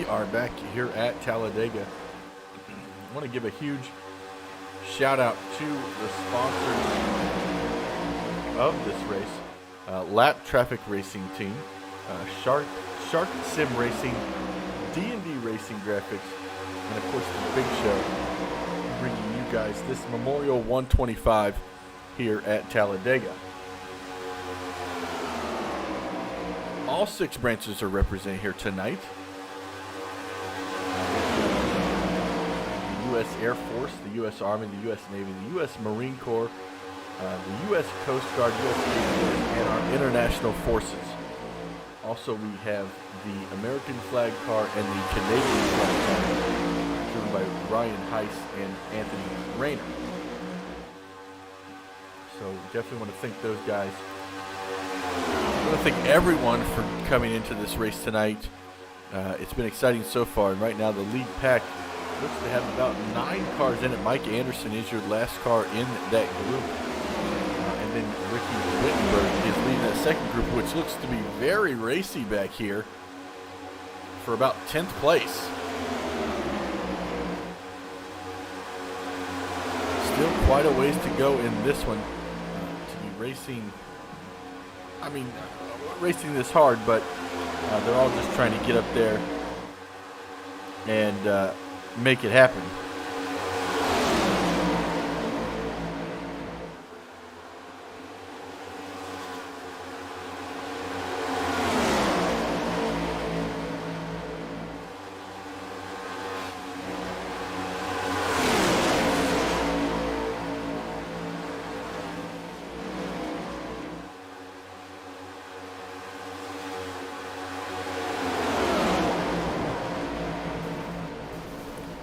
are back here at Talladega. I want to give a huge shout out to the sponsors of this race. Lap Traffic Racing Team, Shark Sim Racing, D&D Racing Graphics, and of course the Big Show, bringing you guys this Memorial 125 here at Talladega. All 6 branches are represented here tonight. The U.S. Air Force, the U.S. Army, the U.S. Navy, the U.S. Marine Corps, the U.S. Coast Guard, U.S. Navy, and our international forces. Also, we have the American flag car and the Canadian flag car, driven by Ryan Heiss and Anthony Rayner. So, definitely want to thank those guys. I want to thank everyone for coming into this race tonight. It's been exciting so far, and right now the lead pack looks to have about 9 cars in it. Mike Anderson is your last car in that group. And then Ricky Wittenberg is leading that second group, which looks to be very racy back here for about 10th place. Still quite a ways to go in this one to be racing. I mean, racing this hard, but they're all just trying to get up there and make it happen.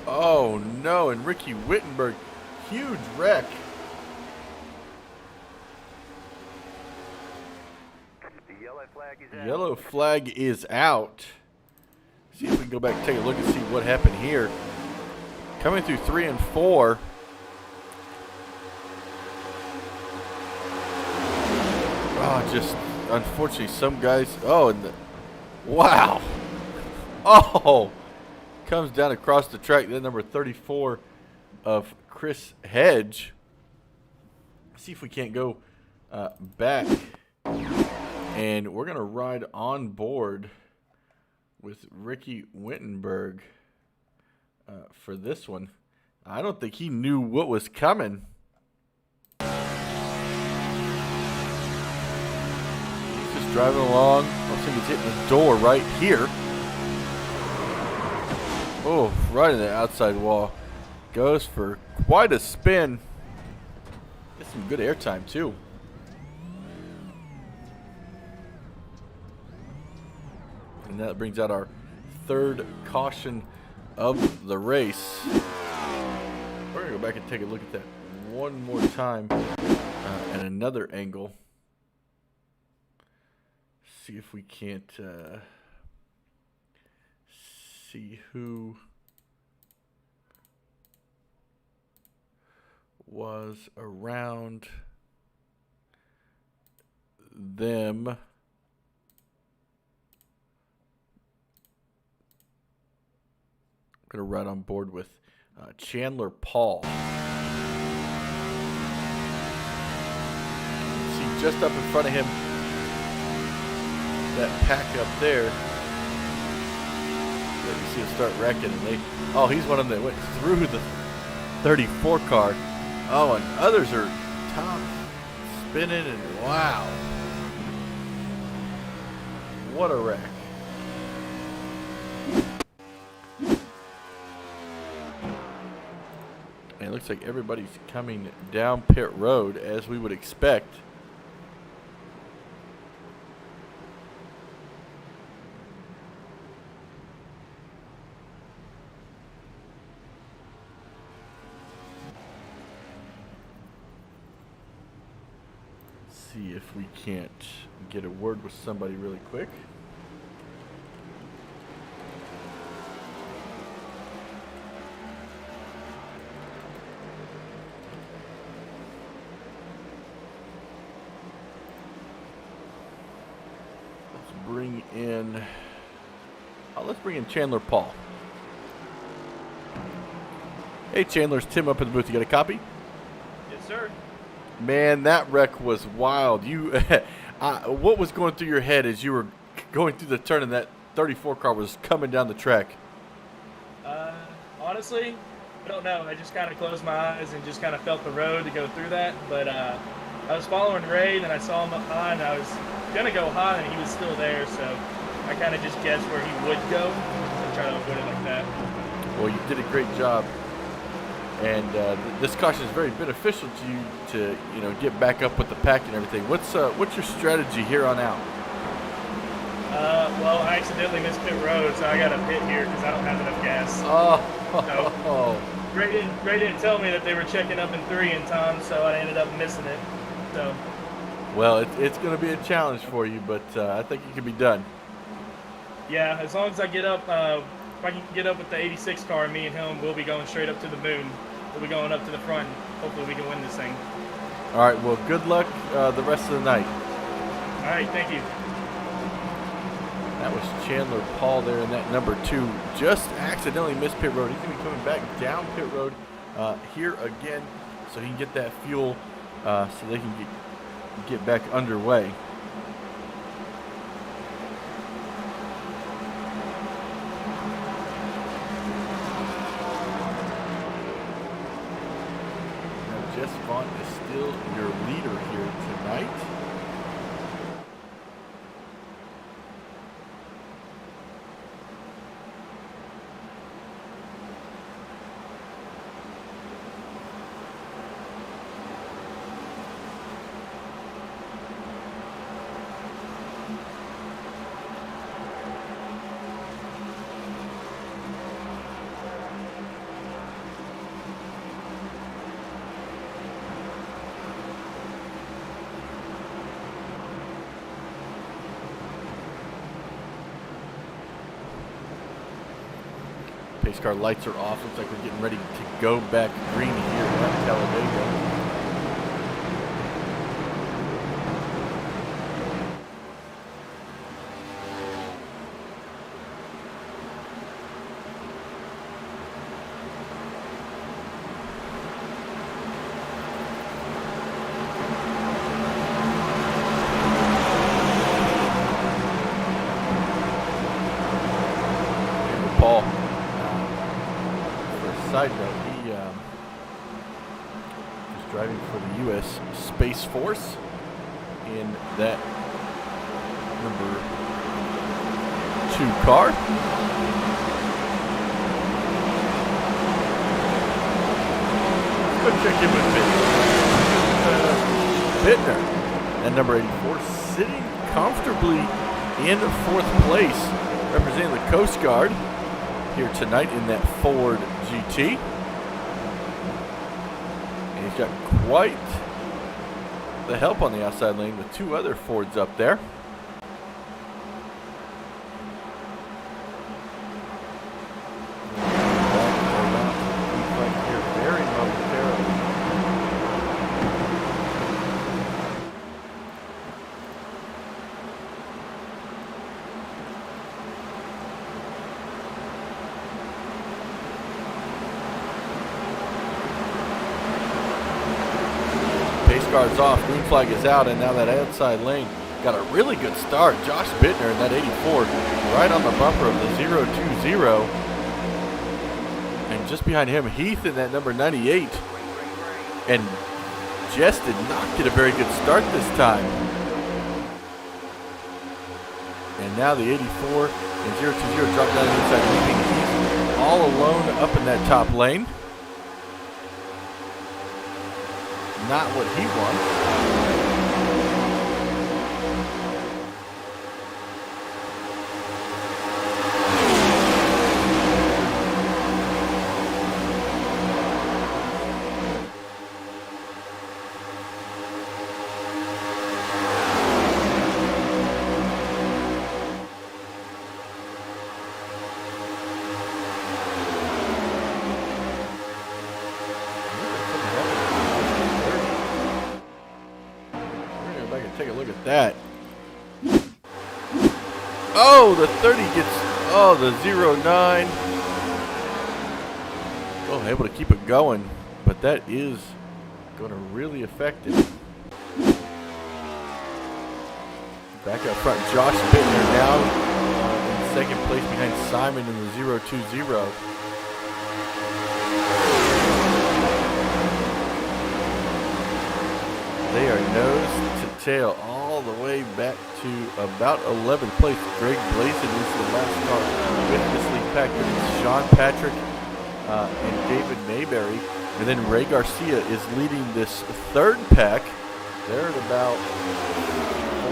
Oh no, and Ricky Wittenberg, huge wreck. The yellow flag is out. See if we can go back and take a look and see what happened here. Coming through 3 and 4. Oh, just unfortunately some guys. Oh, and wow. Oh. Comes down across the track. Then number 34 of Chris Hedge. See if we can't go back. And we're going to ride on board with Ricky Wittenberg for this one. I don't think he knew what was coming. He's just driving along. I don't think he's hitting the door right here. Oh, right in the outside wall. Goes for quite a spin. Gets some good airtime, too. And that brings out our 3rd caution of the race. We're going to go back and take a look at that one more time at another angle. See if we can't see who was around them. I'm going to ride on board with Chandler Paul. See just up in front of him, that pack up there. You see him start wrecking, and he's one of them that went through the 34 car. Oh, and others are top spinning, and wow. What a wreck. And it looks like everybody's coming down pit road as we would expect. See if we can't get a word with somebody really quick. let's bring in Chandler Paul. Hey, Chandler, it's Tim up in the booth. You got a copy? Yes, sir. Man, that wreck was wild. You, what was going through your head as you were going through the turn and that 34 car was coming down the track? Honestly, I don't know. I just kind of closed my eyes and just kind of felt the road to go through that. But I was following Ray, and I saw him up high, and I was going to go high, and he was still there. So I kind of just guessed where he would go and try to avoid it like that. Well, you did a great job. And this caution is very beneficial to you to, get back up with the pack and everything. What's your strategy here on out? Well, I accidentally missed pit road, so I got to pit here because I don't have enough gas. Oh. Ray didn't tell me that they were checking up in 3 in time, so I ended up missing it. So. Well, it's going to be a challenge for you, but I think it can be done. Yeah, as long as I get up, if I can get up with the 86 car, me and him, we'll be going straight up to the moon. We'll be going up to the front. Hopefully we can win this thing. All right, well, good luck the rest of the night. All right, thank you. That was Chandler Paul there in that number 2. Just accidentally missed pit road. He's going to be coming back down pit road here again so he can get that fuel so they can get back underway. Now, Jess Vaughn is still your leader here tonight. Pace car lights are off. Looks like we're getting ready to go back green here at Talladega. Paul. Side note, he is driving for the U.S. Space Force in that number 2 car. Let's go check in with Bittner. And number 84 sitting comfortably in 4th place, representing the Coast Guard here tonight in that Ford GT. And he's got quite the help on the outside lane with 2 other Fords up there. Very momentarily. Pace car's off, green flag is out, and now that outside lane got a really good start. Josh Bittner in that 84 right on the bumper of the 020. And just behind him, Heath in that number 98. And Jess did not get a very good start this time. And now the 84 and 020 drop down the inside, leaving Heath all alone up in that top lane. Not what he wants. Take a look at that. Oh, the 30 gets Oh, the 09. Oh, able to keep it going, but that is going to really affect it. Back up front, Josh Bittner now in second place behind Simon in the 020. They are nose to tail all the way back to about 11th place. Greg Blazin is the last car with this lead pack. It's Sean Patrick and David Mayberry. And then Ray Garcia is leading this third pack. They're at about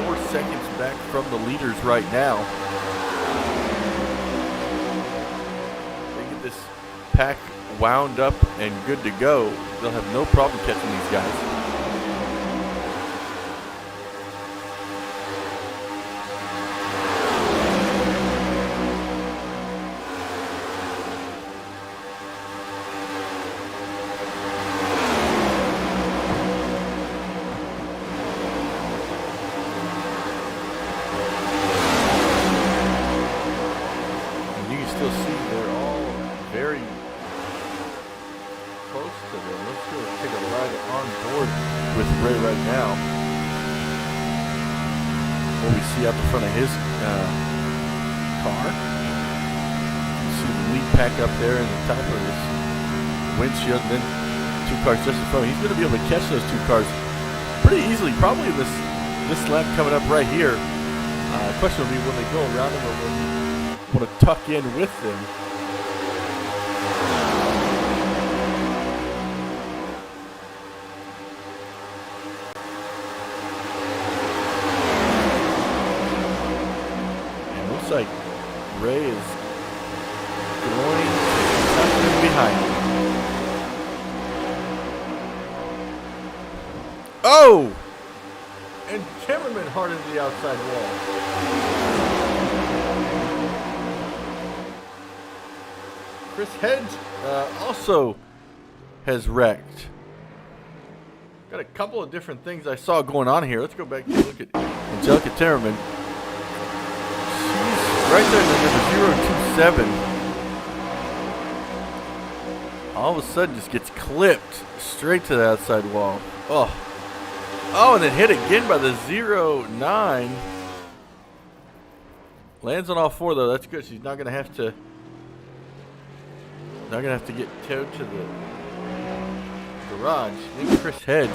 4 seconds back from the leaders right now. They get this pack wound up and good to go. They'll have no problem catching these guys. Out the front of his car. You see the lead pack up there in the top of his windshield, and then 2 cars just in front. He's going to be able to catch those 2 cars pretty easily. Probably this lap coming up right here. The question will be, will they go around him or will he want to tuck in with them? Like Ray is going to tuck him behind him. Oh! And Timmerman hard into the outside wall. Chris Hedge also has wrecked. Got a couple of different things I saw going on here. Let's go back and look at Angelica Timmerman. Right there in the number 027. All of a sudden just gets clipped straight to the outside wall. Oh, and then hit again by the 09. Lands on all 4 though. That's good. She's not gonna have to get towed to the garage. Maybe Chris Hedge.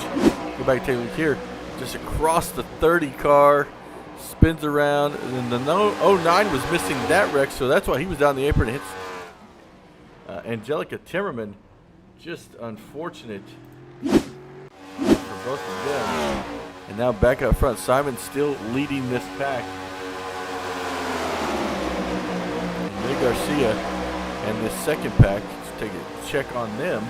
Go back and take a look here. Just across the 30 car. Spins around, and then the 09 was missing that wreck, so that's why he was down the apron and hits Angelica Timmerman. Just unfortunate for both of them. And now back up front, Simon still leading this pack. Ray Garcia and this second pack. Let's take a check on them.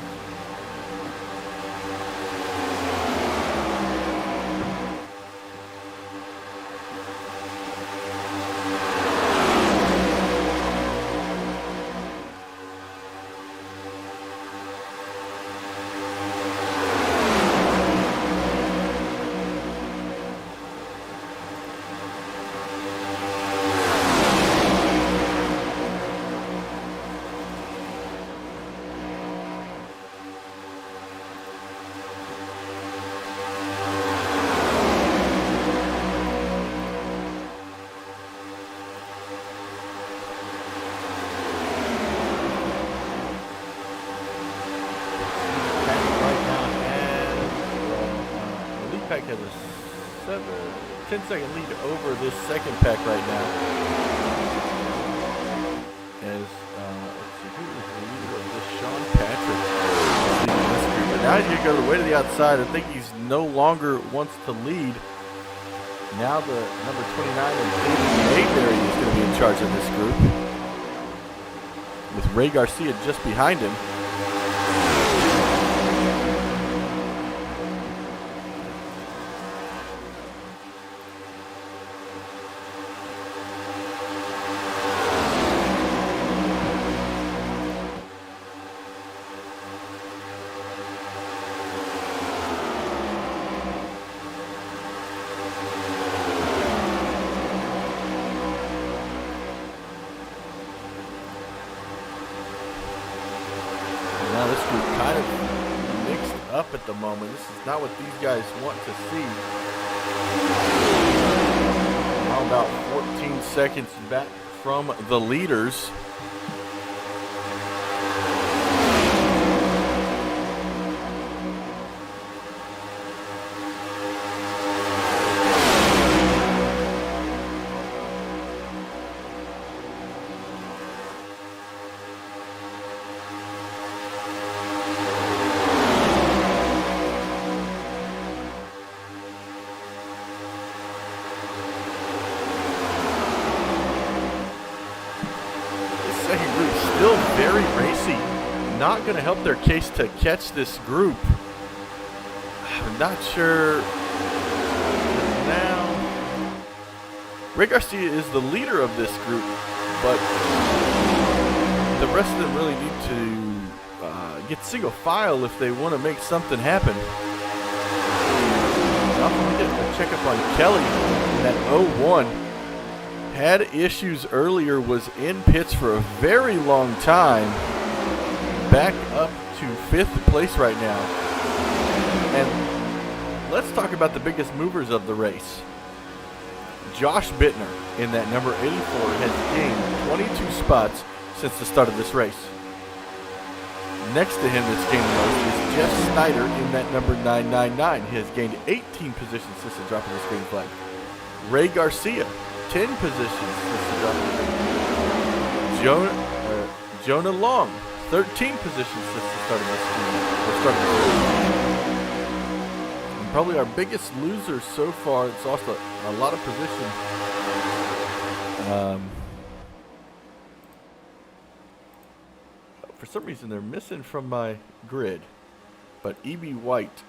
Pack has a 10-second lead over this second pack right now. As let's see, who is the leader of this? Sean Patrick. But now he's going to go the way to the outside. I think he's no longer wants to lead. Now the number 29 of David Mayberry is going to be in charge of this group, with Ray Garcia just behind him. up at the moment. This is not what these guys want to see. How about 14 seconds back from the leaders? Second group still very racy. Not going to help their case to catch this group. I'm not sure now. Ray Garcia is the leader of this group, but the rest of them really need to get single file if they want to make something happen. I'm going to get a checkup on Kelly in that 0-1. Had issues earlier, was in pits for a very long time. Back up to 5th place right now. And let's talk about the biggest movers of the race. Josh Bittner in that number 84 has gained 22 spots since the start of this race. Next to him that's gained most is Jeff Snyder in that number 999. He has gained 18 positions since the drop of the green flag. Ray Garcia, 10 positions since the drop of the green flag. Jonah Long, 13 positions since the start of this race. And probably our biggest loser so far. It's lost a lot of position. For some reason, they're missing from my grid. But E.B. White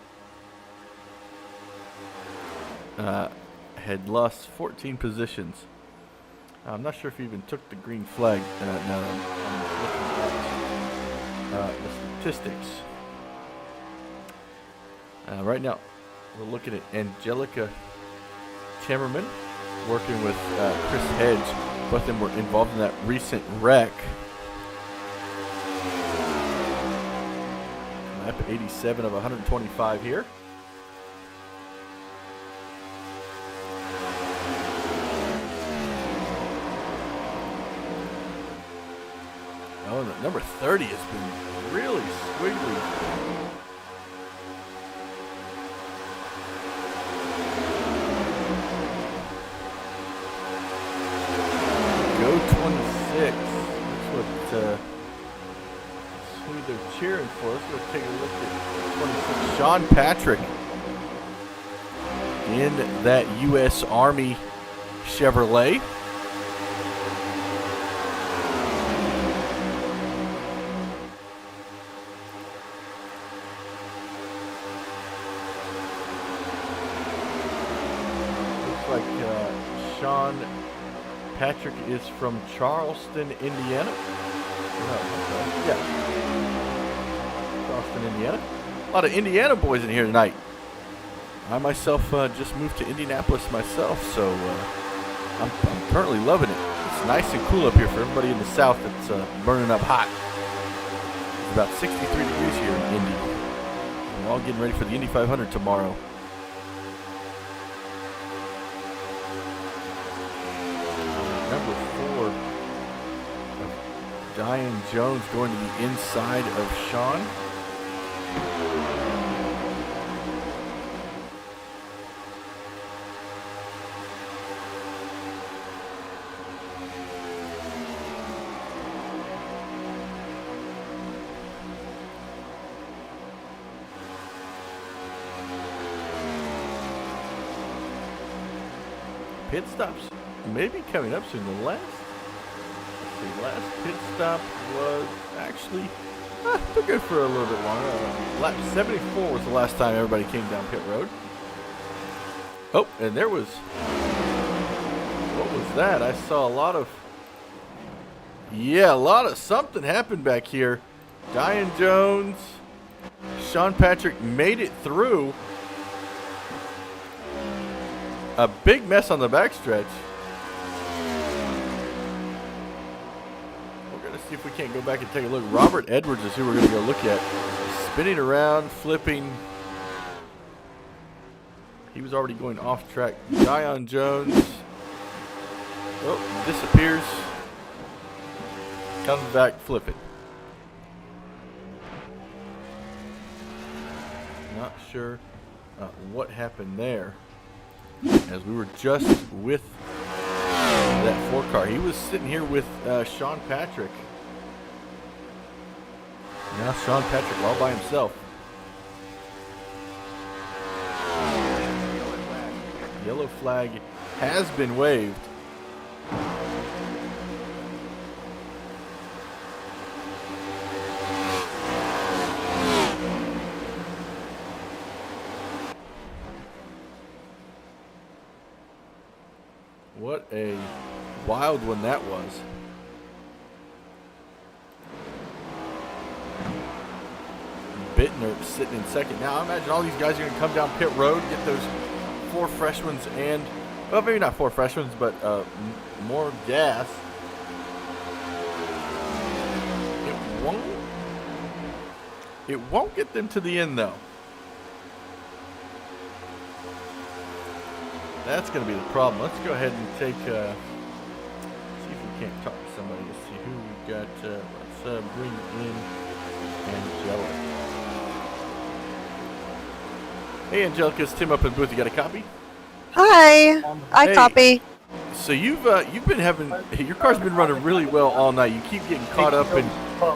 had lost 14 positions. I'm not sure if he even took the green flag now that I'm looking at the statistics. Right now, we're looking at Angelica Timmerman working with Chris Hedge. Both of them were involved in that recent wreck. Lap 87 of 125 here. Oh, and number 30 has been really squiggly. Go 26. That's who they're cheering for. Let's go take a look at 26. Sean Patrick in that U.S. Army Chevrolet. Sean Patrick is from Charleston, Indiana. Yeah. Charleston, Indiana. A lot of Indiana boys in here tonight. I myself just moved to Indianapolis myself, so I'm currently loving it. It's nice and cool up here for everybody in the south that's burning up hot. It's about 63 degrees here in Indy. We're all getting ready for the Indy 500 tomorrow. Number 4, Diane Jones going to the inside of Sean. Pit stops maybe coming up soon. The last pit stop was actually took it for a little bit longer. Lap 74 was the last time everybody came down pit road. Oh, and there was, what was that? I saw a lot of something happened back here. Diane Jones, Sean Patrick made it through. A big mess on the backstretch. We're going to see if we can't go back and take a look. Robert Edwards is who we're going to go look at. spinning around, flipping. He was already going off track. Dion Jones. Oh, disappears. Comes back flipping. Not sure what happened there. As we were just with that 4 car. He was sitting here with Sean Patrick. Now Sean Patrick all by himself. Yellow flag has been waved. What a wild one that was. Bittner sitting in second. Now I imagine all these guys are going to come down pit road, get those 4 freshmen and, well, maybe not 4 freshmen, but more gas. It won't get them to the end though. That's going to be the problem. Let's go ahead and take, see if we can't talk to somebody. Let's see who we got. Let's bring in Angelica. Hey, Angelica, it's Tim up in the booth. You got a copy? Hi, I copy. So you've been having, your car's been running really well all night. You keep getting caught up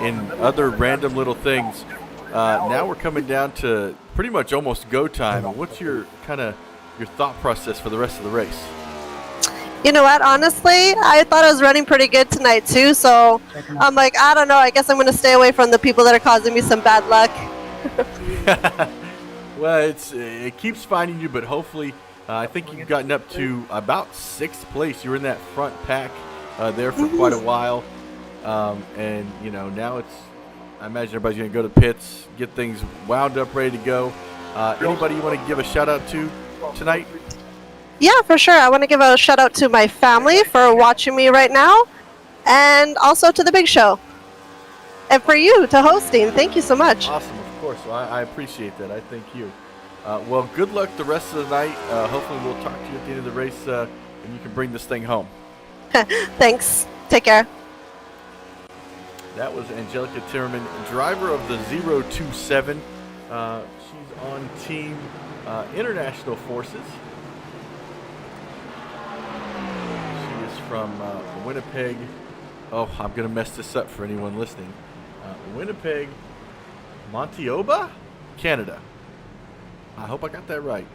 in other random little things. Now we're coming down to pretty much almost go time. What's your your thought process for the rest of the race? You know what? Honestly, I thought I was running pretty good tonight too. So I'm like, I don't know. I guess I'm going to stay away from the people that are causing me some bad luck. Well, it keeps finding you, but hopefully, I think you've gotten up to about 6th place. You were in that front pack there for quite a while, and you know now it's. I imagine everybody's going to go to pits, get things wound up, ready to go. Anybody you want to give a shout out to tonight? Yeah, for sure. I want to give a shout out to my family for watching me right now, and also to the Big Show, and for you to hosting. Thank you so much. Awesome, of course. Well, I appreciate that. I thank you. Well, good luck the rest of the night. Hopefully, we'll talk to you at the end of the race, and you can bring this thing home. Thanks. Take care. That was Angelica Timmerman, driver of the 027. She's on Team International Forces. She is from Winnipeg. Oh, I'm going to mess this up for anyone listening. Winnipeg, Manitoba, Canada. I hope I got that right.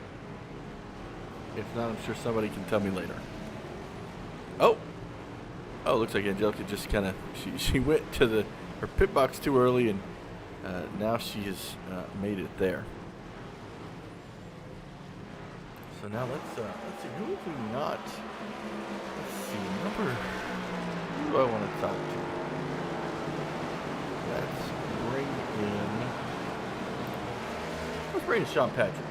If not, I'm sure somebody can tell me later. Oh, looks like Angelica just kind of, she went to her pit box too early, and now she has made it there. So now let's see, who have we not, let's see, who do I want to talk to? Let's bring in Sean Patrick.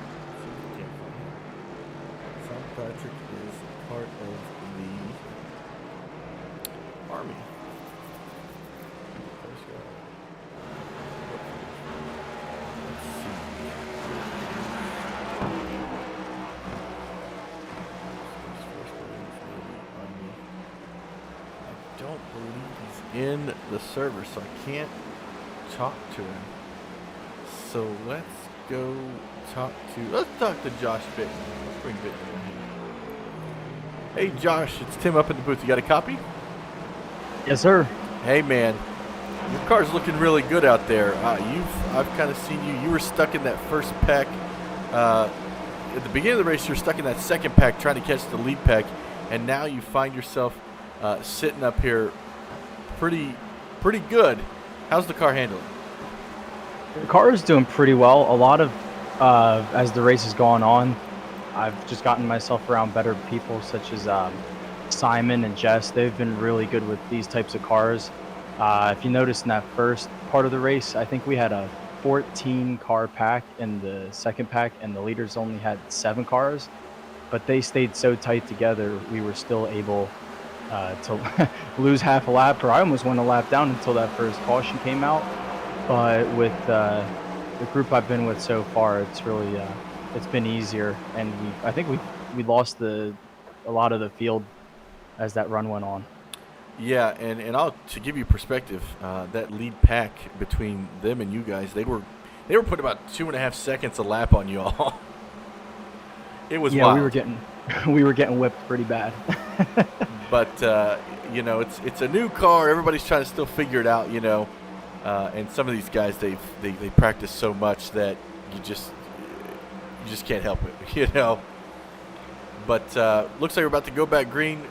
Sean Patrick is part of the Army. I don't believe he's in the server, so I can't talk to him. So let's talk to Josh Bittman. Let's bring Bittman in here. Hey Josh, it's Tim up in the booth. You got a copy? Yes, sir. Hey man, your car's looking really good out there. I've kind of seen you. You were stuck in that first pack. At the beginning of the race, you're stuck in that second pack trying to catch the lead pack, and now you find yourself sitting up here pretty good. How's the car handling? The car is doing pretty well. A lot of, as the race has gone on, I've just gotten myself around better people such as Simon and Jess. They've been really good with these types of cars. If you notice in that first part of the race, I think we had a 14 car pack in the second pack, and the leaders only had 7 cars, but they stayed so tight together, we were still able to lose half a lap, or I almost went a lap down until that first caution came out. But with the group I've been with so far, it's really it's been easier, and I think we lost a lot of the field as that run went on. Yeah, and to give you perspective, that lead pack between them and you guys, they were putting about 2.5 seconds a lap on you all. It was wild. we were getting whipped pretty bad. But you know, it's a new car. Everybody's trying to still figure it out. You know, and some of these guys they practice so much that you just can't help it. You know. But looks like we're about to go back green.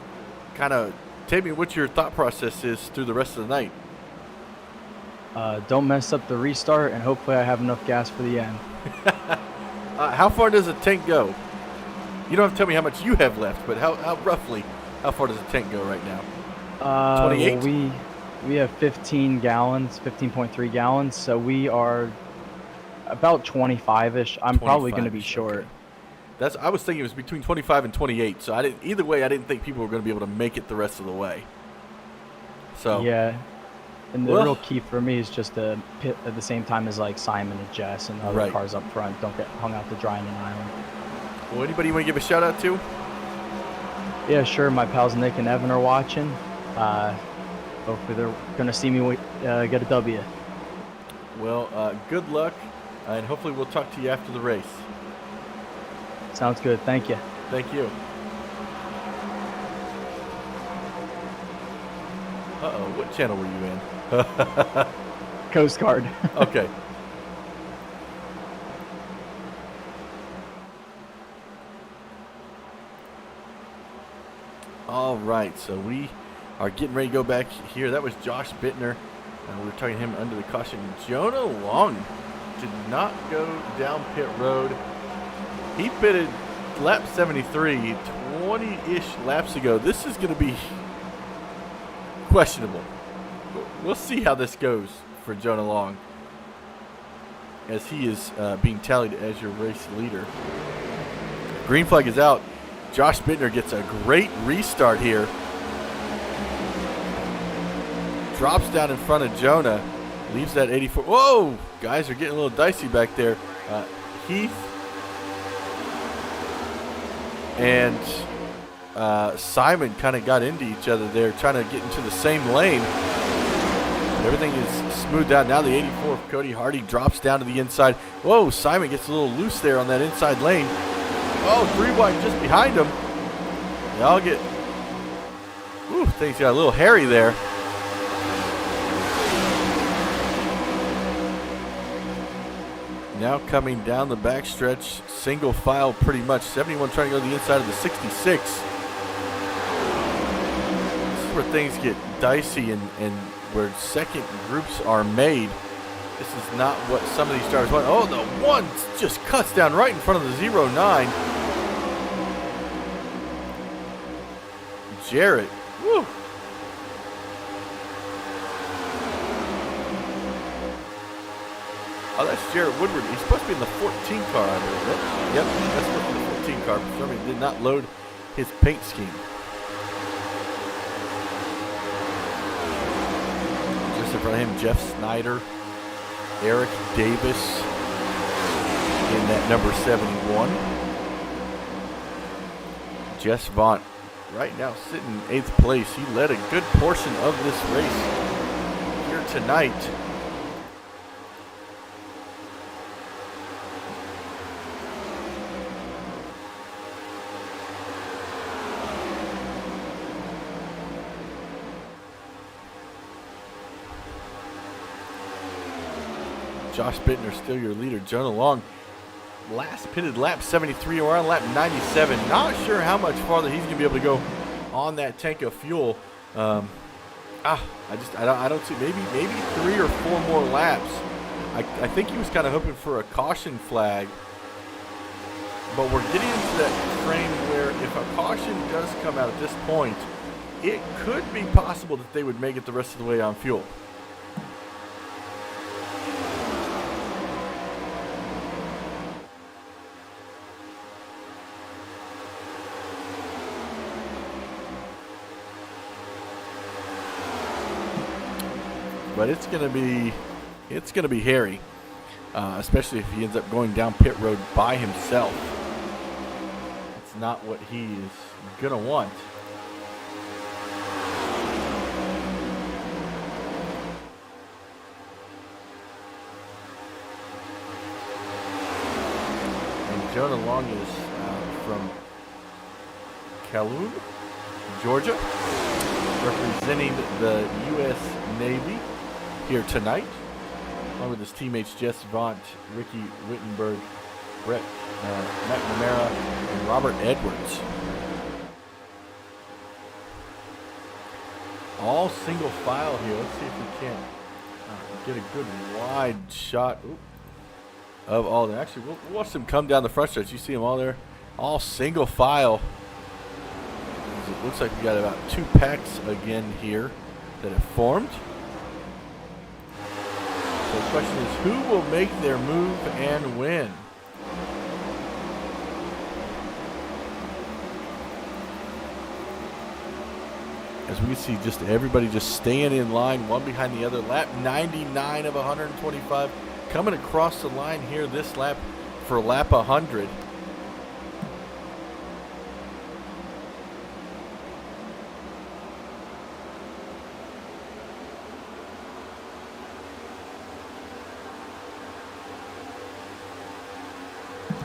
Kind of tell me what your thought process is through the rest of the night. Don't mess up the restart, and hopefully I have enough gas for the end. How far does the tank go? You don't have to tell me how much you have left, but how roughly, how far does the tank go right now? 28? Well, we have 15 gallons, 15.3 gallons, so we are about 25-ish. I'm probably going to be short. Okay. I was thinking it was between 25 and 28, so either way, I didn't think people were going to be able to make it the rest of the way. So yeah, and the real key for me is just to pit at the same time as like Simon and Jess and the other cars up front. Don't get hung out to dry on an island. Well, anybody you want to give a shout out to? Yeah, sure. My pals Nick and Evan are watching. Hopefully they're going to see me get a W. Well, good luck, and hopefully we'll talk to you after the race. Sounds good. Thank you. Thank you. Uh-oh, what channel were you in? Coast Guard. Okay. All right, so we are getting ready to go back here. That was Josh Bittner. We were talking to him under the caution. Jonah Long did not go down pit road. He pitted lap 73 20-ish laps ago. This is going to be questionable. We'll see how this goes for Jonah Long, as he is being tallied as your race leader. Green flag is out. Josh Bittner gets a great restart here. Drops down in front of Jonah. Leaves that 84. Whoa! Guys are getting a little dicey back there. Heath and Simon kind of got into each other there, trying to get into the same lane. But everything is smoothed out. Now the 84 of Cody Hardy drops down to the inside. Whoa, Simon gets a little loose there on that inside lane. Oh, 3 wide just behind him. They all get... Ooh, things got a little hairy there. Now coming down the backstretch, single file pretty much. 71 trying to go to the inside of the 66. This is where things get dicey and where second groups are made. This is not what some of these drivers want. Oh, the one just cuts down right in front of the 09. Jarrett. Woo. Oh, that's Jarrett Woodward. He's supposed to be in the 14 car, I believe. Yep, that's supposed to be the 14 car. For some reason, did not load his paint scheme. Just in front of him, Jeff Snyder, Eric Davis in that number 71. Jess Vaught right now sitting in 8th place. He led a good portion of this race here tonight. Josh Bittner still your leader. Jonah Long last pitted lap 73 or on lap 97. Not sure how much farther he's going to be able to go on that tank of fuel. I don't see, maybe 3 or 4 more laps. I think he was kind of hoping for a caution flag. But we're getting into that frame where if a caution does come out at this point, it could be possible that they would make it the rest of the way on fuel. But it's gonna be hairy. especially if he ends up going down pit road by himself. It's not what he is going to want. And Jonah Long is from Calhoun, Georgia, representing the U.S. Navy here tonight, along with his teammates Jess Vaught, Ricky Wittenberg, Brett McNamara, and Robert Edwards. All single file here. Let's see if we can't get a good wide shot of all them. Actually, we'll watch them come down the front stretch. You see them all there, all single file. It looks like we got about 2 packs again here that have formed. So the question is, who will make their move and win? As we can see, just everybody just staying in line, one behind the other. Lap 99 of 125 coming across the line here this lap for lap 100.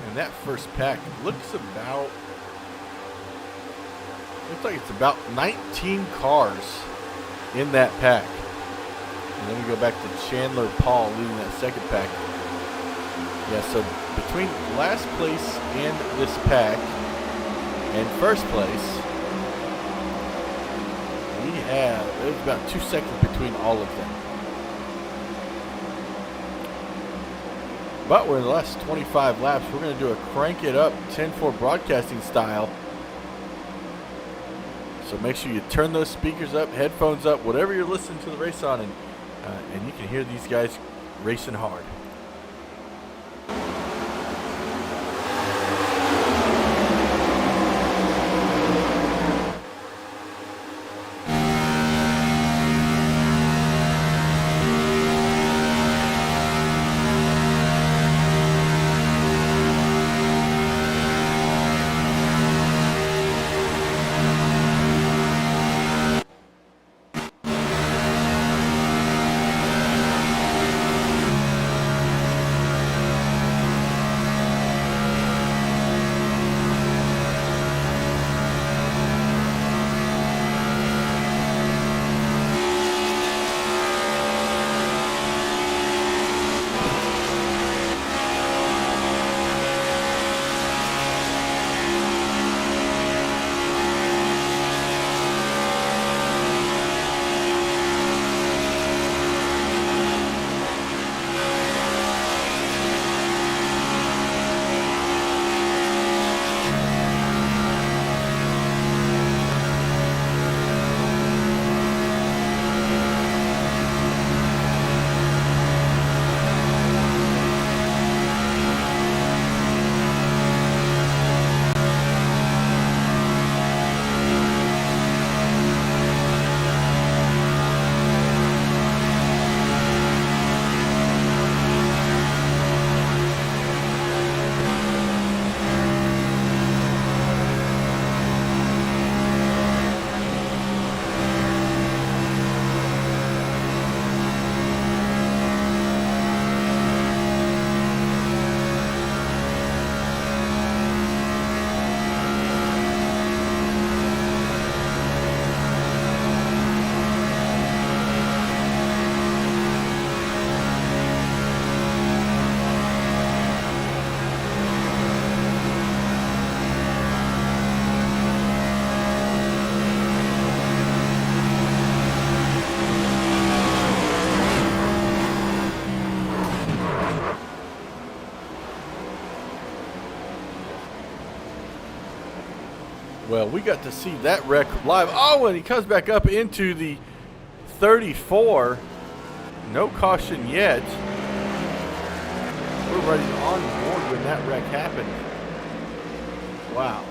And that first pack looks like it's about 19 cars in that pack. And then we go back to Chandler Paul leading that second pack. Yeah, so between last place in this pack and first place, there's about 2 seconds between all of them. But we're in the last 25 laps. We're going to do a crank it up 10-4 broadcasting style. So make sure you turn those speakers up, headphones up, whatever you're listening to the race on, and you can hear these guys racing hard. Well, we got to see that wreck live. Oh, and he comes back up into the 34. No caution yet. We're right on board when that wreck happened. Wow.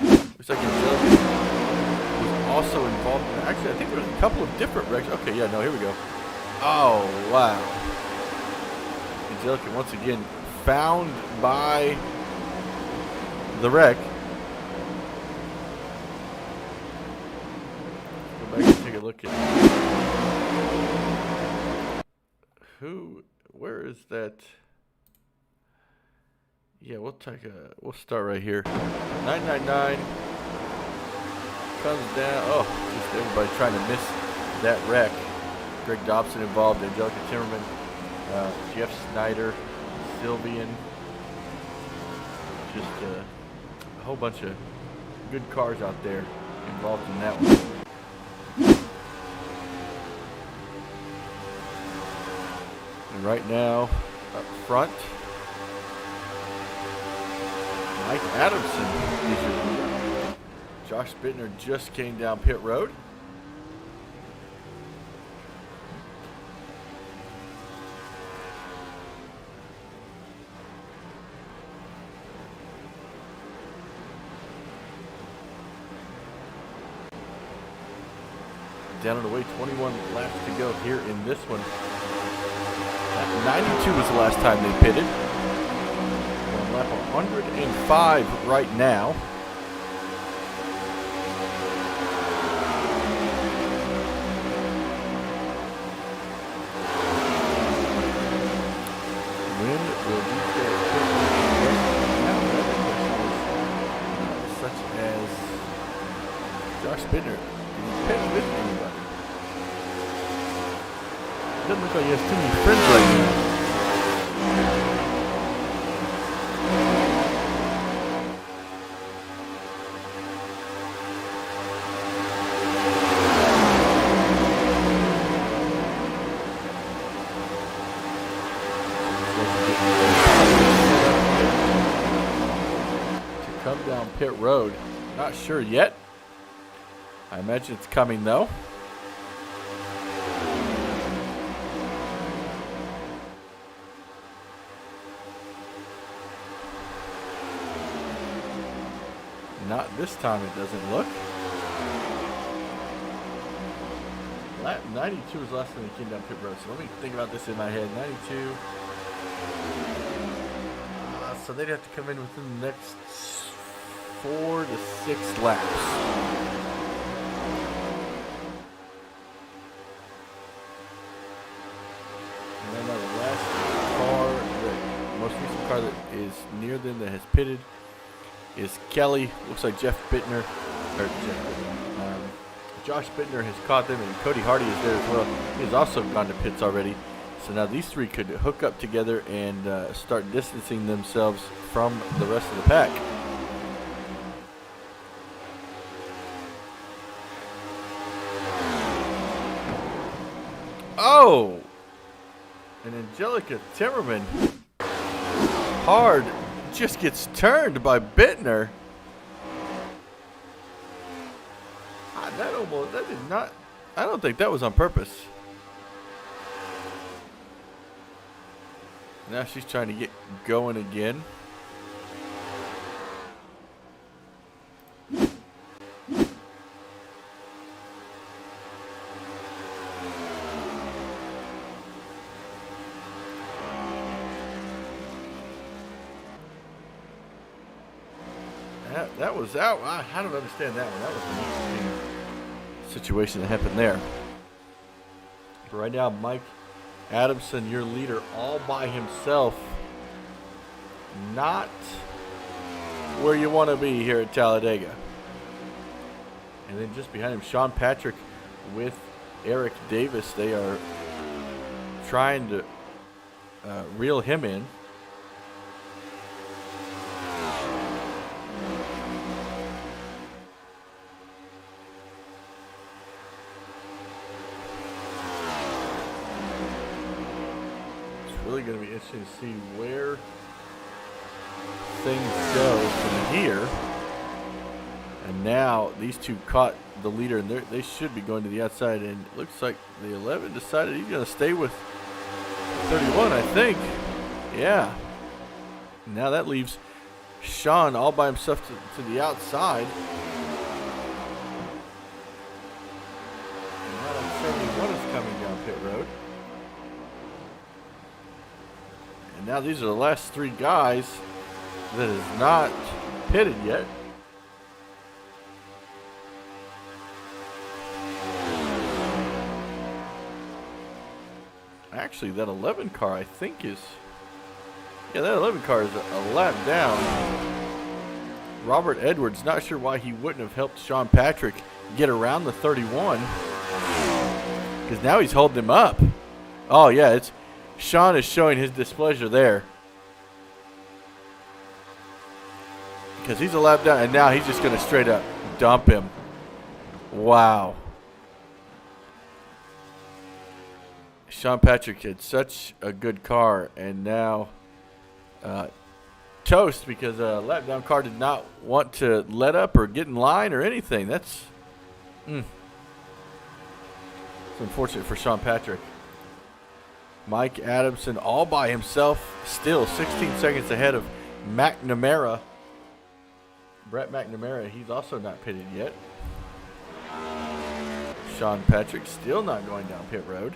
Looks like Angelica was also involved in, actually, I think there was a couple of different wrecks. Okay, yeah, no, here we go. Oh, wow. Angelica once again found by the wreck. Go back and take a look at where is that? Yeah, we'll start right here. 999 comes down. Oh, just everybody trying to miss that wreck. Greg Dobson involved, Angelica Timmerman, Jeff Snyder, Sylvian. Just a whole bunch of good cars out there involved in that one. And right now, up front, Mike Adamson is your leader. Josh Bittner just came down pit road. Down and away, 21 laps to go here in this one. 92 was the last time they pitted. On lap 105 right now. When will these guys pit? Such as Josh Bittner. Did he pit with anybody? Doesn't look like he has too many friends right now. To come down pit road, not sure yet. I imagine it's coming though. Not this time, it doesn't look. Lap 92 was the last time they came down pit road. So let me think about this in my head. 92. So they'd have to come in within the next 4 to 6 laps. And then the last car, the most recent car that is near them that has pitted is Kelly. Looks like Josh Bittner has caught them, and Cody Hardy is there as well. He's also gone to pits already. So now these three could hook up together and start distancing themselves from the rest of the pack. Oh! And Angelica Timmerman hard just gets turned by Bittner. That did not, I don't think that was on purpose. Now she's trying to get going again. That was out. I don't understand that one. That was an interesting situation that happened there. But right now, Mike Adamson, your leader, all by himself. Not where you want to be here at Talladega. And then just behind him, Sean Patrick with Eric Davis. They are trying to reel him in. Really going to be interesting to see where things go from here. And now these two caught the leader, and they should be going to the outside. And it looks like the 11 decided he's going to stay with 31, I think. Yeah. Now that leaves Sean all by himself to the outside. And now 71 is coming down pit road. And now these are the last 3 guys that is not pitted yet. Actually, that 11 car I think is, yeah, that 11 car is a lap down. Robert Edwards, not sure why he wouldn't have helped Sean Patrick get around the 31, because now he's holding him up. Oh yeah, it's Sean is showing his displeasure there, because he's a lap down, and now he's just going to straight up dump him. Wow. Sean Patrick had such a good car, and now toast because a lap down car did not want to let up or get in line or anything. That's it's unfortunate for Sean Patrick. Mike Adamson all by himself, still 16 seconds ahead of McNamara. Brett McNamara, he's also not pitted yet. Sean Patrick still not going down pit road.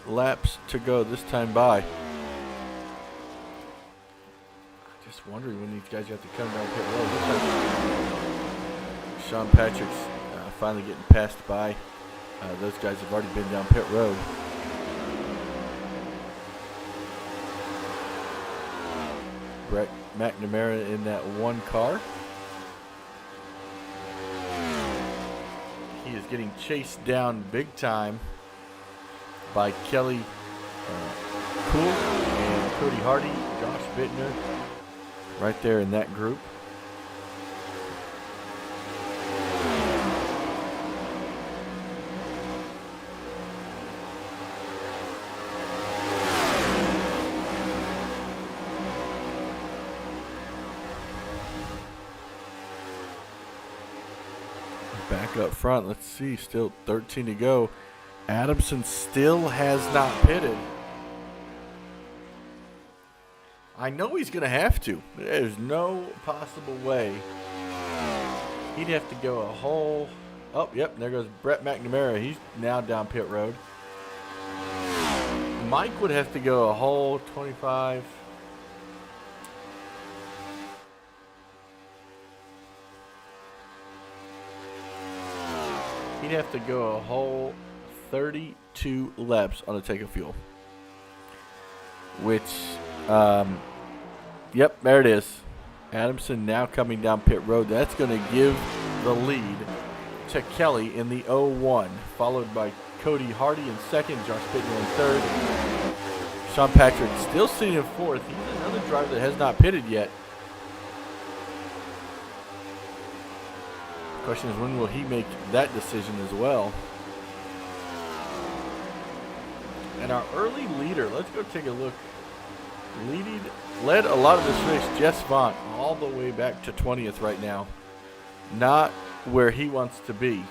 Laps to go this time by. Just wondering when these guys have to come down pit road. Sean Patrick's finally getting passed by. Those guys have already been down pit road. Brett McNamara in that 1 car. He is getting chased down big time by Kelly Cool and Cody Hardy, Josh Bittner, right there in that group. Back up front, let's see, still 13 to go. Adamson still has not pitted. I know he's going to have to. There's no possible way. He'd have to go a whole... Oh, yep, there goes Brett McNamara. He's now down pit road. Mike would have to go a whole 25... He'd have to go a whole 32 laps on a tank of fuel. Which, yep, there it is. Adamson now coming down pit road. That's going to give the lead to Kelly in the 01, followed by Cody Hardy in second, Josh Bittner in third. Sean Patrick still sitting in fourth. He's another driver that has not pitted yet. Question is, when will he make that decision as well? And our early leader, let's go take a look. Led a lot of this race, Jess Vaughn, all the way back to 20th right now. Not where he wants to be.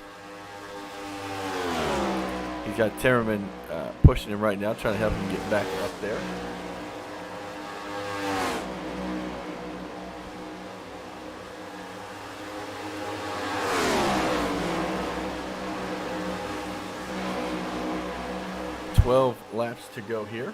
He's got Termerman pushing him right now, trying to help him get back up there. Laps to go here.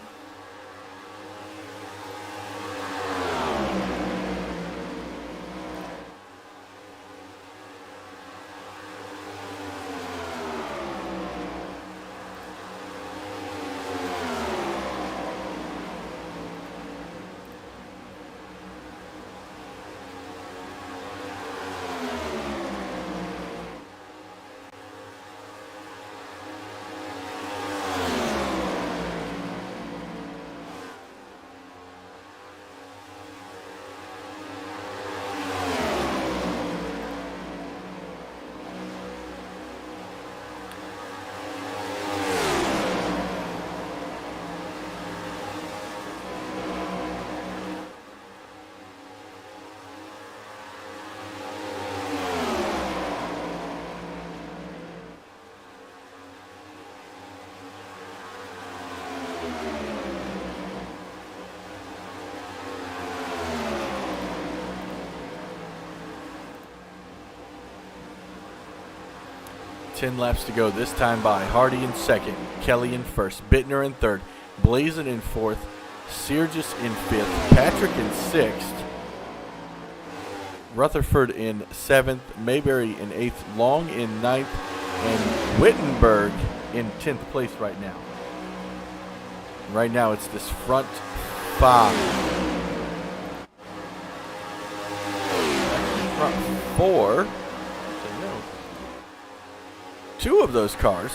10 laps to go, this time by Hardy in second, Kelly in first, Bittner in third, Blazin in fourth, Seargis in fifth, Patrick in sixth, Rutherford in seventh, Mayberry in eighth, Long in ninth, and Wittenberg in 10th place right now. Right now it's this front five. Front four. Two of those cars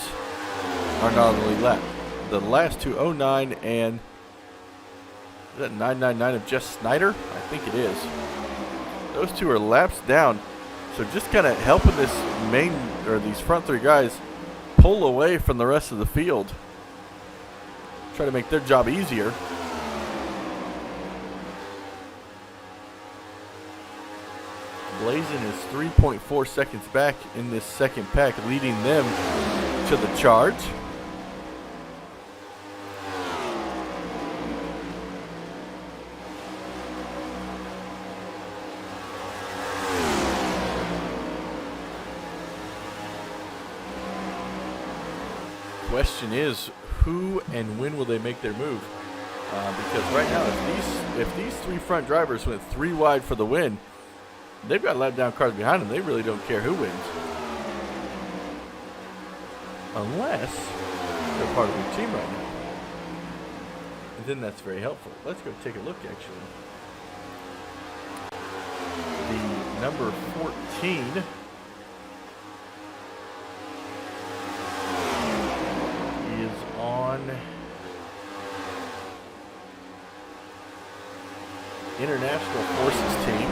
are not on the lead lap. The last two, 09 and is that 999 of Jess Snyder? I think it is. Those two are laps down. So just kind of helping this these front three guys pull away from the rest of the field. Try to make their job easier. Blazin is 3.4 seconds back in this second pack, leading them to the charge. Question is, who and when will they make their move? Because right now, if these three front drivers went 3 wide for the win, they've got lap down cars behind them. They really don't care who wins, unless they're part of their team right now, and then that's very helpful. Let's go take a look. Actually, the number 14. On International Forces team.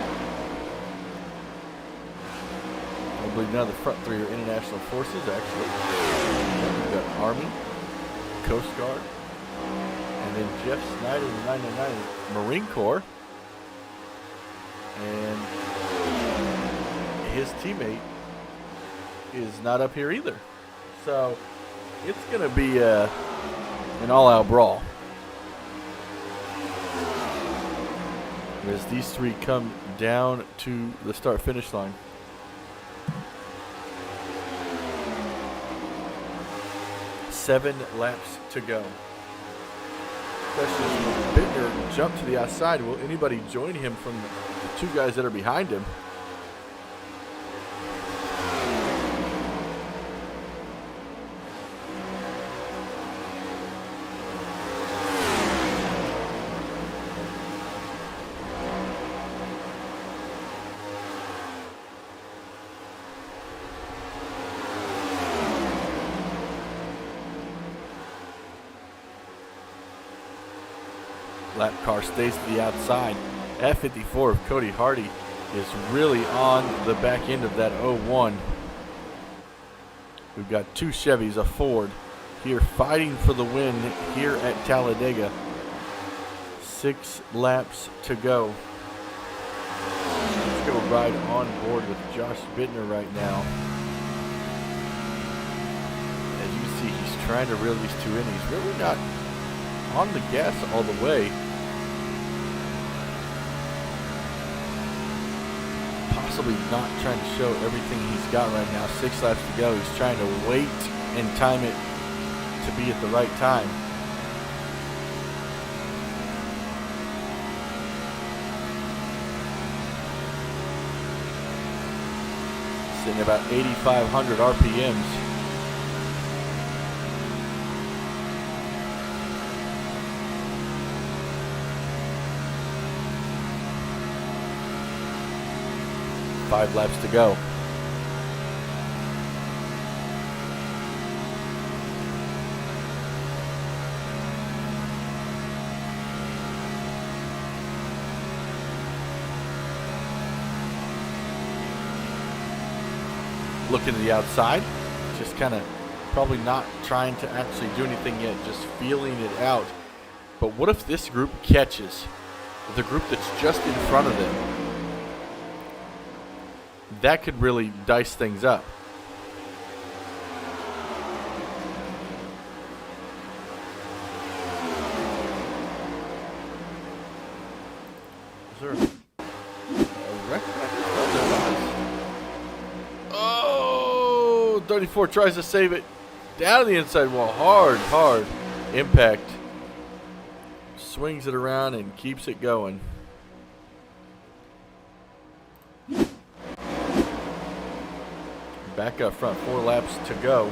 I believe none of the front three are International Forces, actually. We've got Army, Coast Guard, and then Jeff Snyder, the 999 Marine Corps. And his teammate is not up here either. So it's going to be an all-out brawl as these three come down to the start-finish line. Seven laps to go. Question is, will Bittner jump to the outside? Will anybody join him from the two guys that are behind him? Lap car stays to the outside. F54 of Cody Hardy is really on the back end of that 01. We've got two Chevys, a Ford, here fighting for the win here at Talladega. 6 laps to go. Let's go ride on board with Josh Bittner right now. As you see, he's trying to reel these two in. He's really not on the gas all the way. Possibly not trying to show everything he's got right now. 6 laps to go. He's trying to wait and time it to be at the right time. Sitting about 8,500 RPMs. Five laps to go. Looking to the outside, just kind of probably not trying to actually do anything yet, just feeling it out. But what if this group catches the group that's just in front of them? That could really dice things up. Is there a wreck back there? Oh, 134 tries to save it. Down the inside wall. Hard impact. Swings it around and keeps it going. Back up front. 4 laps to go.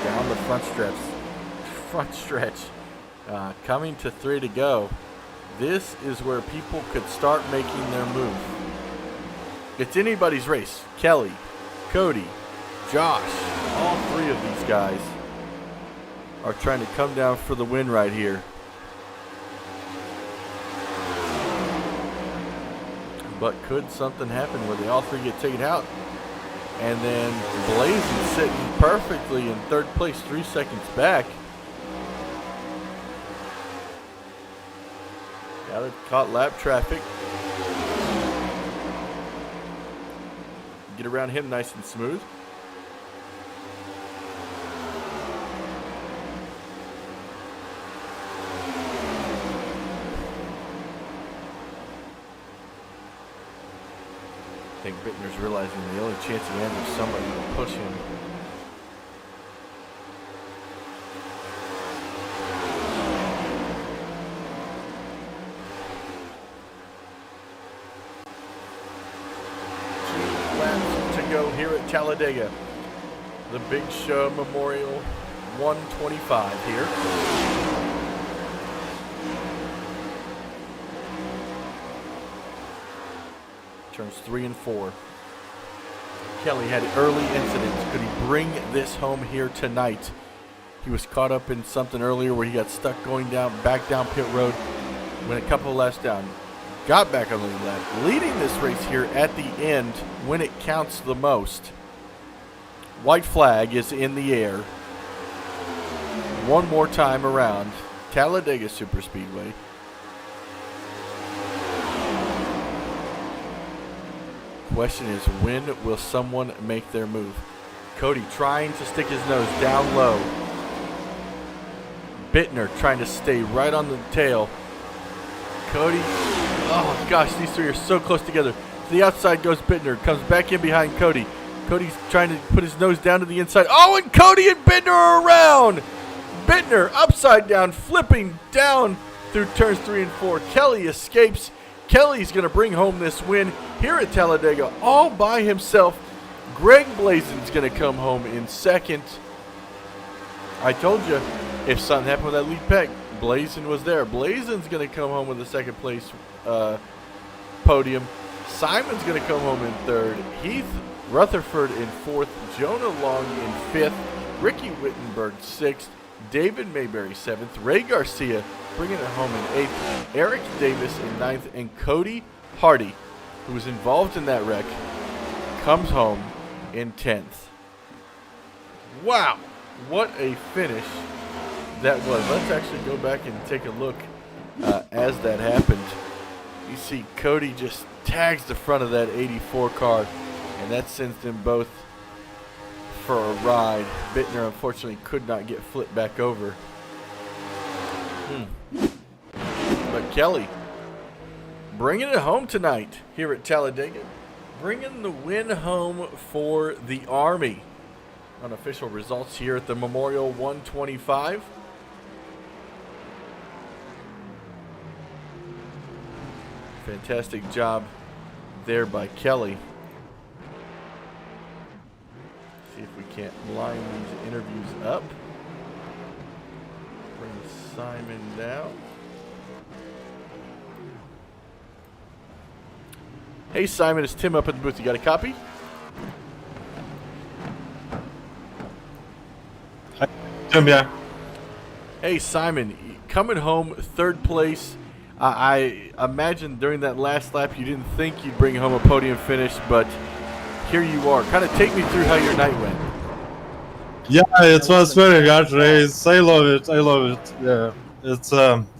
Down the front stretch, coming to 3 to go. This is where people could start making their move. It's anybody's race. Kelly, Cody, Josh, all 3 of these guys are trying to come down for the win right here. But could something happen where they all 3 get taken out? And then Blazin sitting perfectly in 3rd place, 3 seconds back. Got it, caught lap traffic. Get around him nice and smooth. I think Bittner's realizing the only chance he has is somebody to push him. Two laps to go here at Talladega. The Big Show Memorial 125 here. Turns 3 and 4. Kelly had early incidents. Could he bring this home here tonight? He was caught up in something earlier where he got stuck going back down pit road. Went a couple of laps down. Got back on the lead lap. Leading this race here at the end when it counts the most. White flag is in the air. One more time around Talladega Superspeedway. Question is, when will someone make their move? Cody trying to stick his nose down low. Bittner trying to stay right on the tail. Cody, oh gosh, these 3 are so close together. To the outside goes Bittner, comes back in behind Cody. Cody's trying to put his nose down to the inside. Oh, and Cody and Bittner are around. Bittner upside down, flipping down through turns 3 and 4. Kelly escapes. Kelly's going to bring home this win here at Talladega all by himself. Greg Blazin's going to come home in 2nd. I told you, if something happened with that lead pack, Blazin was there. Blazin's going to come home with a 2nd place podium. Simon's going to come home in 3rd. Heath Rutherford in 4th. Jonah Long in 5th. Ricky Wittenberg 6th. David Mayberry 7th. Ray Garcia bringing it home in 8th. Eric Davis in 9th. And Cody Hardy, who was involved in that wreck, comes home in 10th. Wow, what a finish that was. Let's actually go back and take a look as that happened. You see Cody just tags the front of that 84 car, and that sends them both for a ride. Bittner unfortunately could not get flipped back over. But Kelly bringing it home tonight here at Talladega. Bringing the win home for the Army. Unofficial results here at the Memorial 125. Fantastic job there by Kelly. See if we can't line these interviews up. Bring Simon down. Hey Simon, it's Tim up at the booth. You got a copy? Hi, Tim, yeah. Hey Simon, coming home 3rd place. I imagine during that last lap you didn't think you'd bring home a podium finish, but here you are. Kind of take me through how your night went. Yeah, it was very hard race. I love it. I love it. Yeah, it's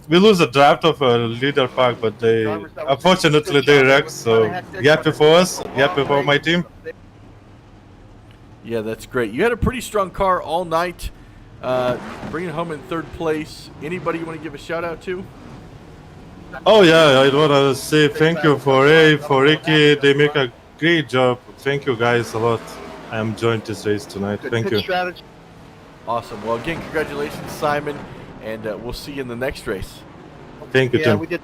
we lose a draft of a leader pack, but they unfortunately they wrecked. So happy for us, happy for my team. Yeah, that's great. You had a pretty strong car all night, bringing home in third place. Anybody you want to give a shout out to? Oh yeah, I want to say thank you for Ray, for Ricky. They make a great job. Thank you guys a lot. I am enjoying this race tonight. Thank you. Awesome. Well, again, congratulations, Simon, and we'll see you in the next race. Thank you, Tim.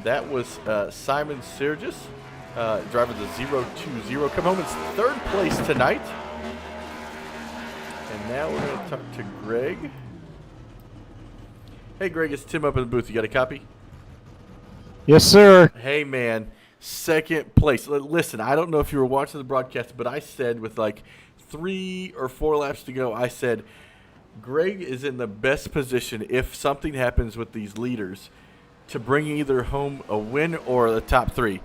That was Simon Sirgis, driver the 020. Come home in third place tonight. And now we're going to talk to Greg. Hey, Greg, it's Tim up in the booth. You got a copy? Yes, sir. Hey, man, second place. Listen, I don't know if you were watching the broadcast, but I said with like 3 or 4 laps to go, I said Greg is in the best position if something happens with these leaders to bring either home a win or the top 3.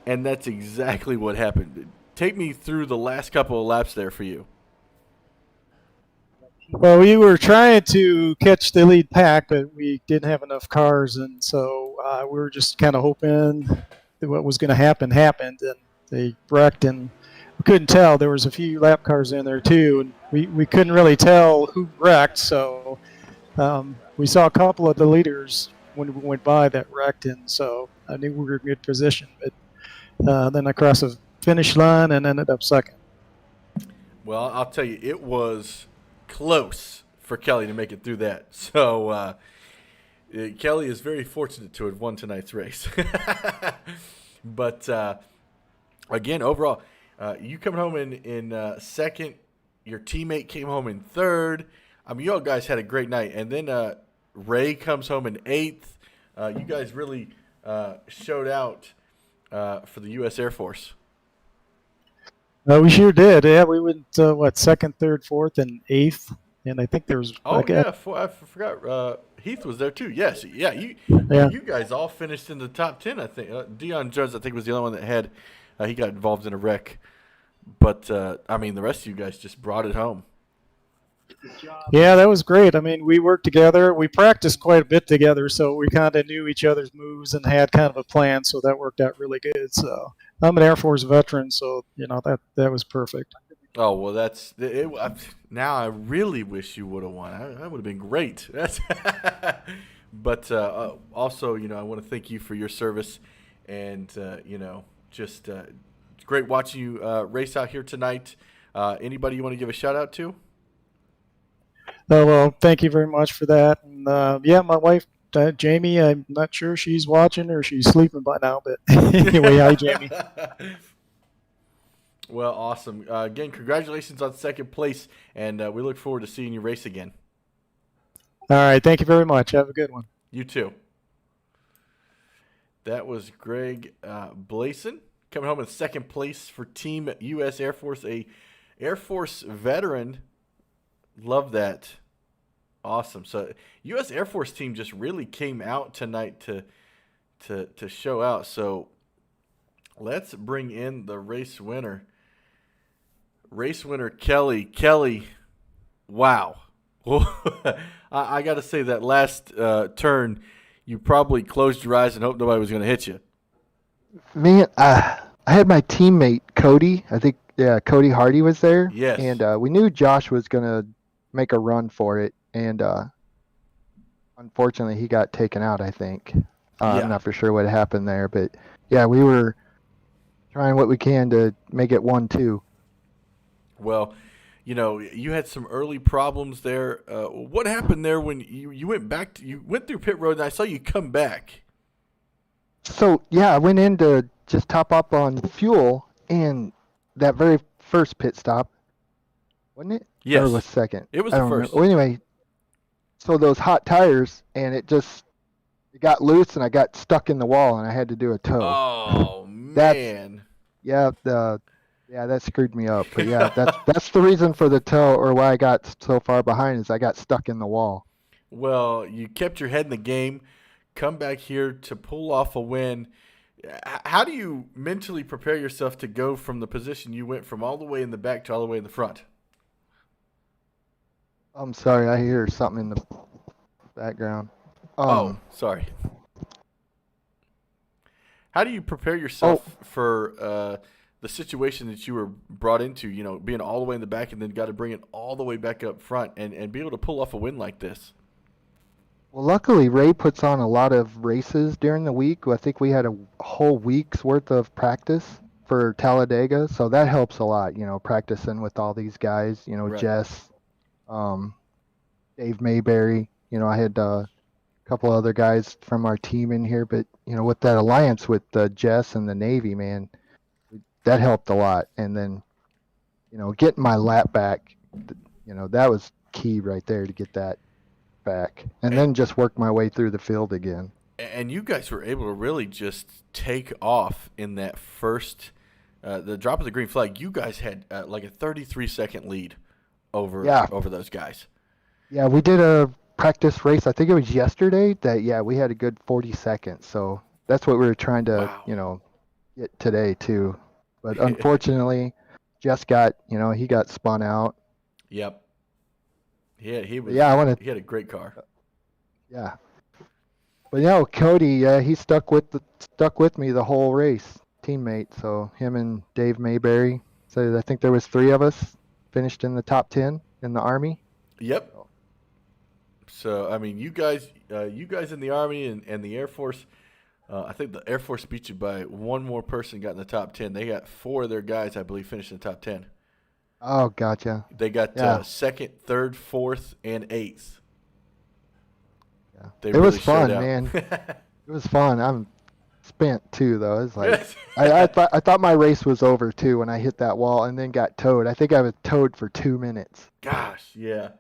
And that's exactly what happened. Take me through the last couple of laps there for you. Well, we were trying to catch the lead pack, but we didn't have enough cars, and so we were just kind of hoping that what was going to happen happened, and they wrecked, and we couldn't tell. There was a few lap cars in there too, and we couldn't really tell who wrecked. So we saw a couple of the leaders when we went by that wrecked, and so I knew we were in good position. But then I crossed the finish line and ended up second. Well, I'll tell you, it was close for Kelly to make it through that. So Kelly is very fortunate to have won tonight's race. But again, overall, you come home in second. Your teammate came home in third. I mean, you all guys had a great night. And then Ray comes home in 8th. You guys really showed out for the U.S. Air Force. We sure did. Yeah, we went second, third, fourth, and 8th, and I think there was. Oh yeah, I forgot. Heath was there too. Yes, yeah. You guys all finished in the top 10. I think Dion Jones, I think, was the only one that had. He got involved in a wreck, but I mean, the rest of you guys just brought it home. Yeah, that was great. I mean, we worked together. We practiced quite a bit together, so we kind of knew each other's moves and had kind of a plan. So that worked out really good. So I'm an Air Force veteran, so that was perfect. Oh well, that's it. Now I really wish you would have won. That would have been great. But also, I want to thank you for your service, and just it's great watching you race out here tonight. Anybody you want to give a shout out to? Well, thank you very much for that. And my wife, Jamie, I'm not sure she's watching or she's sleeping by now, but anyway, hi, Jamie. Well, awesome. Again, congratulations on second place, and we look forward to seeing you race again. All right, thank you very much. Have a good one. You too. That was Greg Blason coming home in second place for Team U.S. Air Force, a Air Force veteran. Love that. Awesome. So U.S. Air Force team just really came out tonight to show out. So let's bring in the race winner. Race winner Kelly. Kelly, wow. I got to say that last turn, you probably closed your eyes and hoped nobody was going to hit you. Man, I had my teammate Cody. I think Cody Hardy was there. Yes. And we knew Josh was going to make a run for it, and unfortunately he got taken out, I think. I'm not for sure what happened there, but yeah, we were trying what we can to make it 1-2. Well, you had some early problems there. What happened there when you went back you went through pit road and I saw you come back? So yeah, I went in to just top up on fuel, and that very first pit stop, wasn't it? Yes. Or was second? It was I the don't first. remember. Well, anyway, so those hot tires, and it got loose, and I got stuck in the wall, and I had to do a tow. Oh, man. That screwed me up. But yeah, that's the reason for the tow, or why I got so far behind, is I got stuck in the wall. Well, you kept your head in the game, come back here to pull off a win. How do you mentally prepare yourself to go from the position you went from all the way in the back to all the way in the front? I'm sorry, I hear something in the background. Oh, sorry. How do you prepare yourself for the situation that you were brought into, you know, being all the way in the back and then got to bring it all the way back up front and be able to pull off a win like this? Well, luckily Ray puts on a lot of races during the week. I think we had a whole week's worth of practice for Talladega, so that helps a lot, you know, practicing with all these guys, you know, Right. Jess, Dave Mayberry, you know, I had couple other guys from our team in here, but you know, with that alliance with Jess and the Navy, man, that helped a lot. And then, you know, getting my lap back, you know, that was key right there to get that back, and then just work my way through the field again. And you guys were able to really just take off in that first, the drop of the green flag. You guys had like a 33-second lead over those guys. Yeah, we did a practice race. I think it was yesterday. That we had a good 40 seconds. So that's what we were trying to, you know, get today too. But unfortunately, Jess got, you know, he got spun out. Yep. Yeah, he was. Yeah, he had a great car. Yeah. But you know, Cody, he stuck with me the whole race, teammate. So him and Dave Mayberry. So I think there was 3 of us finished in the top 10 in the Army. Yep. So I mean, you guys in the Army and the Air Force. I think the Air Force beat you by one more person. Got in the top 10. They got 4 of their guys, I believe, finished in the top 10. Oh, gotcha. They got second, third, fourth, and 8th. Yeah. They it really was fun, showed out. man. It was fun. I'm spent too, though. It's like I thought my race was over too when I hit that wall and then got towed. I think I was towed for 2 minutes. Gosh, yeah.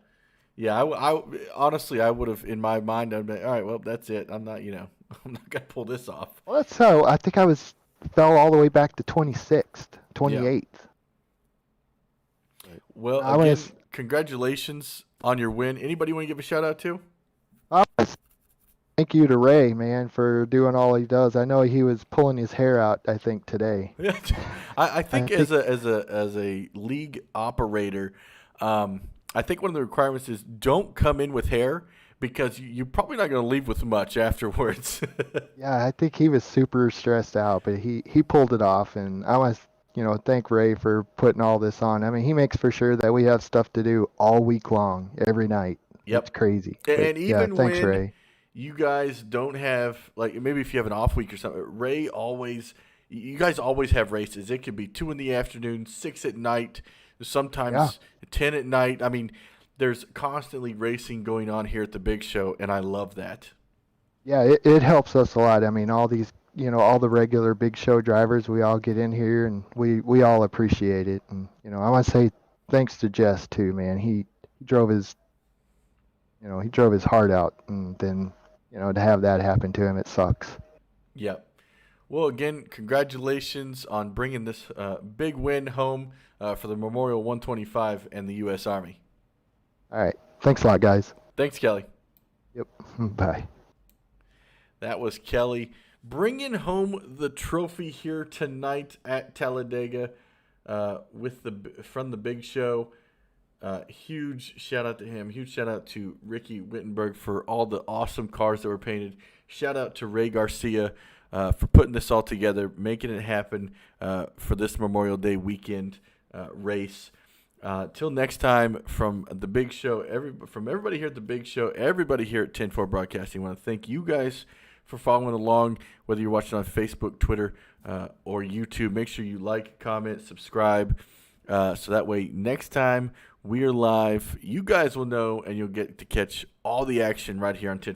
Yeah, I honestly, I would have, in my mind, I'd be, all right, well, that's it. I'm not, you know, I'm not going to pull this off. Well, that's so. I think fell all the way back to 26th, 28th. Well, again, congratulations on your win. Anybody want to give a shout out to? Thank you to Ray, man, for doing all he does. I know he was pulling his hair out, I think, today. I think as a league operator, I think one of the requirements is don't come in with hair because you're probably not going to leave with much afterwards. Yeah, I think he was super stressed out, but he pulled it off, and I want to, you know, thank Ray for putting all this on. I mean, he makes for sure that we have stuff to do all week long, every night. Yep. It's crazy. And even thanks, when Ray. you guys don't have, like, maybe if you have an off week or something, you guys always have races. It could be 2 in the afternoon, 6 at night, sometimes 10 at night. I mean, there's constantly racing going on here at the Big Show, and I love that. Yeah, it helps us a lot. I mean, all these, you know, all the regular Big Show drivers, we all get in here, and we all appreciate it. And, you know, I want to say thanks to Jess, too, man. He drove his heart out, and then, you know, to have that happen to him, it sucks. Yep. Well, again, congratulations on bringing this big win home for the Memorial 125 and the U.S. Army. All right. Thanks a lot, guys. Thanks, Kelly. Yep. Bye. That was Kelly bringing home the trophy here tonight at Talladega from the Big Show. Huge shout out to him. Huge shout out to Ricky Wittenberg for all the awesome cars that were painted. Shout out to Ray Garcia for putting this all together, making it happen for this Memorial Day weekend race. Till next time, from the Big Show, from everybody here at the Big Show, everybody here at 10-4 Broadcasting, I want to thank you guys for following along, whether you're watching on Facebook, Twitter, or YouTube. Make sure you like, comment, subscribe, so that way next time we are live, you guys will know, and you'll get to catch all the action right here on 10-4